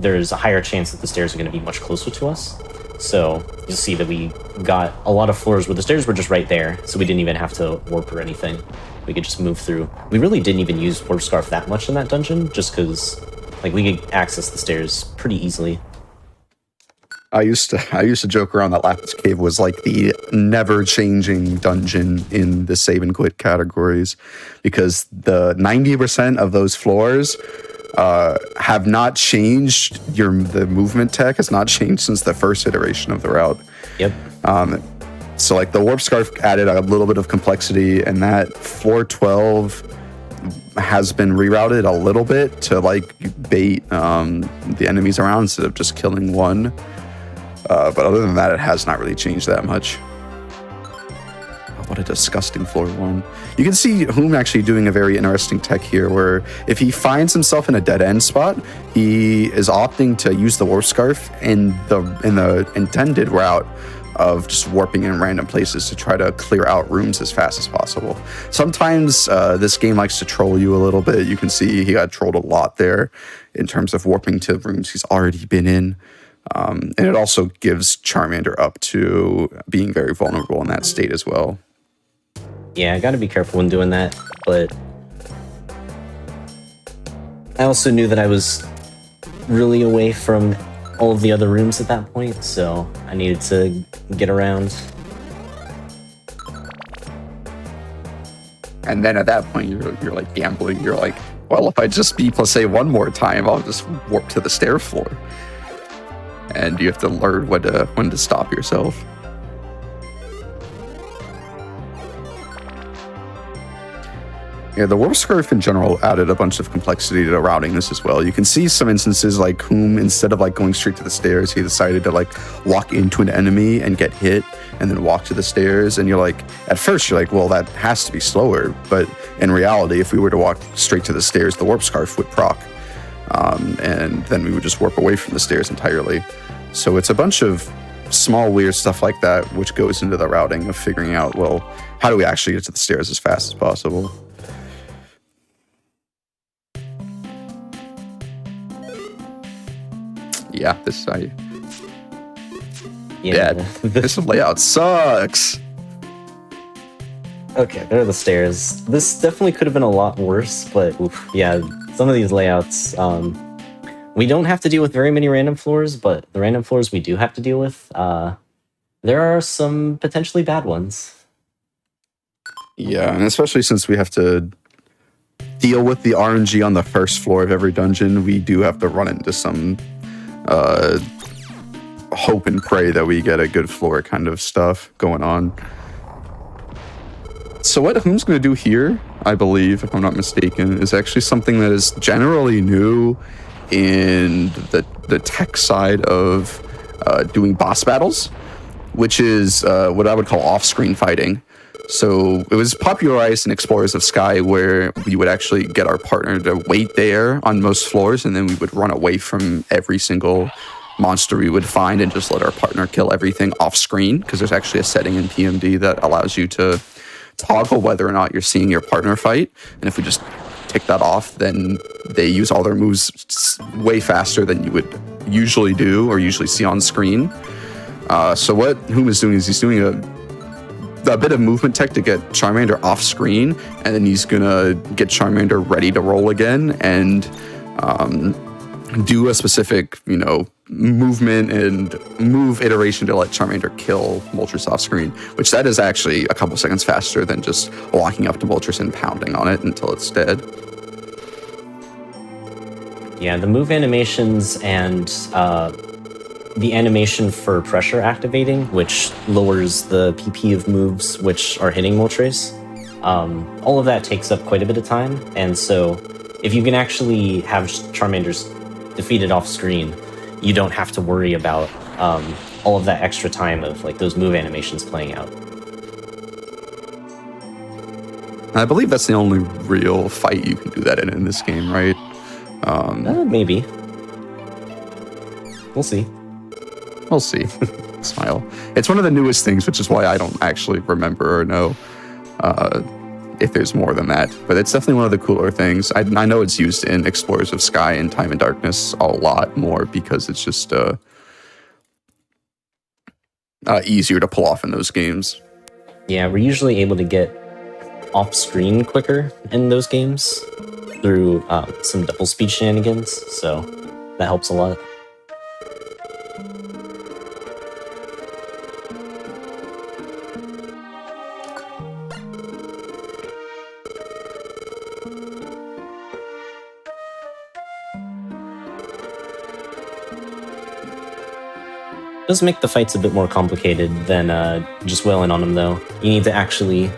there's a higher chance that the stairs are going to be much closer to us. So you'll see that we got a lot of floors where the stairs were just right there, so we didn't even have to warp or anything. We could just move through. We really didn't even use Warp Scarf that much in that dungeon, just because like we could access the stairs pretty easily. I used to joke around that Lapis Cave was like the never-changing dungeon in the save and quit categories, because the 90% of those floors have not changed. The movement tech has not changed since the first iteration of the route. Yep. So like the Warp Scarf added a little bit of complexity, and that floor 12 has been rerouted a little bit to like bait the enemies around instead of just killing one. But other than that, it has not really changed that much. What a disgusting floor 1. You can see Hoom actually doing a very interesting tech here, where if he finds himself in a dead end spot, he is opting to use the Warp Scarf in the intended route of just warping in random places to try to clear out rooms as fast as possible. Sometimes this game likes to troll you a little bit. You can see he got trolled a lot there in terms of warping to rooms he's already been in. And it also gives Charmander up to being very vulnerable in that state as well. Yeah, I gotta be careful when doing that, but I also knew that I was really away from all of the other rooms at that point, so I needed to get around. And then at that point, you're like gambling. You're like, well, if I just B plus A one more time, I'll just warp to the stair floor. And you have to learn when to stop yourself. Yeah, the Warp Scarf in general added a bunch of complexity to routing this as well. You can see some instances like whom, instead of like going straight to the stairs, he decided to like walk into an enemy and get hit and then walk to the stairs. And you're like, at first you're like, well, that has to be slower. But in reality, if we were to walk straight to the stairs, the Warp Scarf would proc. And then we would just warp away from the stairs entirely. So it's a bunch of small weird stuff like that, which goes into the routing of figuring out, well, how do we actually get to the stairs as fast as possible? Yeah, this layout sucks. Okay, there are the stairs. This definitely could have been a lot worse, but oof, yeah, some of these layouts, we don't have to deal with very many random floors, but the random floors we do have to deal with, there are some potentially bad ones. Yeah, and especially since we have to deal with the RNG on the first floor of every dungeon, we do have to run into some hope and pray that we get a good floor kind of stuff going on. So what Whom's going to do here, I believe, if I'm not mistaken, is actually something that is generally new in the tech side of doing boss battles, which is what I would call off-screen fighting. So it was popularized in Explorers of Sky, where we would actually get our partner to wait there on most floors, and then we would run away from every single monster we would find and just let our partner kill everything off-screen, because there's actually a setting in PMD that allows you to toggle whether or not you're seeing your partner fight. And if we just tick that off, then they use all their moves way faster than you would usually do or usually see on screen. So what Whom is doing is he's doing a bit of movement tech to get Charmander off screen, and then he's gonna get Charmander ready to roll again and do a specific, movement and move iteration to let Charmander kill Moltres off screen, which that is actually a couple seconds faster than just walking up to Moltres and pounding on it until it's dead. Yeah, the move animations and the animation for pressure activating, which lowers the PP of moves which are hitting Moltres, all of that takes up quite a bit of time. And so if you can actually have Charmander's defeated off screen, you don't have to worry about all of that extra time of like those move animations playing out. I believe that's the only real fight you can do that in this game, right? Maybe. We'll see. We'll see. Smile. It's one of the newest things, which is why I don't actually remember or know if there's more than that. But it's definitely one of the cooler things. I know it's used in Explorers of Sky and Time and Darkness a lot more because it's just easier to pull off in those games. Yeah, we're usually able to get off-screen quicker in those games through some double speed shenanigans, so that helps a lot. Does make the fights a bit more complicated than just wailing on them, though. You need to actually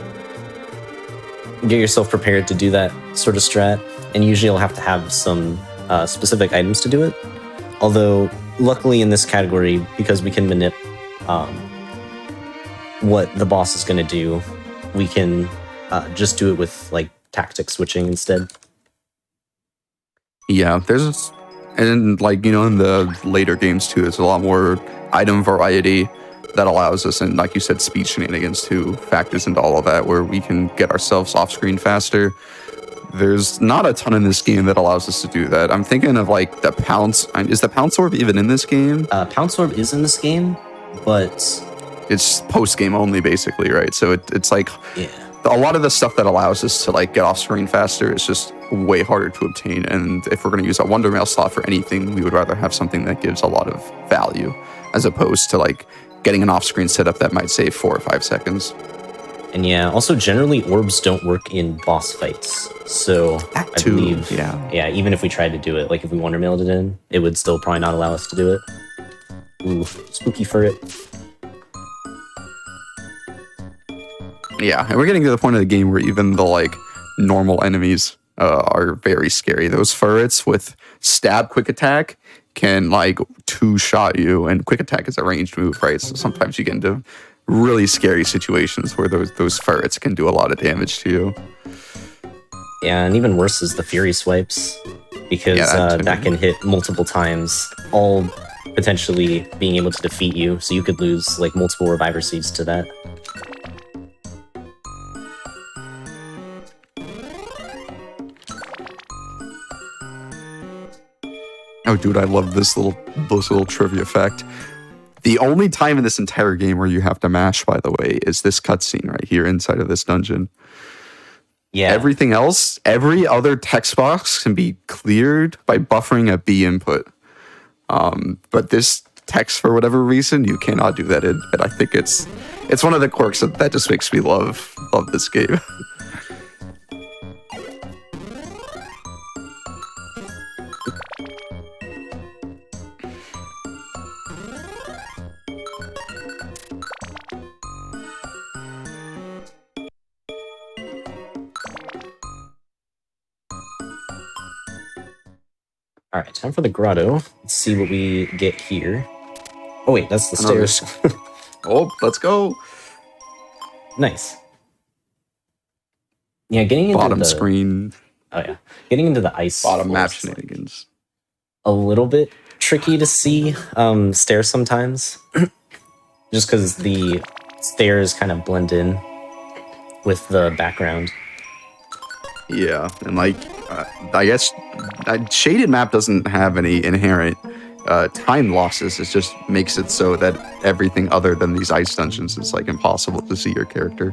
get yourself prepared to do that sort of strat, and usually you'll have to have some specific items to do it. Although, luckily in this category, because we can manip what the boss is going to do, we can just do it with like tactic switching instead. Yeah, and like, in the later games too, there's a lot more item variety that allows us, and like you said, speed shenanigans too factors into all of that, where we can get ourselves off screen faster. There's not a ton in this game that allows us to do that. I'm thinking of like the Pounce. Is the Pounce Orb even in this game? Pounce Orb is in this game, but it's post game only, basically, right? So it's like, yeah, a lot of the stuff that allows us to like get off screen faster is just way harder to obtain. And if we're going to use a Wonder Mail slot for anything, we would rather have something that gives a lot of value, as opposed to like getting an off screen setup that might save 4 or 5 seconds. And yeah, also generally orbs don't work in boss fights. So that I too, believe, yeah, even if we tried to do it, like if we Wonder Mailed it in, it would still probably not allow us to do it. Ooh, spooky for it. Yeah, and we're getting to the point of the game where even the like normal enemies are very scary. Those ferrets with stab quick attack can like 2-shot you, and quick attack is a ranged move, right? So sometimes you get into really scary situations where those ferrets can do a lot of damage to you. Yeah, and even worse is the Fury Swipes, because that can hit multiple times, all potentially being able to defeat you, so you could lose like multiple Reviver Seeds to that. Oh, dude, I love this little trivia fact. The only time in this entire game where you have to mash, by the way, is this cutscene right here inside of this dungeon. Yeah. Everything else, every other text box can be cleared by buffering a B input. But this text, for whatever reason, you cannot do that in. And I think it's one of the quirks that just makes me love this game. All right, time for the grotto. Let's see what we get here. Oh wait, that's the Another- stairs. Oh, let's go. Nice. Yeah, getting into Bottom the screen, Oh yeah, getting into the ice. bottom map floors is, like, shenanigans. a little bit tricky to see stairs sometimes, just because the stairs kind of blend in with the background. Yeah, and like, I guess that shaded map doesn't have any inherent time losses. It just makes it so that everything other than these ice dungeons is like impossible to see your character.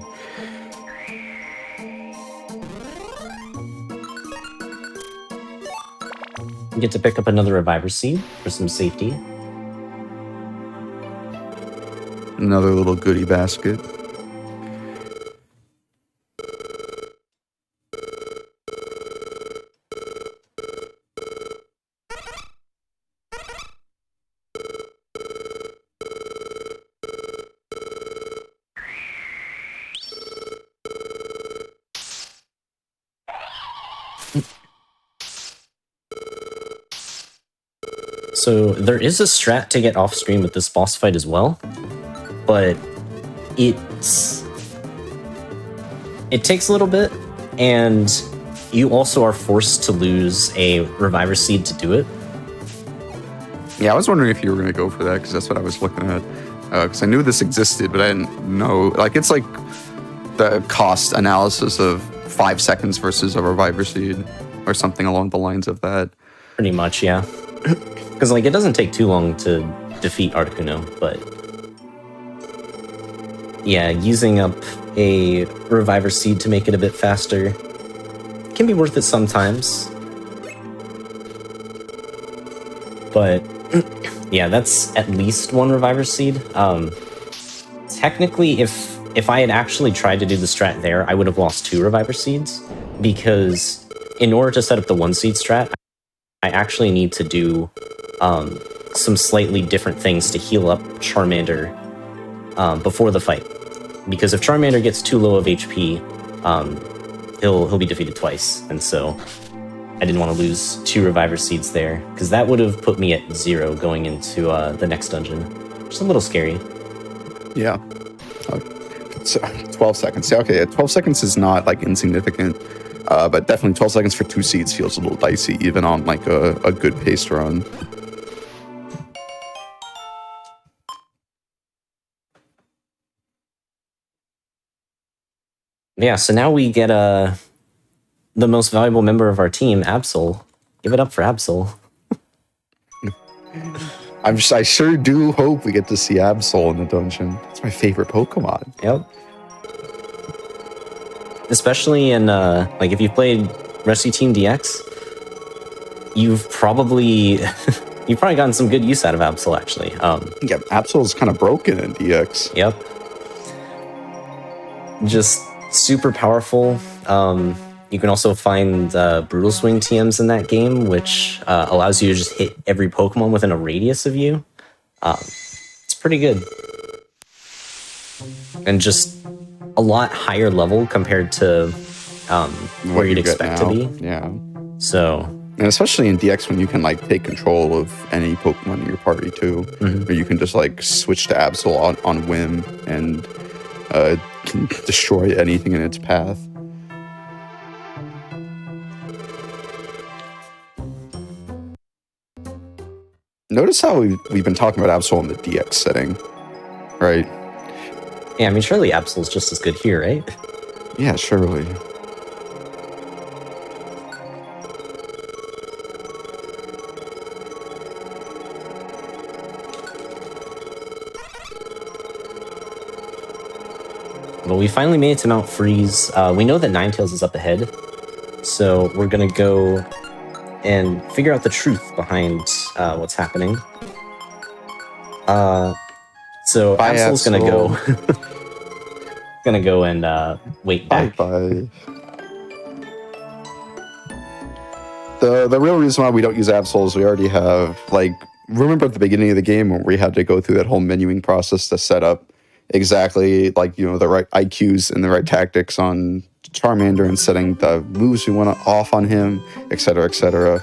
You get to pick up another reviver seed for some safety. Another little goodie basket. So there is a strat to get off stream with this boss fight as well, but it takes a little bit, and you also are forced to lose a reviver seed to do it. Yeah, I was wondering if you were going to go for that, because that's what I was looking at. Because I knew this existed, but I didn't know. Like, it's like the cost analysis of 5 seconds versus a reviver seed, or something along the lines of that. Pretty much, yeah. Because like it doesn't take too long to defeat Articuno, but yeah, using up a reviver seed to make it a bit faster can be worth it sometimes. But yeah, that's at least one reviver seed. Technically, if I had actually tried to do the strat there, I would have lost 2 reviver seeds, because in order to set up the 1 seed strat, I actually need to do some slightly different things to heal up Charmander before the fight. Because if Charmander gets too low of HP, he'll be defeated twice, and so I didn't want to lose 2 reviver seeds there, because that would have put me at 0 going into the next dungeon, which is a little scary. Yeah. It's 12 seconds. Yeah, okay, 12 seconds is not like insignificant, but definitely 12 seconds for 2 seeds feels a little dicey, even on like a good paced run. Yeah, so now we get the most valuable member of our team, Absol. Give it up for Absol. I sure do hope we get to see Absol in the dungeon. It's my favorite Pokemon. Yep. Especially in like if you've played Rescue Team DX, you've probably gotten some good use out of Absol actually. Yeah, Absol is kind of broken in DX. Yep. Just super powerful. You can also find Brutal Swing TMs in that game, which allows you to just hit every Pokemon within a radius of you. It's pretty good. And just a lot higher level compared to where you'd expect to be. Yeah. So... And especially in DX when you can like take control of any Pokemon in your party too. Or you can just like switch to Absol on whim and can destroy anything in its path. Notice how we've been talking about Absol in the DX setting, right? Yeah, I mean, surely Absol's just as good here, right? Yeah, surely. Well, we finally made it to Mount Freeze. We know that Ninetales is up ahead, so we're gonna go and figure out the truth behind what's happening. So Bye, Absol's gonna go and wait back. Bye. The real reason why we don't use Absol is we already have, like, remember at the beginning of the game when we had to go through that whole menuing process to set up exactly, like, you know, the right IQs and the right tactics on Charmander and setting the moves we want off on him, etc., etc.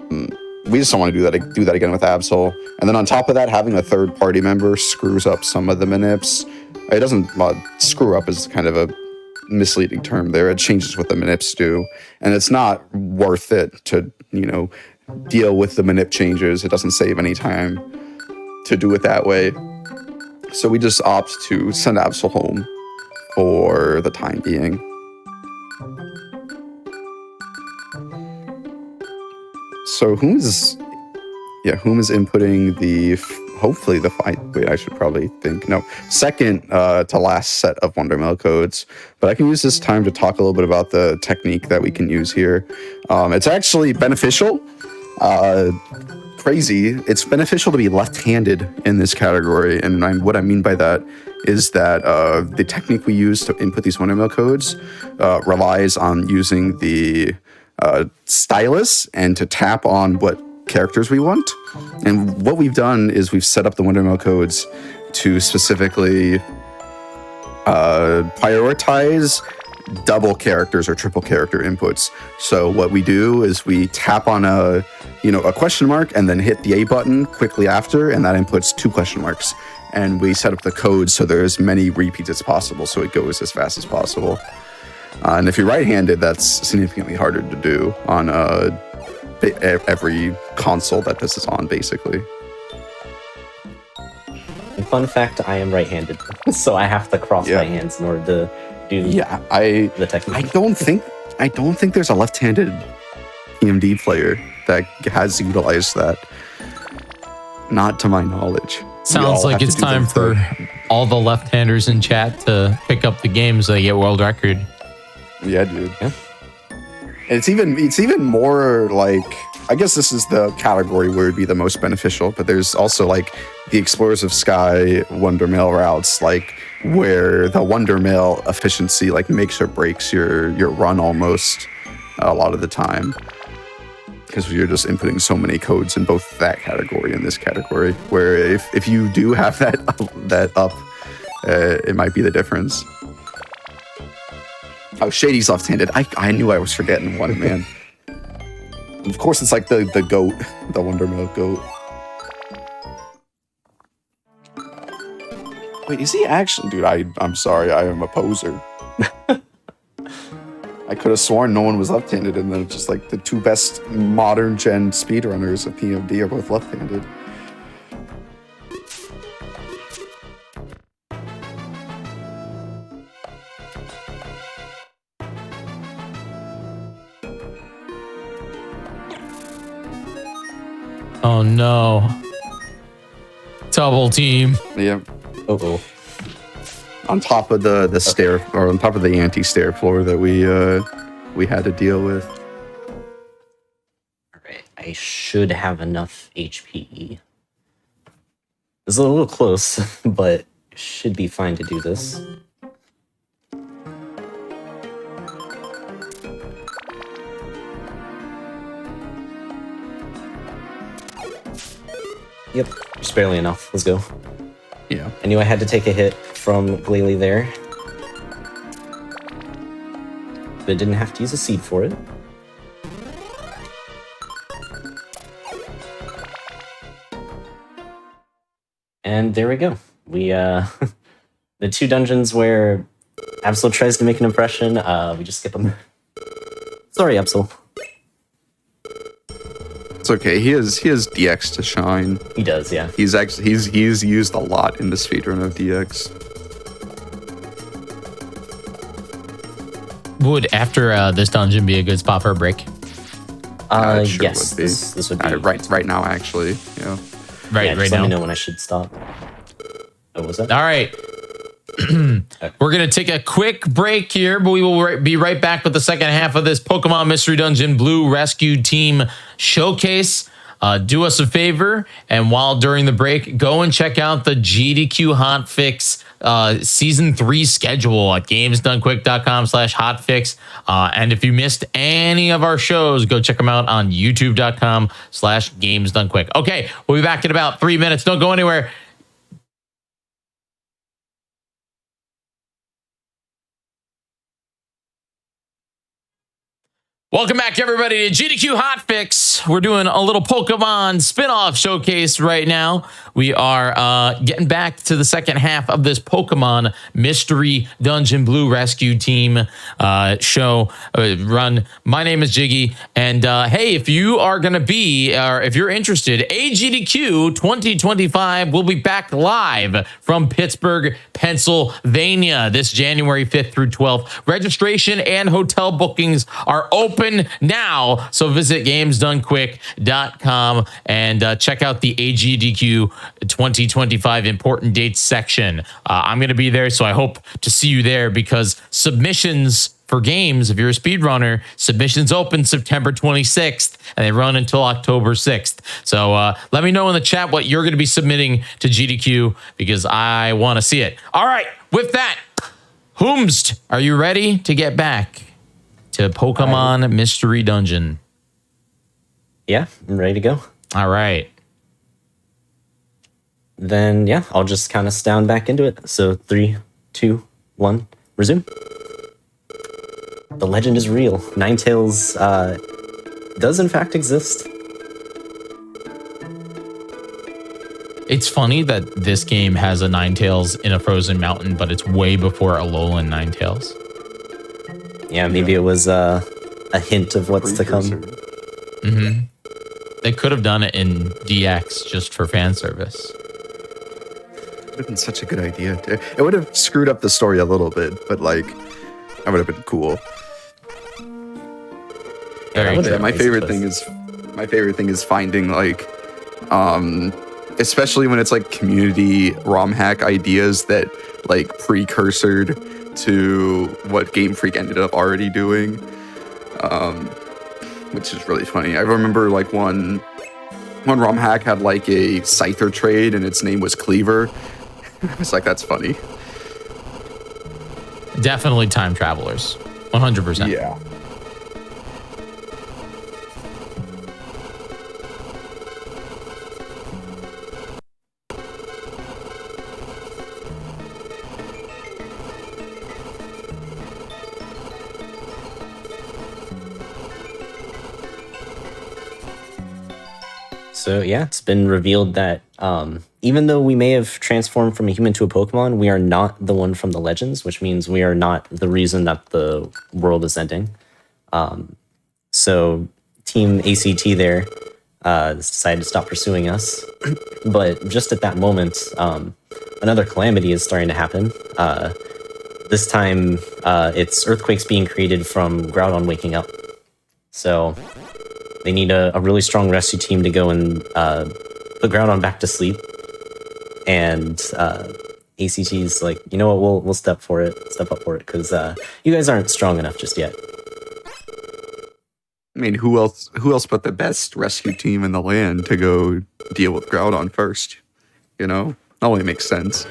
we just don't want to do that again with Absol. And then on top of that, having a third party member screws up some of the manips. It doesn't screw up is kind of a misleading term there. It changes what the manips do, and it's not worth it to deal with the manip changes. It doesn't save any time to do it that way. So we just opt to send Absol home for the time being. So whom is inputting hopefully the wait, I should probably think. No, second to last set of Wondermill codes. But I can use this time to talk a little bit about the technique that we can use here. It's actually beneficial. Crazy. It's beneficial to be left-handed in this category. And what I mean by that is that the technique we use to input these Wondermill codes relies on using the stylus and to tap on what characters we want. And what we've done is we've set up the Wondermill codes to specifically prioritize double characters or triple character inputs. So what we do is we tap on a question mark and then hit the A button quickly after, and that inputs 2 question marks. And we set up the code so there's as many repeats as possible, so it goes as fast as possible. And if you're right-handed, that's significantly harder to do on every console that this is on, basically. And fun fact, I am right-handed, so I have to cross my hands in order to do the technique. I don't think there's a left-handed PMD player that has utilized that. Not to my knowledge. Sounds like it's time for all the left-handers in chat to pick up the game so they get world record. Yeah, dude. Yeah. It's even more like, I guess this is the category where it'd be the most beneficial, but there's also like the Explorers of Sky Wondermill routes, like where the Wondermill efficiency like makes or breaks your run almost a lot of the time, because you're just inputting so many codes in both that category and this category, where if you do have that up, it might be the difference. Oh, Shady's left-handed. I knew I was forgetting one, man. Of course, it's like the goat, the Wondermill goat. Wait, is he actually? Dude, I'm sorry, I am a poser. I could have sworn no one was left-handed, and then just like the 2 best modern gen speedrunners of PMD are both left-handed. Oh no. Double team. Yeah. Uh-oh. On top of the stair, or on top of the anti-stair floor that we had to deal with. Alright, I should have enough HP. It's a little close, but should be fine to do this. Yep, just barely enough. Let's go. Yeah. I knew I had to take a hit from Glalie there, but I didn't have to use a seed for it. And there we go. We, the 2 dungeons where Absol tries to make an impression, we just skip them. Sorry, Absol. It's okay. He has DX to shine. He does, yeah. He's used a lot in the speedrun of DX. Would after this dungeon be a good spot for a break? Sure yes, would be. this would be right now, actually. Yeah. Right just now. Let me know when I should stop. Oh, was that? All right. We're going to take a quick break here, but we will be right back with the second half of this Pokemon Mystery Dungeon Blue Rescue Team Showcase. Do us a favor, and while during the break, go and check out the GDQ Hotfix Season 3 schedule at gamesdonequick.com/hotfix. And if you missed any of our shows, go check them out on youtube.com/gamesdonequick. Okay, we'll be back in about 3 minutes. Don't go anywhere. Welcome back, everybody, to GDQ Hotfix. We're doing a little Pokemon spin-off showcase right now. We are getting back to the second half of this Pokemon Mystery Dungeon Blue Rescue Team show run. My name is Jiggy, and hey, if you are going to be, or if you're interested, AGDQ 2025 will be back live from Pittsburgh, Pennsylvania, this January 5th through 12th. Registration and hotel bookings are open now, so visit gamesdonequick.com and check out the AGDQ 2025 important dates section. I'm going to be there, so I hope to see you there, because submissions for games, if you're a speedrunner, submissions open September 26th and they run until October 6th. So let me know in the chat what you're going to be submitting to GDQ, because I want to see it. All right, with that, Whomst, are you ready to get back to Pokemon Mystery Dungeon? Yeah, I'm ready to go. All right. Then, yeah, I'll just kind of stand back into it. So 3, 2, 1, resume. The legend is real. Ninetales does in fact exist. It's funny that this game has a Ninetales in a frozen mountain, but it's way before Alolan Ninetales. Yeah, maybe it was a hint of what's to come. Mm-hmm. They could have done it in DX just for fan service. It would have been such a good idea. It would have screwed up the story a little bit, but like, that would have been cool. My favorite thing is finding like, especially when it's like community ROM hack ideas that like precursored to what Game Freak ended up already doing, which is really funny. I remember like one ROM hack had like a Scyther trade and its name was Cleaver. I was like, that's funny. Definitely time travelers, 100%. Yeah. So yeah, it's been revealed that even though we may have transformed from a human to a Pokemon, we are not the one from the Legends, which means we are not the reason that the world is ending. So Team ACT there decided to stop pursuing us. But just at that moment, another calamity is starting to happen. This time, it's earthquakes being created from Groudon waking up. So they need a really strong rescue team to go and put Groudon back to sleep. And ACT's like, you know what, we'll step up for it, because you guys aren't strong enough just yet. I mean, who else but the best rescue team in the land to go deal with Groudon first? You know, that only makes sense.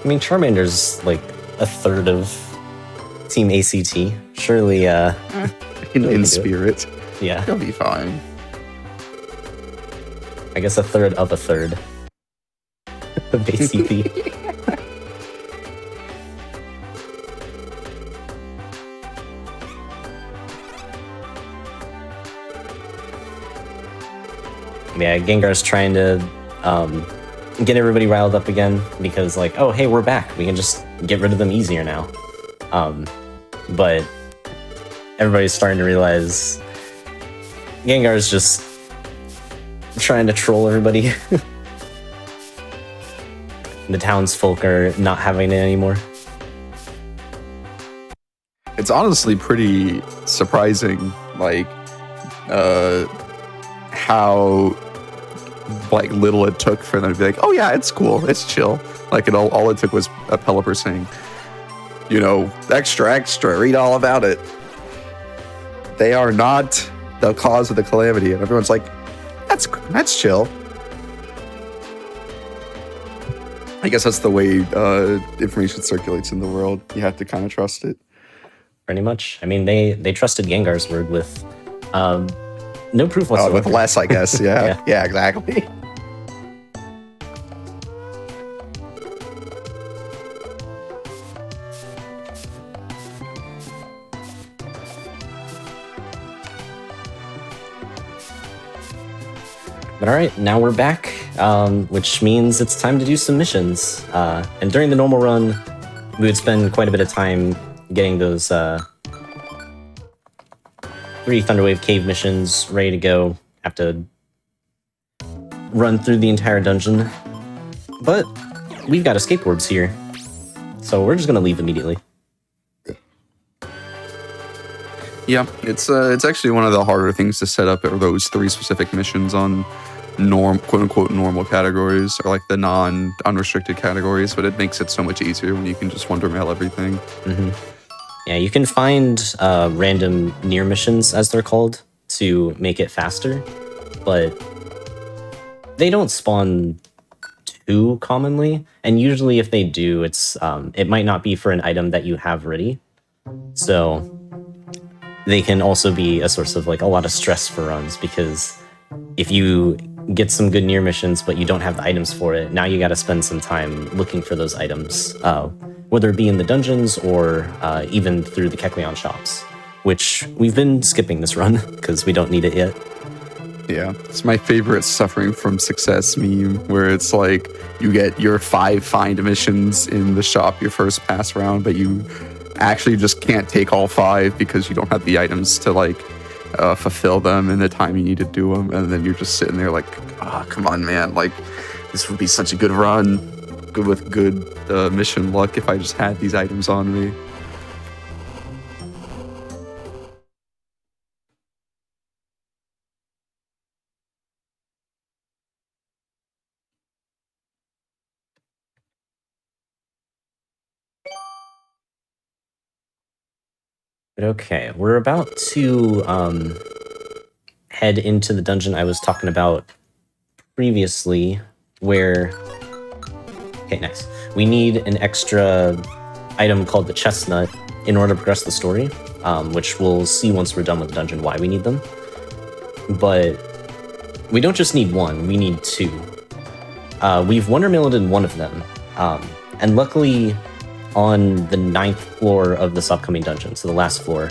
I mean, Charmander's like a third of Team ACT. Surely, in spirit. Yeah. He'll be fine. I guess a third of ACT. Yeah, Gengar's trying to get everybody riled up again because, like, oh, hey, we're back. We can just get rid of them easier now. But everybody's starting to realize Gengar's just trying to troll everybody. The townsfolk are not having it anymore. It's honestly pretty surprising, like, how like little it took for them to be like, oh yeah, it's cool, it's chill. Like, all it took was a Pelipper saying, you know, extra, read all about it. They are not the cause of the calamity, and everyone's like, that's chill. I guess that's the way information circulates in the world. You have to kind of trust it. Pretty much. I mean, they trusted Gengar's word with no proof whatsoever. With less, I guess. Yeah. Yeah, exactly. But all right, now we're back, which means it's time to do some missions. And during the normal run, we would spend quite a bit of time getting those 3 Thunderwave Cave missions ready to go. Have to run through the entire dungeon. But we've got escape orbs here, so we're just going to leave immediately. Yeah, it's actually one of the harder things to set up are those 3 specific missions on quote unquote normal categories, or like the non-unrestricted categories, but it makes it so much easier when you can just wonder mail everything. Yeah, you can find random near missions, as they're called, to make it faster, but they don't spawn too commonly, and usually if they do, it's it might not be for an item that you have ready, so they can also be a source of like a lot of stress for runs, because if you get some good near missions but you don't have the items for it, now you got to spend some time looking for those items, whether it be in the dungeons or even through the Kecleon shops, which we've been skipping this run because we don't need it yet. Yeah, it's my favorite suffering from success meme, where it's like you get your 5 find missions in the shop your first pass around, but you actually just can't take all 5 because you don't have the items to like fulfill them in the time you need to do them, and then you're just sitting there like, oh, come on, man, like this would be such a good run, good with good mission luck if I just had these items on me. But okay, we're about to head into the dungeon I was talking about previously, where... Okay, nice. We need an extra item called the chestnut in order to progress the story, which we'll see once we're done with the dungeon why we need them. But we don't just need 1, we need 2. We've wondermilled in one of them, and luckily on the 9th floor of this upcoming dungeon, so the last floor,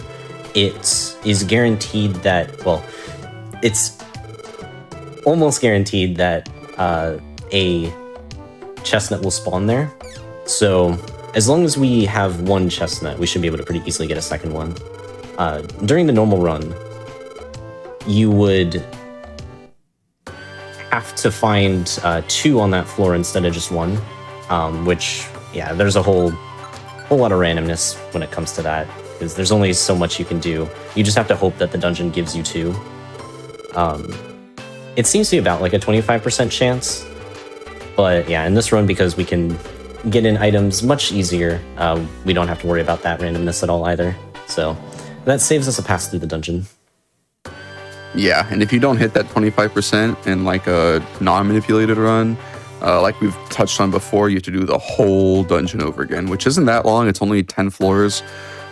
it is guaranteed that, well, it's almost guaranteed that a chestnut will spawn there. So as long as we have 1 chestnut, we should be able to pretty easily get a second one. During the normal run, you would have to find 2 on that floor instead of just 1, which, yeah, there's a whole lot of randomness when it comes to that, because there's only so much you can do. You just have to hope that the dungeon gives you 2. It seems to be about like a 25% chance, but yeah, in this run, because we can get in items much easier, we don't have to worry about that randomness at all either. So that saves us a pass through the dungeon. Yeah, and if you don't hit that 25% in like a non-manipulated run, like we've touched on before, you have to do the whole dungeon over again, which isn't that long. It's only 10 floors,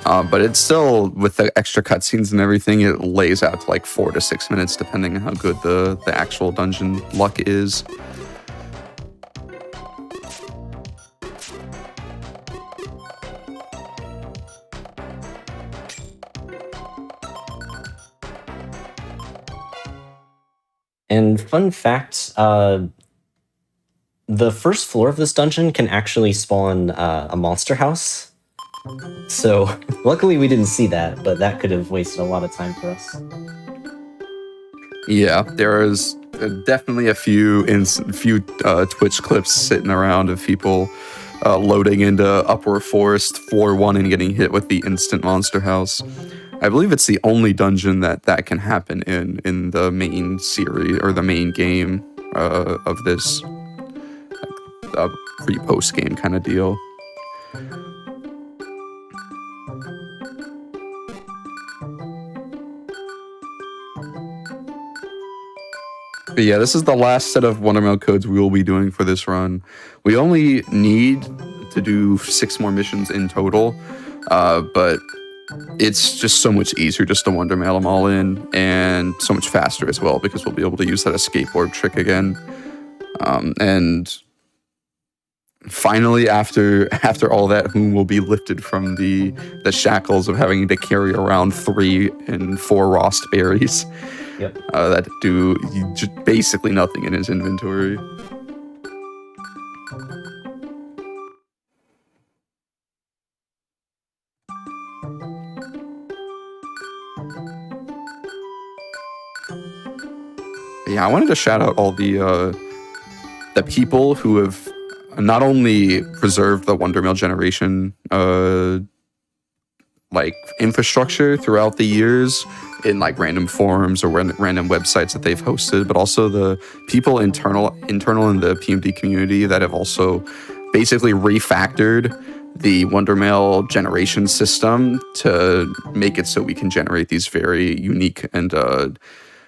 but it's still, with the extra cutscenes and everything, it lays out to like 4 to 6 minutes, depending on how good the actual dungeon luck is. And fun fact, the first floor of this dungeon can actually spawn a monster house. So luckily we didn't see that, but that could have wasted a lot of time for us. Yeah, there is definitely a few Twitch clips sitting around of people loading into Upper Forest Floor 1 and getting hit with the instant monster house. I believe it's the only dungeon that can happen in the main series or the main game of this pre-post game kind of deal. But yeah, this is the last set of Wondermail codes we will be doing for this run. We only need to do 6 more missions in total, but it's just so much easier just to Wondermail them all in, and so much faster as well, because we'll be able to use that escape orb trick again. And finally, after all that, Whom will be lifted from the shackles of having to carry around 3 and 4 Rost berries. Yep. that do just basically nothing in his inventory. Yeah, I wanted to shout out all the people who have not only preserved the Wondermill generation like infrastructure throughout the years in like random forums or random websites that they've hosted, but also the people internal in the PMD community that have also basically refactored the Wondermail generation system to make it so we can generate these very unique and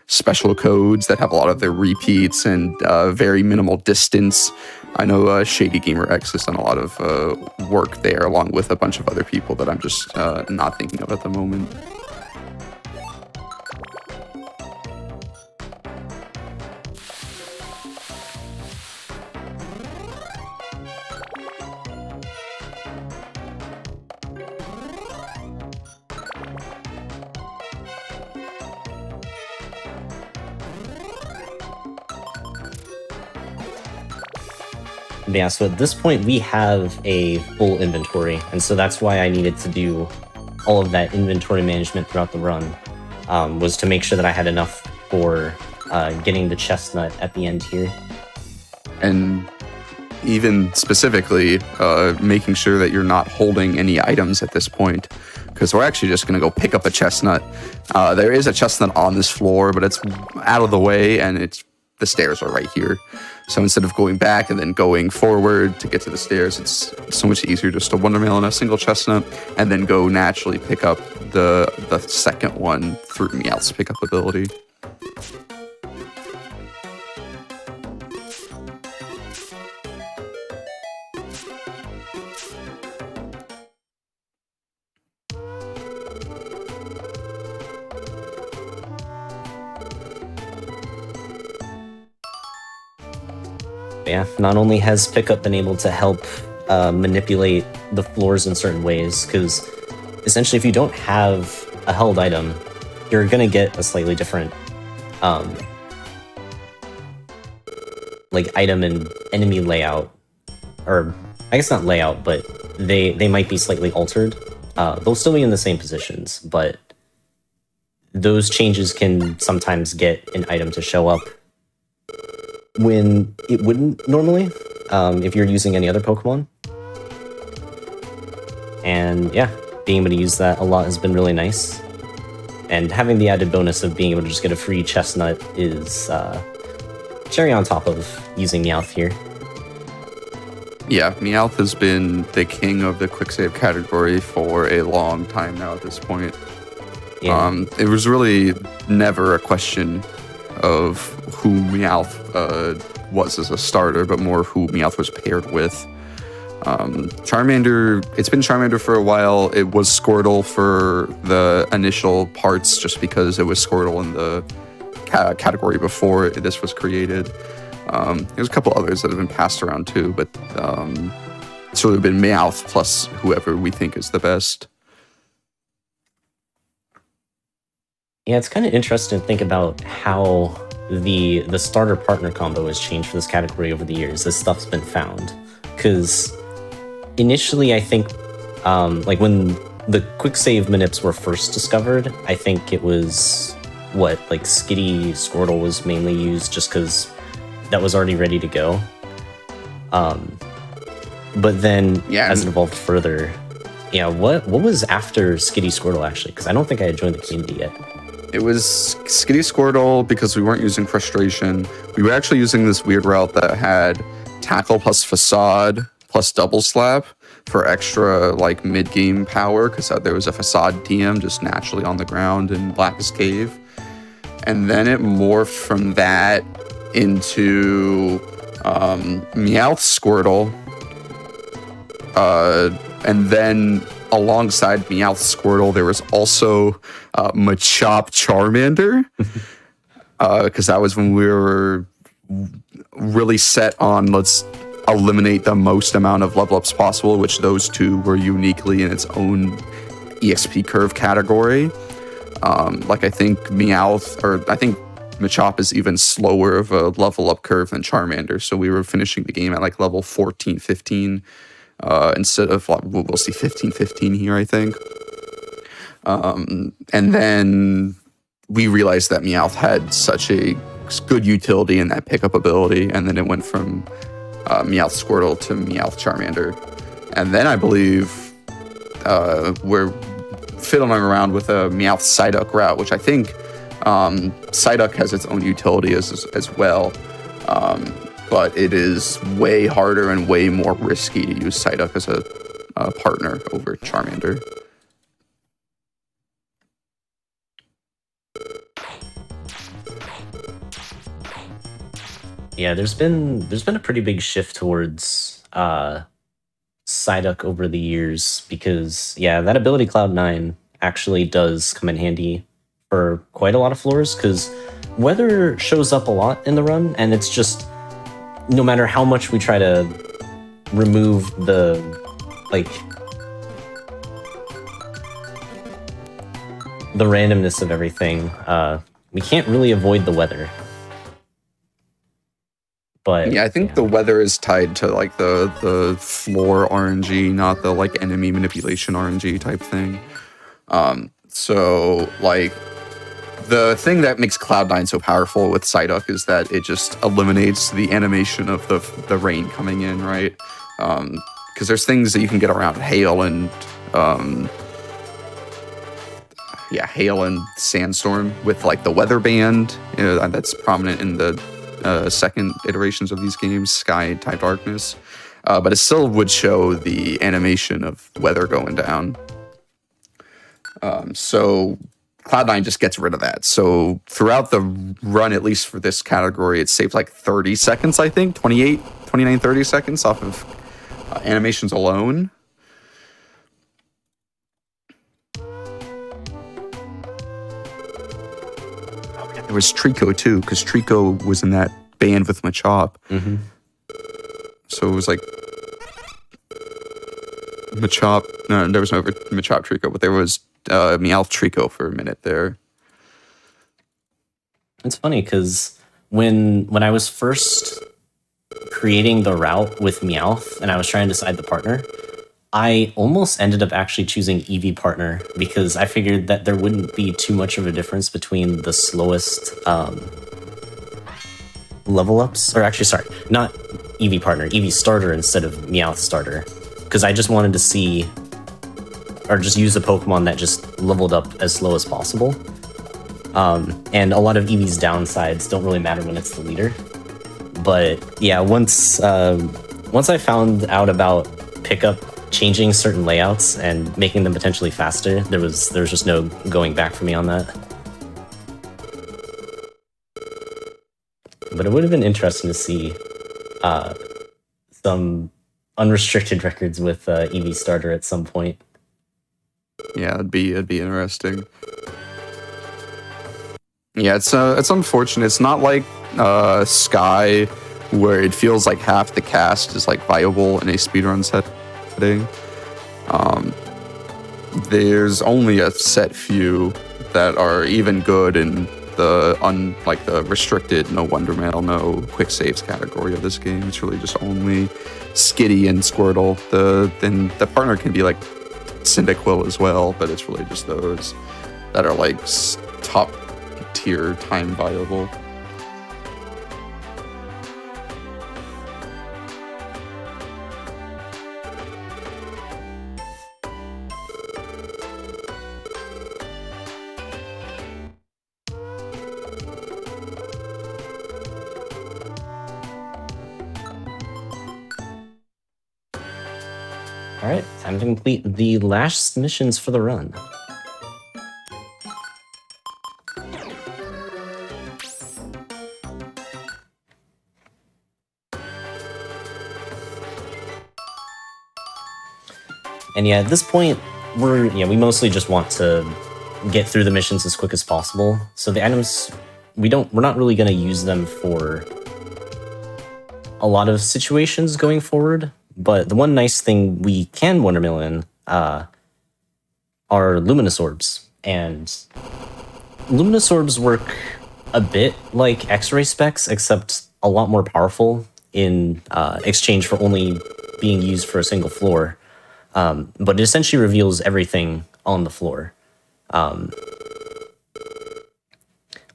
special codes that have a lot of their repeats and very minimal distance. I know Shady Gamer X has done a lot of work there, along with a bunch of other people that I'm just not thinking of at the moment. Yeah, so at this point we have a full inventory, and so that's why I needed to do all of that inventory management throughout the run, was to make sure that I had enough for getting the chestnut at the end here. And even specifically, making sure that you're not holding any items at this point, because we're actually just going to go pick up a chestnut. There is a chestnut on this floor, but it's out of the way, and the stairs are right here. So instead of going back and then going forward to get to the stairs, it's so much easier just to Wondermail in a single chestnut and then go naturally pick up the second one through Meowth's pickup ability. Yeah, not only has pickup been able to help manipulate the floors in certain ways, because essentially if you don't have a held item, you're going to get a slightly different like item and enemy layout, or I guess not layout, but they might be slightly altered. They'll still be in the same positions, but those changes can sometimes get an item to show up when it wouldn't normally, if you're using any other Pokemon. And yeah, being able to use that a lot has been really nice. And having the added bonus of being able to just get a free chestnut is cherry on top of using Meowth here. Yeah, Meowth has been the king of the quick save category for a long time now at this point. Yeah. It was really never a question of who Meowth was as a starter, but more who Meowth was paired with. Charmander, it's been Charmander for a while. It was Squirtle for the initial parts, just because it was Squirtle in the category before this was created. There's a couple others that have been passed around too, but it's really been Meowth plus whoever we think is the best. Yeah, it's kind of interesting to think about how the starter partner combo has changed for this category over the years. This stuff's been found, because initially I think like when the quick save manips were first discovered, I think it was like Skitty Squirtle was mainly used just because that was already ready to go. But then as it evolved further, what was after Skitty Squirtle actually? Because I don't think I had joined the community yet. It was Skitty Squirtle because we weren't using Frustration. We were actually using this weird route that had Tackle plus Facade plus Double Slap for extra like mid-game power, because there was a Facade TM just naturally on the ground in Blackest Cave. And then it morphed from that into Meowth Squirtle. And then alongside Meowth Squirtle, there was also Machop Charmander, because that was when we were really set on let's eliminate the most amount of level ups possible, which those two were uniquely in its own EXP curve category. Like I think Meowth, or I think Machop is even slower of a level up curve than Charmander. So we were finishing the game at like level 14, 15, instead of, we'll see 15, 15 here, I think. And then we realized that Meowth had such a good utility in that pickup ability, and then it went from Meowth Squirtle to Meowth Charmander. And then I believe we're fiddling around with a Meowth Psyduck route, which I think Psyduck has its own utility as well. But it is way harder and way more risky to use Psyduck as a partner over Charmander. Yeah, there's been a pretty big shift towards Psyduck over the years, because yeah, that ability Cloud9 actually does come in handy for quite a lot of floors, because weather shows up a lot in the run, and it's just, no matter how much we try to remove the randomness of everything, we can't really avoid the weather. But yeah, I think the weather is tied to like the floor RNG, not the like enemy manipulation RNG type thing. So like the thing that makes Cloud9 so powerful with Psyduck is that it just eliminates the animation of the rain coming in, right? Because there's things that you can get around hail and hail and sandstorm with like the weather band, that's prominent in the second iterations of these games, Sky type Darkness, but it still would show the animation of weather going down. So Cloud9 just gets rid of that. So throughout the run, at least for this category, it saves like 30 seconds, I think, 29, 30 seconds off of animations alone. There was Trico too, because Trico was in that band with Machop. Mm-hmm. So it was like Machop. No, there was no Machop Trico, but there was Meowth Trico for a minute there. It's funny because when I was first creating the route with Meowth and I was trying to decide the partner, I almost ended up actually choosing Eevee partner, because I figured that there wouldn't be too much of a difference between the slowest level ups, or actually, sorry, not Eevee partner, Eevee starter instead of Meowth starter, because I just wanted to see, or just use a Pokemon that just leveled up as slow as possible. And a lot of Eevee's downsides don't really matter when it's the leader. But yeah, once I found out about pickup changing certain layouts and making them potentially faster, there was just no going back for me on that. But it would have been interesting to see some unrestricted records with Eevee starter at some point. Yeah, it'd be interesting. Yeah, it's unfortunate. It's not like Sky, where it feels like half the cast is like viable in a speedrun setting. There's only a set few that are even good in the the restricted, no Wonder Mail, no quick saves category of this game. It's really just only Skitty and Squirtle. Then the partner can be like Cyndaquil as well, but it's really just those that are like top tier time viable. All right, time to complete the last missions for the run. And yeah, at this point, we mostly just want to get through the missions as quick as possible. So the items, we're not really going to use them for a lot of situations going forward. But the one nice thing we can Wondermill in are Luminous Orbs. And luminous orbs work a bit like X-ray specs, except a lot more powerful in exchange for only being used for a single floor. But it essentially reveals everything on the floor.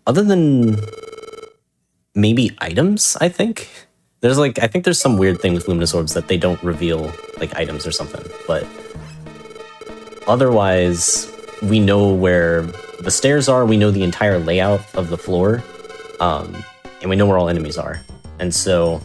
Other than maybe items, I think. I think there's some weird thing with luminous orbs that they don't reveal, like items or something. But otherwise, we know where the stairs are, we know the entire layout of the floor, and we know where all enemies are. And so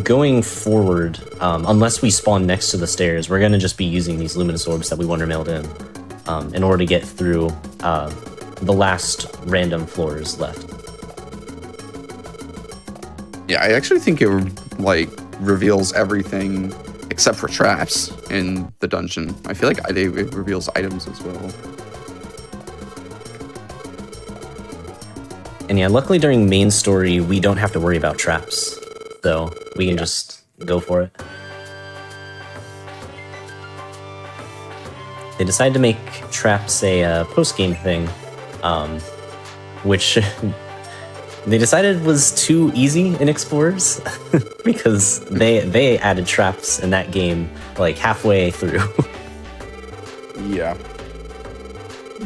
going forward, unless we spawn next to the stairs, we're going to just be using these luminous orbs that we wonder mailed in order to get through the last random floors left. Yeah, I actually think it like reveals everything except for traps in the dungeon. I feel like it reveals items as well. And yeah, luckily during main story, we don't have to worry about traps, so we can just go for it. They decided to make traps a post-game thing, which they decided was too easy in Explorers because they added traps in that game like halfway through. Yeah.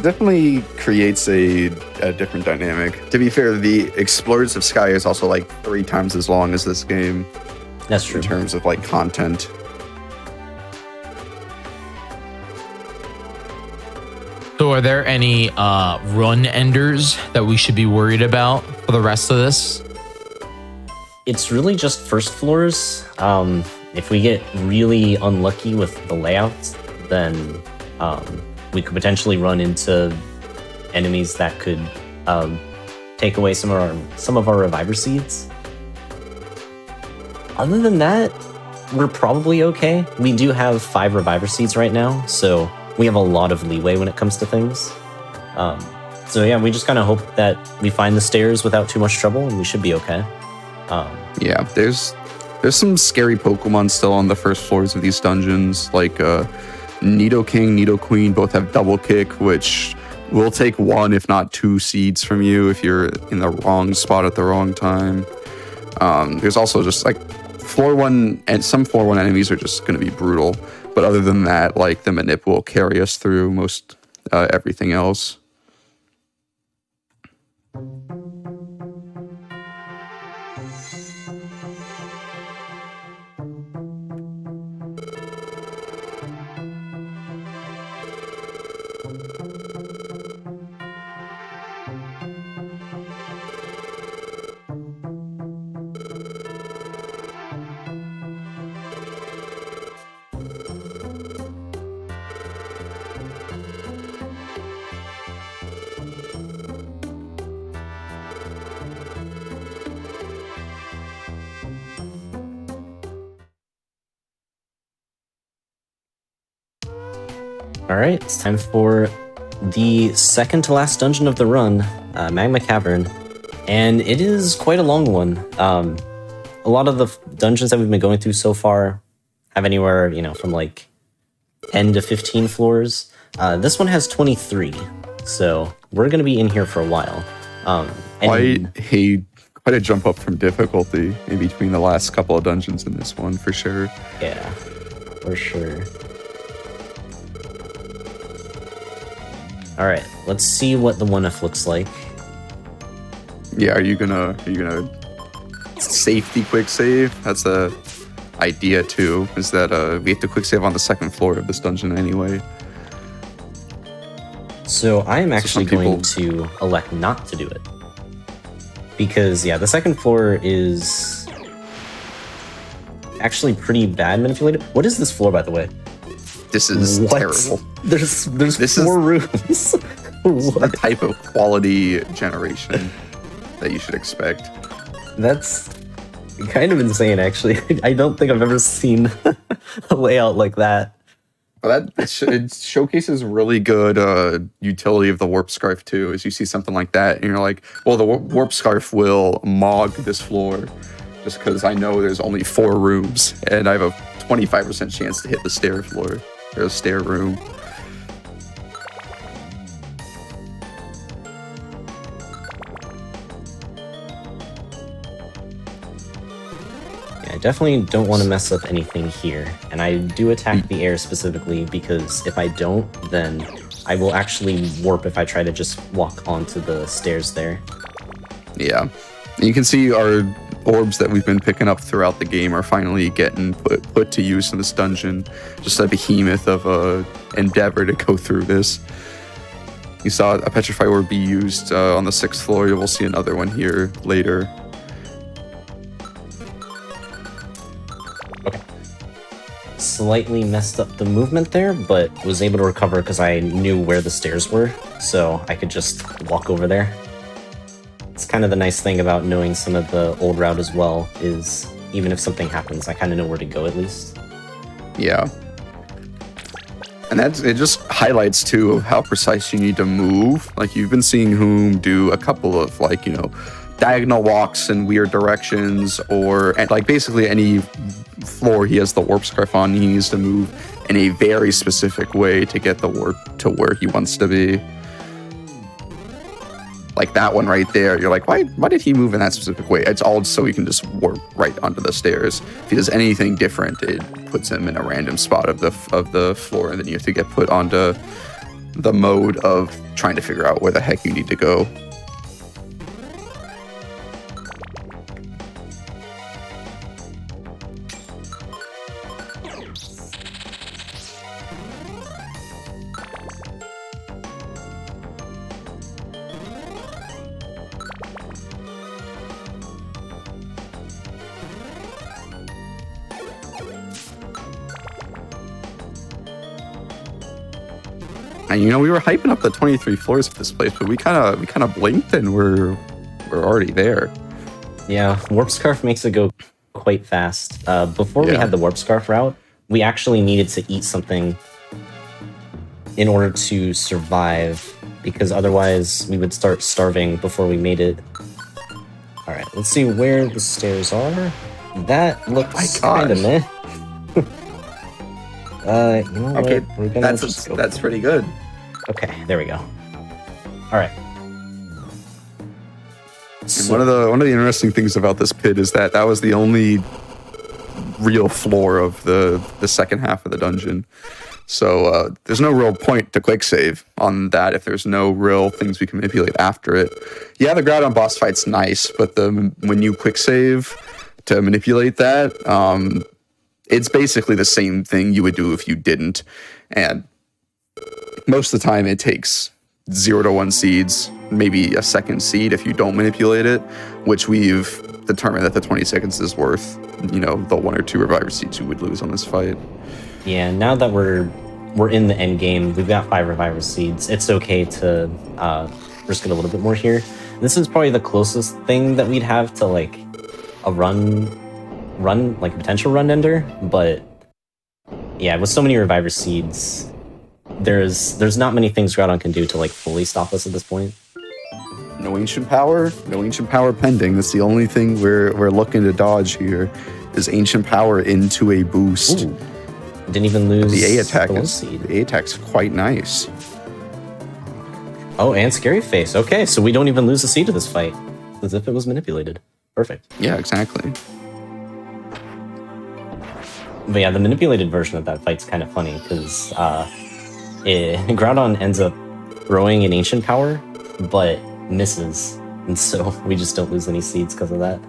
Definitely creates a different dynamic. To be fair, the Explorers of Sky is also like 3 times as long as this game. That's true. In terms of like content. So are there any run enders that we should be worried about for the rest of this? It's really just first floors. If we get really unlucky with the layouts, then we could potentially run into enemies that could take away some of our reviver seeds. Other than that, we're probably okay. We do have 5 reviver seeds right now, so we have a lot of leeway when it comes to things. So yeah, we just kind of hope that we find the stairs without too much trouble, and we should be okay. Yeah, there's some scary Pokemon still on the first floors of these dungeons, like Nidoking, Nidoqueen both have double kick, which will take 1 if not 2 seeds from you if you're in the wrong spot at the wrong time. There's also just like floor 1, and some floor 1 enemies are just going to be brutal. But other than that, like the Manip will carry us through most everything else. All right, it's time for the second to last dungeon of the run, Magma Cavern, and it is quite a long one. A lot of the dungeons that we've been going through so far have anywhere, from like 10 to 15 floors. This one has 23, so we're going to be in here for a while. Quite a jump up from difficulty in between the last couple of dungeons in this one, for sure. Yeah, for sure. All right, let's see what the 1F looks like. Yeah, are you gonna safety quick save? That's the idea too, is that we have to quick save on the second floor of this dungeon anyway. So I am actually going to elect not to do it. Because, yeah, the second floor is actually pretty bad manipulated. What is this floor, by the way? This is terrible. There's 4 rooms. What? The type of quality generation that you should expect. That's kind of insane, actually. I don't think I've ever seen a layout like that. Well, it showcases really good utility of the Warp Scarf too. As you see something like that, and you're like, well, the Warp Scarf will mog this floor, just because I know there's only 4 rooms, and I have a 25% chance to hit the stair floor, or the stair room. I definitely don't want to mess up anything here. And I do attack the air specifically because if I don't, then I will actually warp if I try to just walk onto the stairs there. Yeah. And you can see our orbs that we've been picking up throughout the game are finally getting put to use in this dungeon. Just a behemoth of a endeavor to go through this. You saw a Petrify Orb be used on the 6th floor. You will see another one here later. Okay. Slightly messed up the movement there, but was able to recover because I knew where the stairs were, so I could just walk over there. It's kind of the nice thing about knowing some of the old route as well, is even if something happens, I kind of know where to go at least. Yeah. And it just highlights too of how precise you need to move. Like you've been seeing Whom do a couple of like, you know, diagonal walks in weird directions, or and like basically any floor he has the warp scarf on, he needs to move in a very specific way to get the warp to where he wants to be. Like that one right there, you're like, why did he move in that specific way? It's all so he can just warp right onto the stairs. If he does anything different, it puts him in a random spot of the floor, and then you have to get put onto the mode of trying to figure out where the heck you need to go. And you know, we were hyping up the 23 floors of this place, but we kind of blinked and we're already there. Yeah, Warp Scarf makes it go quite fast. Before we had the Warp Scarf route, we actually needed to eat something in order to survive, because otherwise we would start starving before we made it. All right, let's see where the stairs are. That looks kind of meh. You know Okay, what? We're gonna that's pretty good. Okay, there we go. All right. And one of the interesting things about this pit is that was the only real floor of the second half of the dungeon. So there's no real point to quick save on that if there's no real things we can manipulate after it. Yeah, the Groudon boss fight's nice, but when you quick save to manipulate that, it's basically the same thing you would do if you didn't. And most of the time it takes 0 to 1 seeds, maybe a second seed if you don't manipulate it, which we've determined that the 20 seconds is worth, you know, the 1 or 2 reviver seeds you would lose on this fight. Yeah, now that we're in the end game, we've got 5 reviver seeds. It's okay to risk it a little bit more here. This is probably the closest thing that we'd have to like a run, like a potential run ender, but yeah, with so many reviver seeds, there's not many things Groudon can do to like fully stop us at this point. No ancient power pending. That's the only thing we're looking to dodge here, is ancient power into a boost. Ooh. Didn't even lose the A attack. Seed. The A attack's quite nice. Oh, and Scary Face. Okay, so we don't even lose a seed to this fight, as if it was manipulated. Perfect. Yeah, exactly. But yeah, the manipulated version of that fight's kind of funny, because Groudon ends up throwing an ancient power, but misses, and so we just don't lose any seeds because of that.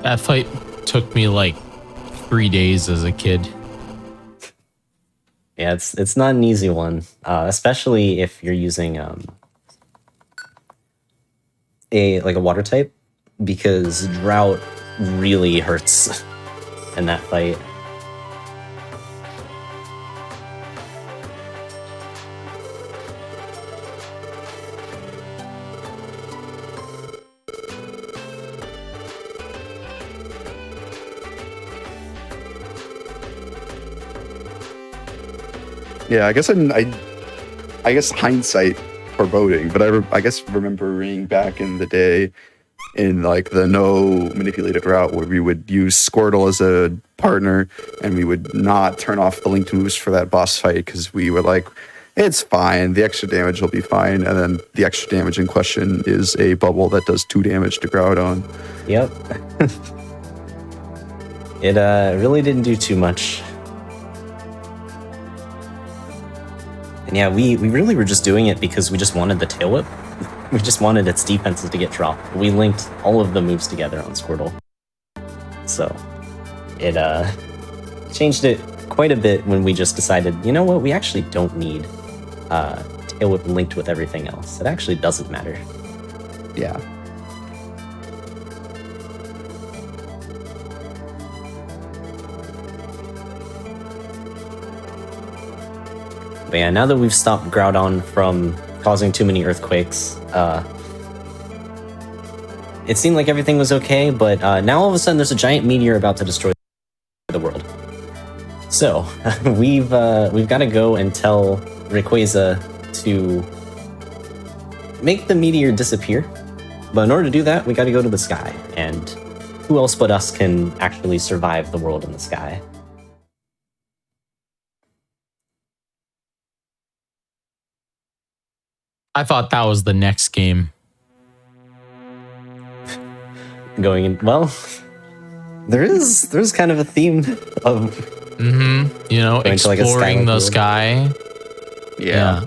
That fight took me like 3 days as a kid. Yeah, it's not an easy one, especially if you're using a water type, because drought really hurts in that fight. Yeah, I guess hindsight foreboding, but I guess remembering back in the day in like the no manipulated route where we would use Squirtle as a partner and we would not turn off the linked moves for that boss fight because we were like, It's fine. The extra damage will be fine, and then the extra damage in question is a bubble that does 2 damage to Groudon. Yep. It really didn't do too much. And yeah, we really were just doing it because we just wanted the Tail Whip. We just wanted its defenses to get dropped. We linked all of the moves together on Squirtle. So it changed it quite a bit when we just decided, you know what, we actually don't need Tail Whip linked with everything else. It actually doesn't matter. Yeah. But yeah, now that we've stopped Groudon from causing too many earthquakes, it seemed like everything was okay, but now all of a sudden there's a giant meteor about to destroy the world. So we've got to go and tell Rayquaza to make the meteor disappear. But in order to do that, we got to go to the sky, and who else but us can actually survive the world in the sky? I thought that was the next game. Going in, well, there's kind of a theme of You know, going to, like, a exploring the world. sky. Yeah.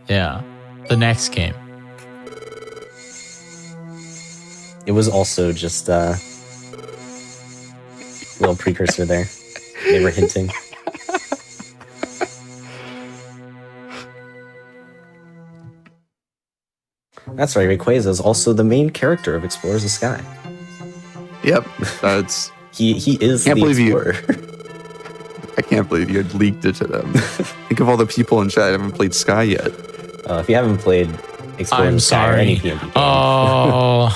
Yeah. The next game. It was also just a little precursor there. They were hinting. That's right, Rayquaza is also the main character of Explorers of Sky. Yep. That's. He is Can't the believe you- explorer. I can't believe you had leaked it to them. Think of all the people in chat that haven't played Sky yet. If you haven't played Explorers I'm of Sky or any sorry. PMP game, Oh,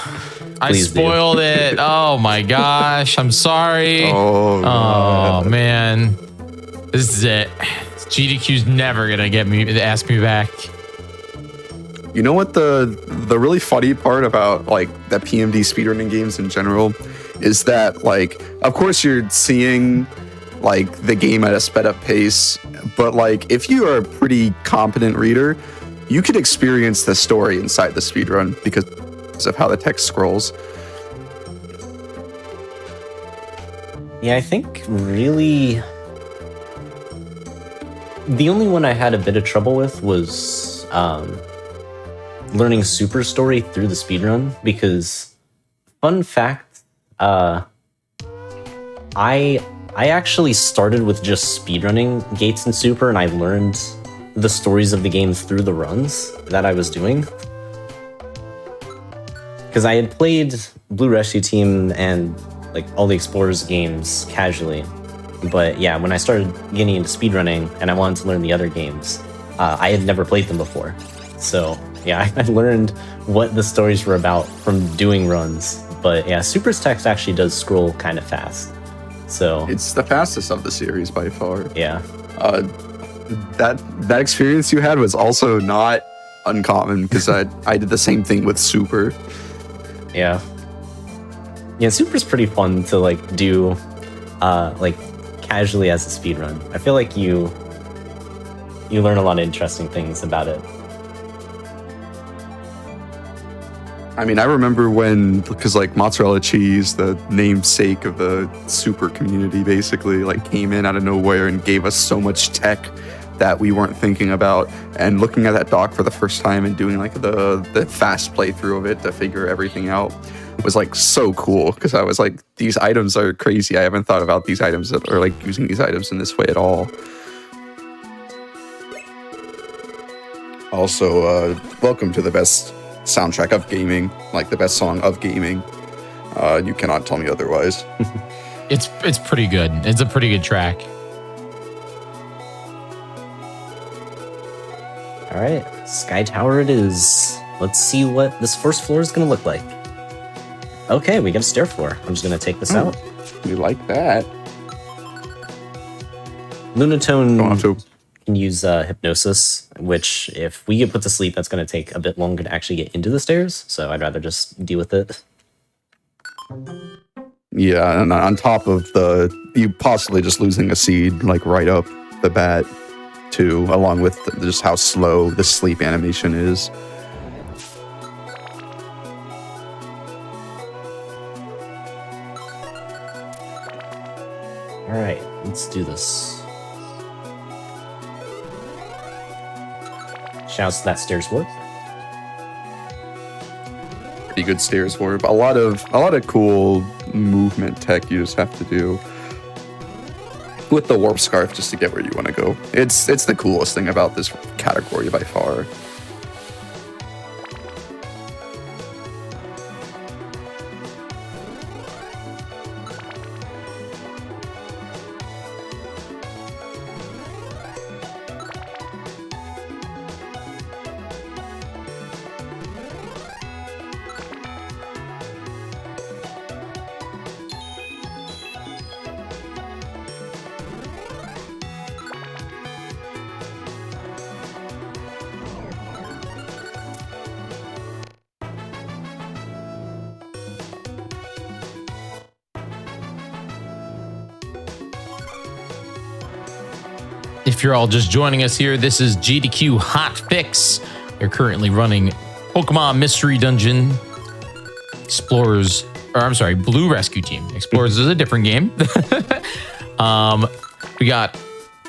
I Please do. spoiled it. Oh my gosh. I'm sorry. Oh, Oh man. This is it. GDQ's never gonna ask me back. You know what the really funny part about like the PMD speedrunning games in general is that, like, of course you're seeing like the game at a sped up pace, but like if you are a pretty competent reader, you could experience the story inside the speedrun because of how the text scrolls. yeah, I think really the only one I had a bit of trouble with was learning Super Story through the speedrun, because fun fact, I actually started with just speedrunning Gates and Super, and I learned the stories of the game through the runs that I was doing. Because I had played Blue Rescue Team and like all the Explorers games casually, but yeah, when I started getting into speedrunning and I wanted to learn the other games, I had never played them before. So yeah, I learned what the stories were about from doing runs. But yeah, Super's text actually does scroll kind of fast. So It's the fastest of the series by far. yeah, That experience you had was also not uncommon because I did the same thing with Super. yeah. Super's pretty fun to like do like casually as a speedrun. I feel like you learn a lot of interesting things about it. I mean, I remember when, because like mozzarella cheese, the namesake of the Super community, basically like came in out of nowhere and gave us so much tech that we weren't thinking about. And looking at that doc for the first time and doing like the fast playthrough of it to figure everything out was like so cool, because I was like, these items are crazy. I haven't thought about these items or like using these items in this way at all. Also, welcome to the best soundtrack of gaming, like the best song of gaming. You cannot tell me otherwise. It's pretty good. It's a pretty good track. All right, Sky Tower it is. Let's see what this first floor is going to look like. Okay, we got a stair floor. I'm just going to take this out. We like that. Lunatone Don't have to. can use hypnosis, which if we get put to sleep, that's going to take a bit longer to actually get into the stairs. So I'd rather just deal with it. Yeah, and on top of you possibly just losing a seed like right up the bat. too, along with just how slow the sleep animation is. All right, let's do this. Shouts to that stairs work. Pretty good stairs warp. A lot of cool movement tech you just have to do with the warp scarf just to get where you want to go. It's the coolest thing about this category by far. If you're all just joining us here, this is GDQ Hotfix. They're currently running Pokemon Mystery Dungeon Explorers, or I'm sorry, Blue Rescue Team. Explorers is a different game. We got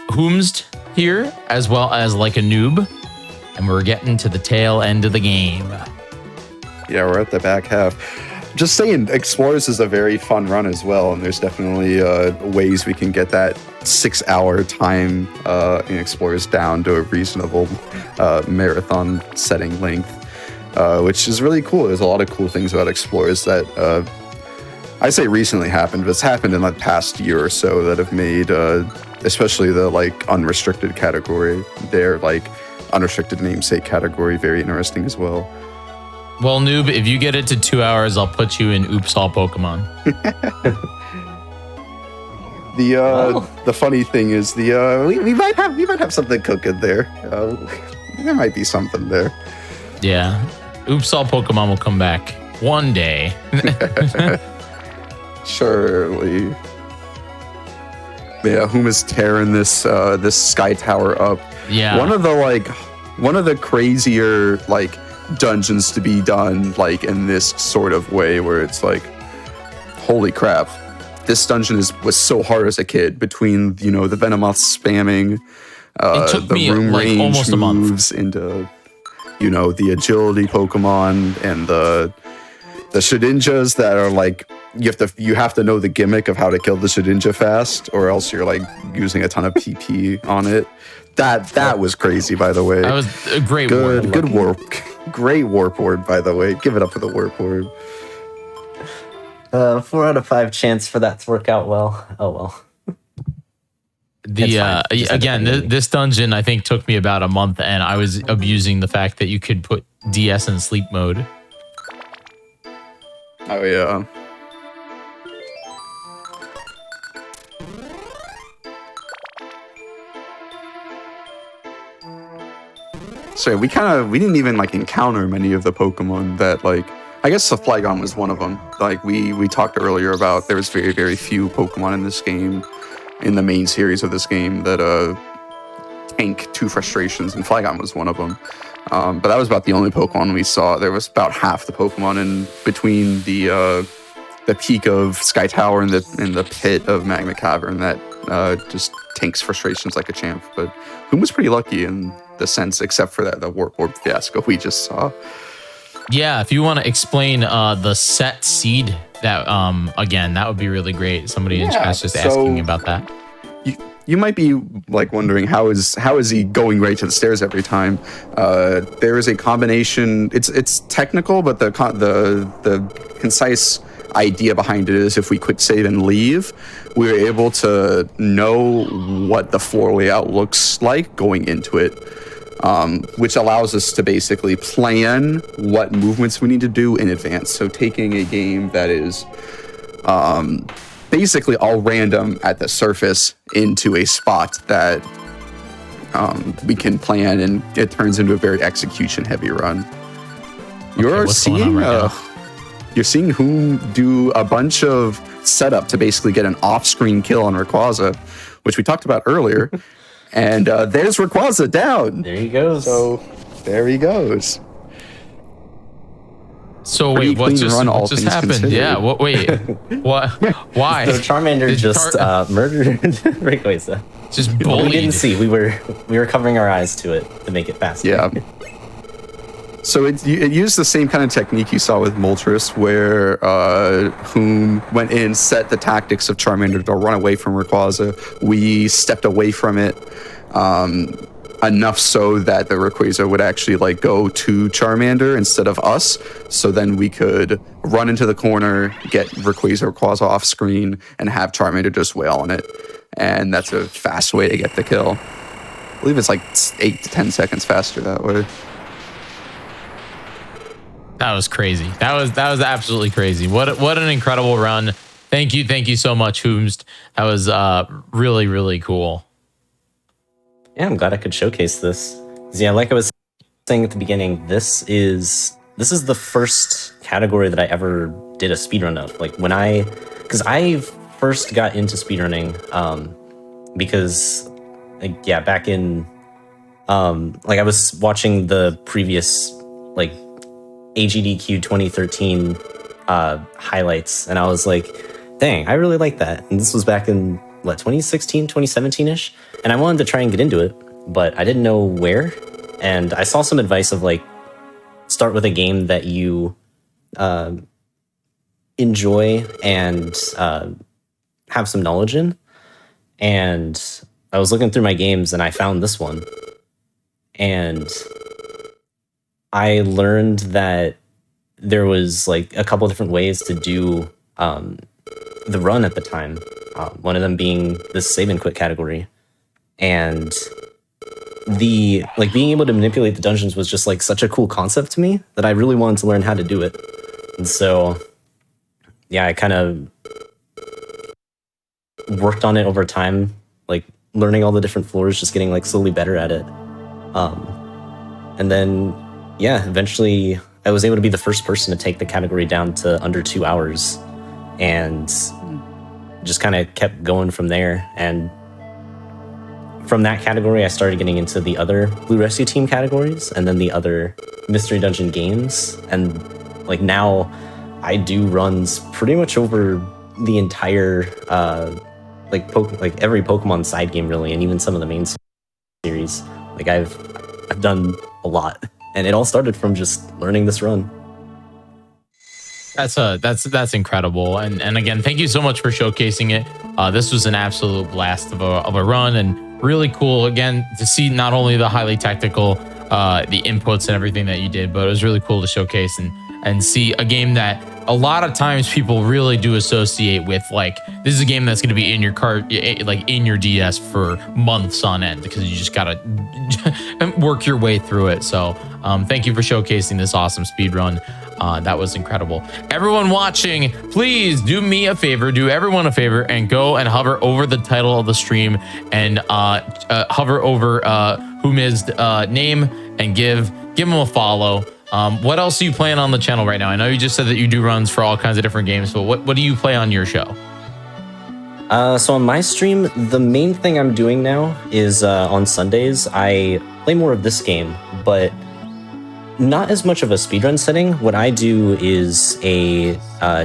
Hoomsed here, as well as Like a Noob, and we're getting to the tail end of the game. Yeah, we're at the back half. Just saying, Explorers is a very fun run as well, and there's definitely ways we can get that 6-hour time in Explorers down to a reasonable marathon setting length, which is really cool. There's a lot of cool things about Explorers that I say recently happened, but it's happened in the past year or so that have made, especially the like unrestricted category, their like unrestricted namesake category, very interesting as well. Well, Noob, if you get it to 2 hours, I'll put you in Oops All Pokemon. The funny thing is we might have something cooking there. There might be something there. Yeah, Oops All Pokemon will come back one day. Surely. Yeah, whom is tearing this sky tower up? Yeah, one of the crazier like dungeons to be done like in this sort of way, where it's like, holy crap, this dungeon was so hard as a kid, between the Venomoth spamming it took the me room like range almost a month moves into the agility Pokemon and the Shedinjas that are like, you have to know the gimmick of how to kill the Shedinja fast, or else you're like using a ton of PP on it. That was crazy, by the way. That was a great good warp. Great warp ward, by the way. Give it up for the warp ward. 4 out of 5 chance for that to work out well. Oh well. This dungeon I think took me about a month, and I was abusing the fact that you could put DS in sleep mode. Oh yeah. So we didn't even like encounter many of the Pokemon that like, I guess the Flygon was one of them. Like we talked earlier about, there was very, very few Pokemon in this game, in the main series of this game, that tank 2 frustrations, and Flygon was one of them. But that was about the only Pokemon we saw. There was about half the Pokemon in between the peak of Sky Tower and the pit of Magma Cavern that just tanks frustrations like a champ. But Whom was pretty lucky in the sense, except for the Warp Orb fiasco we just saw. Yeah, if you want to explain the set seed, that again, that would be really great. Somebody in chat's just asking about that. You might be like wondering how is he going right to the stairs every time? There is a combination. It's technical, but the concise idea behind it is, if we quick save and leave, we're able to know what the floor layout looks like going into it, which allows us to basically plan what movements we need to do in advance. So taking a game that is basically all random at the surface into a spot that we can plan, and it turns into a very execution heavy run. You're seeing Whom do a bunch of setup to basically get an off-screen kill on Rayquaza, which we talked about earlier. And there's Rayquaza down. There he goes. So there he goes. So Pretty wait, what clean just, run, what all just things happened? considered. Yeah, wait, what? Why? So Charmander Did just murdered Rayquaza. just But bullied. we didn't see. We were covering our eyes to it to make it faster. Yeah. So it used the same kind of technique you saw with Moltres, where Whom went in, set the tactics of Charmander to run away from Rayquaza. We stepped away from it enough so that the Rayquaza would actually like go to Charmander instead of us. So then we could run into the corner, get Rayquaza off screen, and have Charmander just wail on it. And that's a fast way to get the kill. I believe it's like 8 to 10 seconds faster that way. That was crazy. That was absolutely crazy. What an incredible run. Thank you so much, Hoomst. That was really, really cool. Yeah, I'm glad I could showcase this. Yeah, like I was saying at the beginning, this is the first category that I ever did a speedrun of. Like because I first got into speedrunning because like, yeah, back in like I was watching the previous like AGDQ 2013 highlights, and I was like, dang, I really like that. And this was back in what, 2016, 2017-ish, and I wanted to try and get into it, but I didn't know where. And I saw some advice of like, start with a game that you enjoy and have some knowledge in. And I was looking through my games and I found this one, and I learned that there was like a couple different ways to do the run at the time. One of them being this save and quit category, and the like being able to manipulate the dungeons was just like such a cool concept to me that I really wanted to learn how to do it. And so, yeah, I kind of worked on it over time, like learning all the different floors, just getting like slowly better at it. And then, yeah, eventually I was able to be the first person to take the category down to under 2 hours, and just kind of kept going from there. And from that category, I started getting into the other Blue Rescue Team categories, and then the other Mystery Dungeon games. And like now, I do runs pretty much over the entire like every Pokemon side game really, and even some of the main series. Like I've done a lot, and it all started from just learning this run. That's incredible, and again, thank you so much for showcasing it. This was an absolute blast of a run, and really cool again to see not only the highly tactical the inputs and everything that you did, but it was really cool to showcase and see a game that a lot of times people really do associate with, like, this is a game that's going to be in your cart, like in your DS for months on end, because you just gotta work your way through it. So thank you for showcasing this awesome speed run. That was incredible. Everyone watching, please do me a favor, do everyone a favor, and go and hover over the title of the stream and hover over Whom's name and give him a follow. What else are you playing on the channel right now? I know you just said that you do runs for all kinds of different games, but what do you play on your show? So on my stream, the main thing I'm doing now is on Sundays, I play more of this game, but not as much of a speedrun setting. What I do is a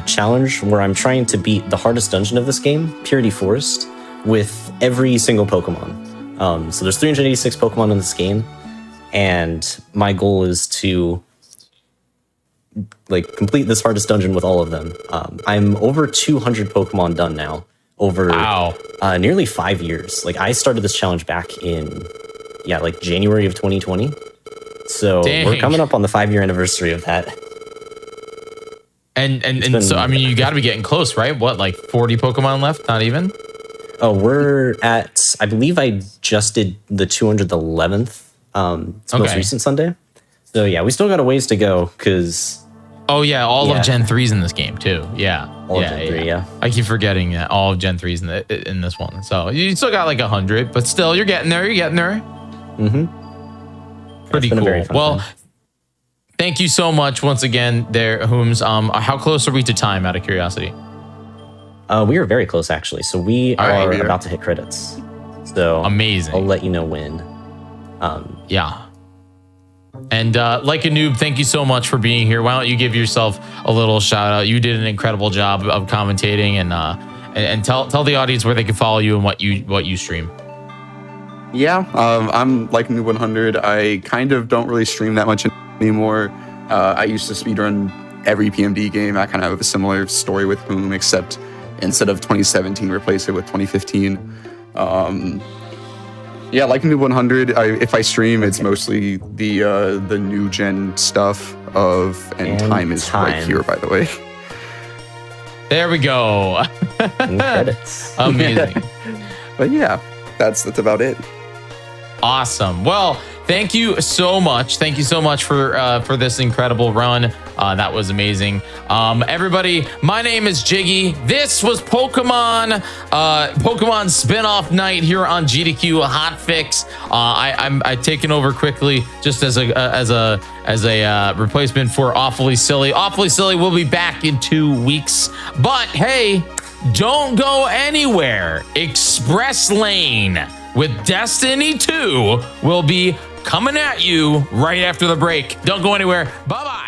challenge where I'm trying to beat the hardest dungeon of this game, Purity Forest, with every single Pokemon. So there's 386 Pokemon in this game, and my goal is to like complete this hardest dungeon with all of them. I'm over 200 Pokemon done now, over nearly 5 years. Like I started this challenge back in like January of 2020. So we're coming up on the 5-year anniversary of that. And so I mean, you got to be getting close, right? What, like 40 Pokemon left? Not even? Oh, we're at, I believe I just did the 211th. It's the most recent Sunday. So yeah, we still got a ways to go because. Oh yeah, all of Gen 3's in this game too. Yeah, all of Gen 3. Yeah, I keep forgetting that all of Gen 3's in this one. So you still got like 100, but still you're getting there. You're getting there. Mm-hmm. Pretty cool. Well, thank you so much once again, there, Whooms. How close are we to time? Out of curiosity. We are very close actually. So we are about to hit credits. So Amazing. I'll let you know when. Yeah. And like a noob, thank you so much for being here. Why don't you give yourself a little shout out? You did an incredible job of commentating, and tell the audience where they can follow you and what you stream. Yeah, I'm like Noob 100. I kind of don't really stream that much anymore. I used to speedrun every PMD game. I kind of have a similar story with Boom, except instead of 2017, replace it with 2015. Yeah, like Noob 100. If I stream, it's mostly the new gen stuff and time is right here, by the way. There we go. And credits. Amazing. But yeah, that's about it. Awesome. Well, thank you so much. Thank you so much for this incredible run. That was amazing. Everybody, my name is Jiggy. This was Pokemon spin-off night here on GDQ Hotfix. I'm taking over quickly just as a replacement for Awfully Silly. Awfully Silly will be back in 2 weeks. But hey, don't go anywhere. Express Lane with Destiny 2 will be coming at you right after the break. Don't go anywhere. Bye-bye.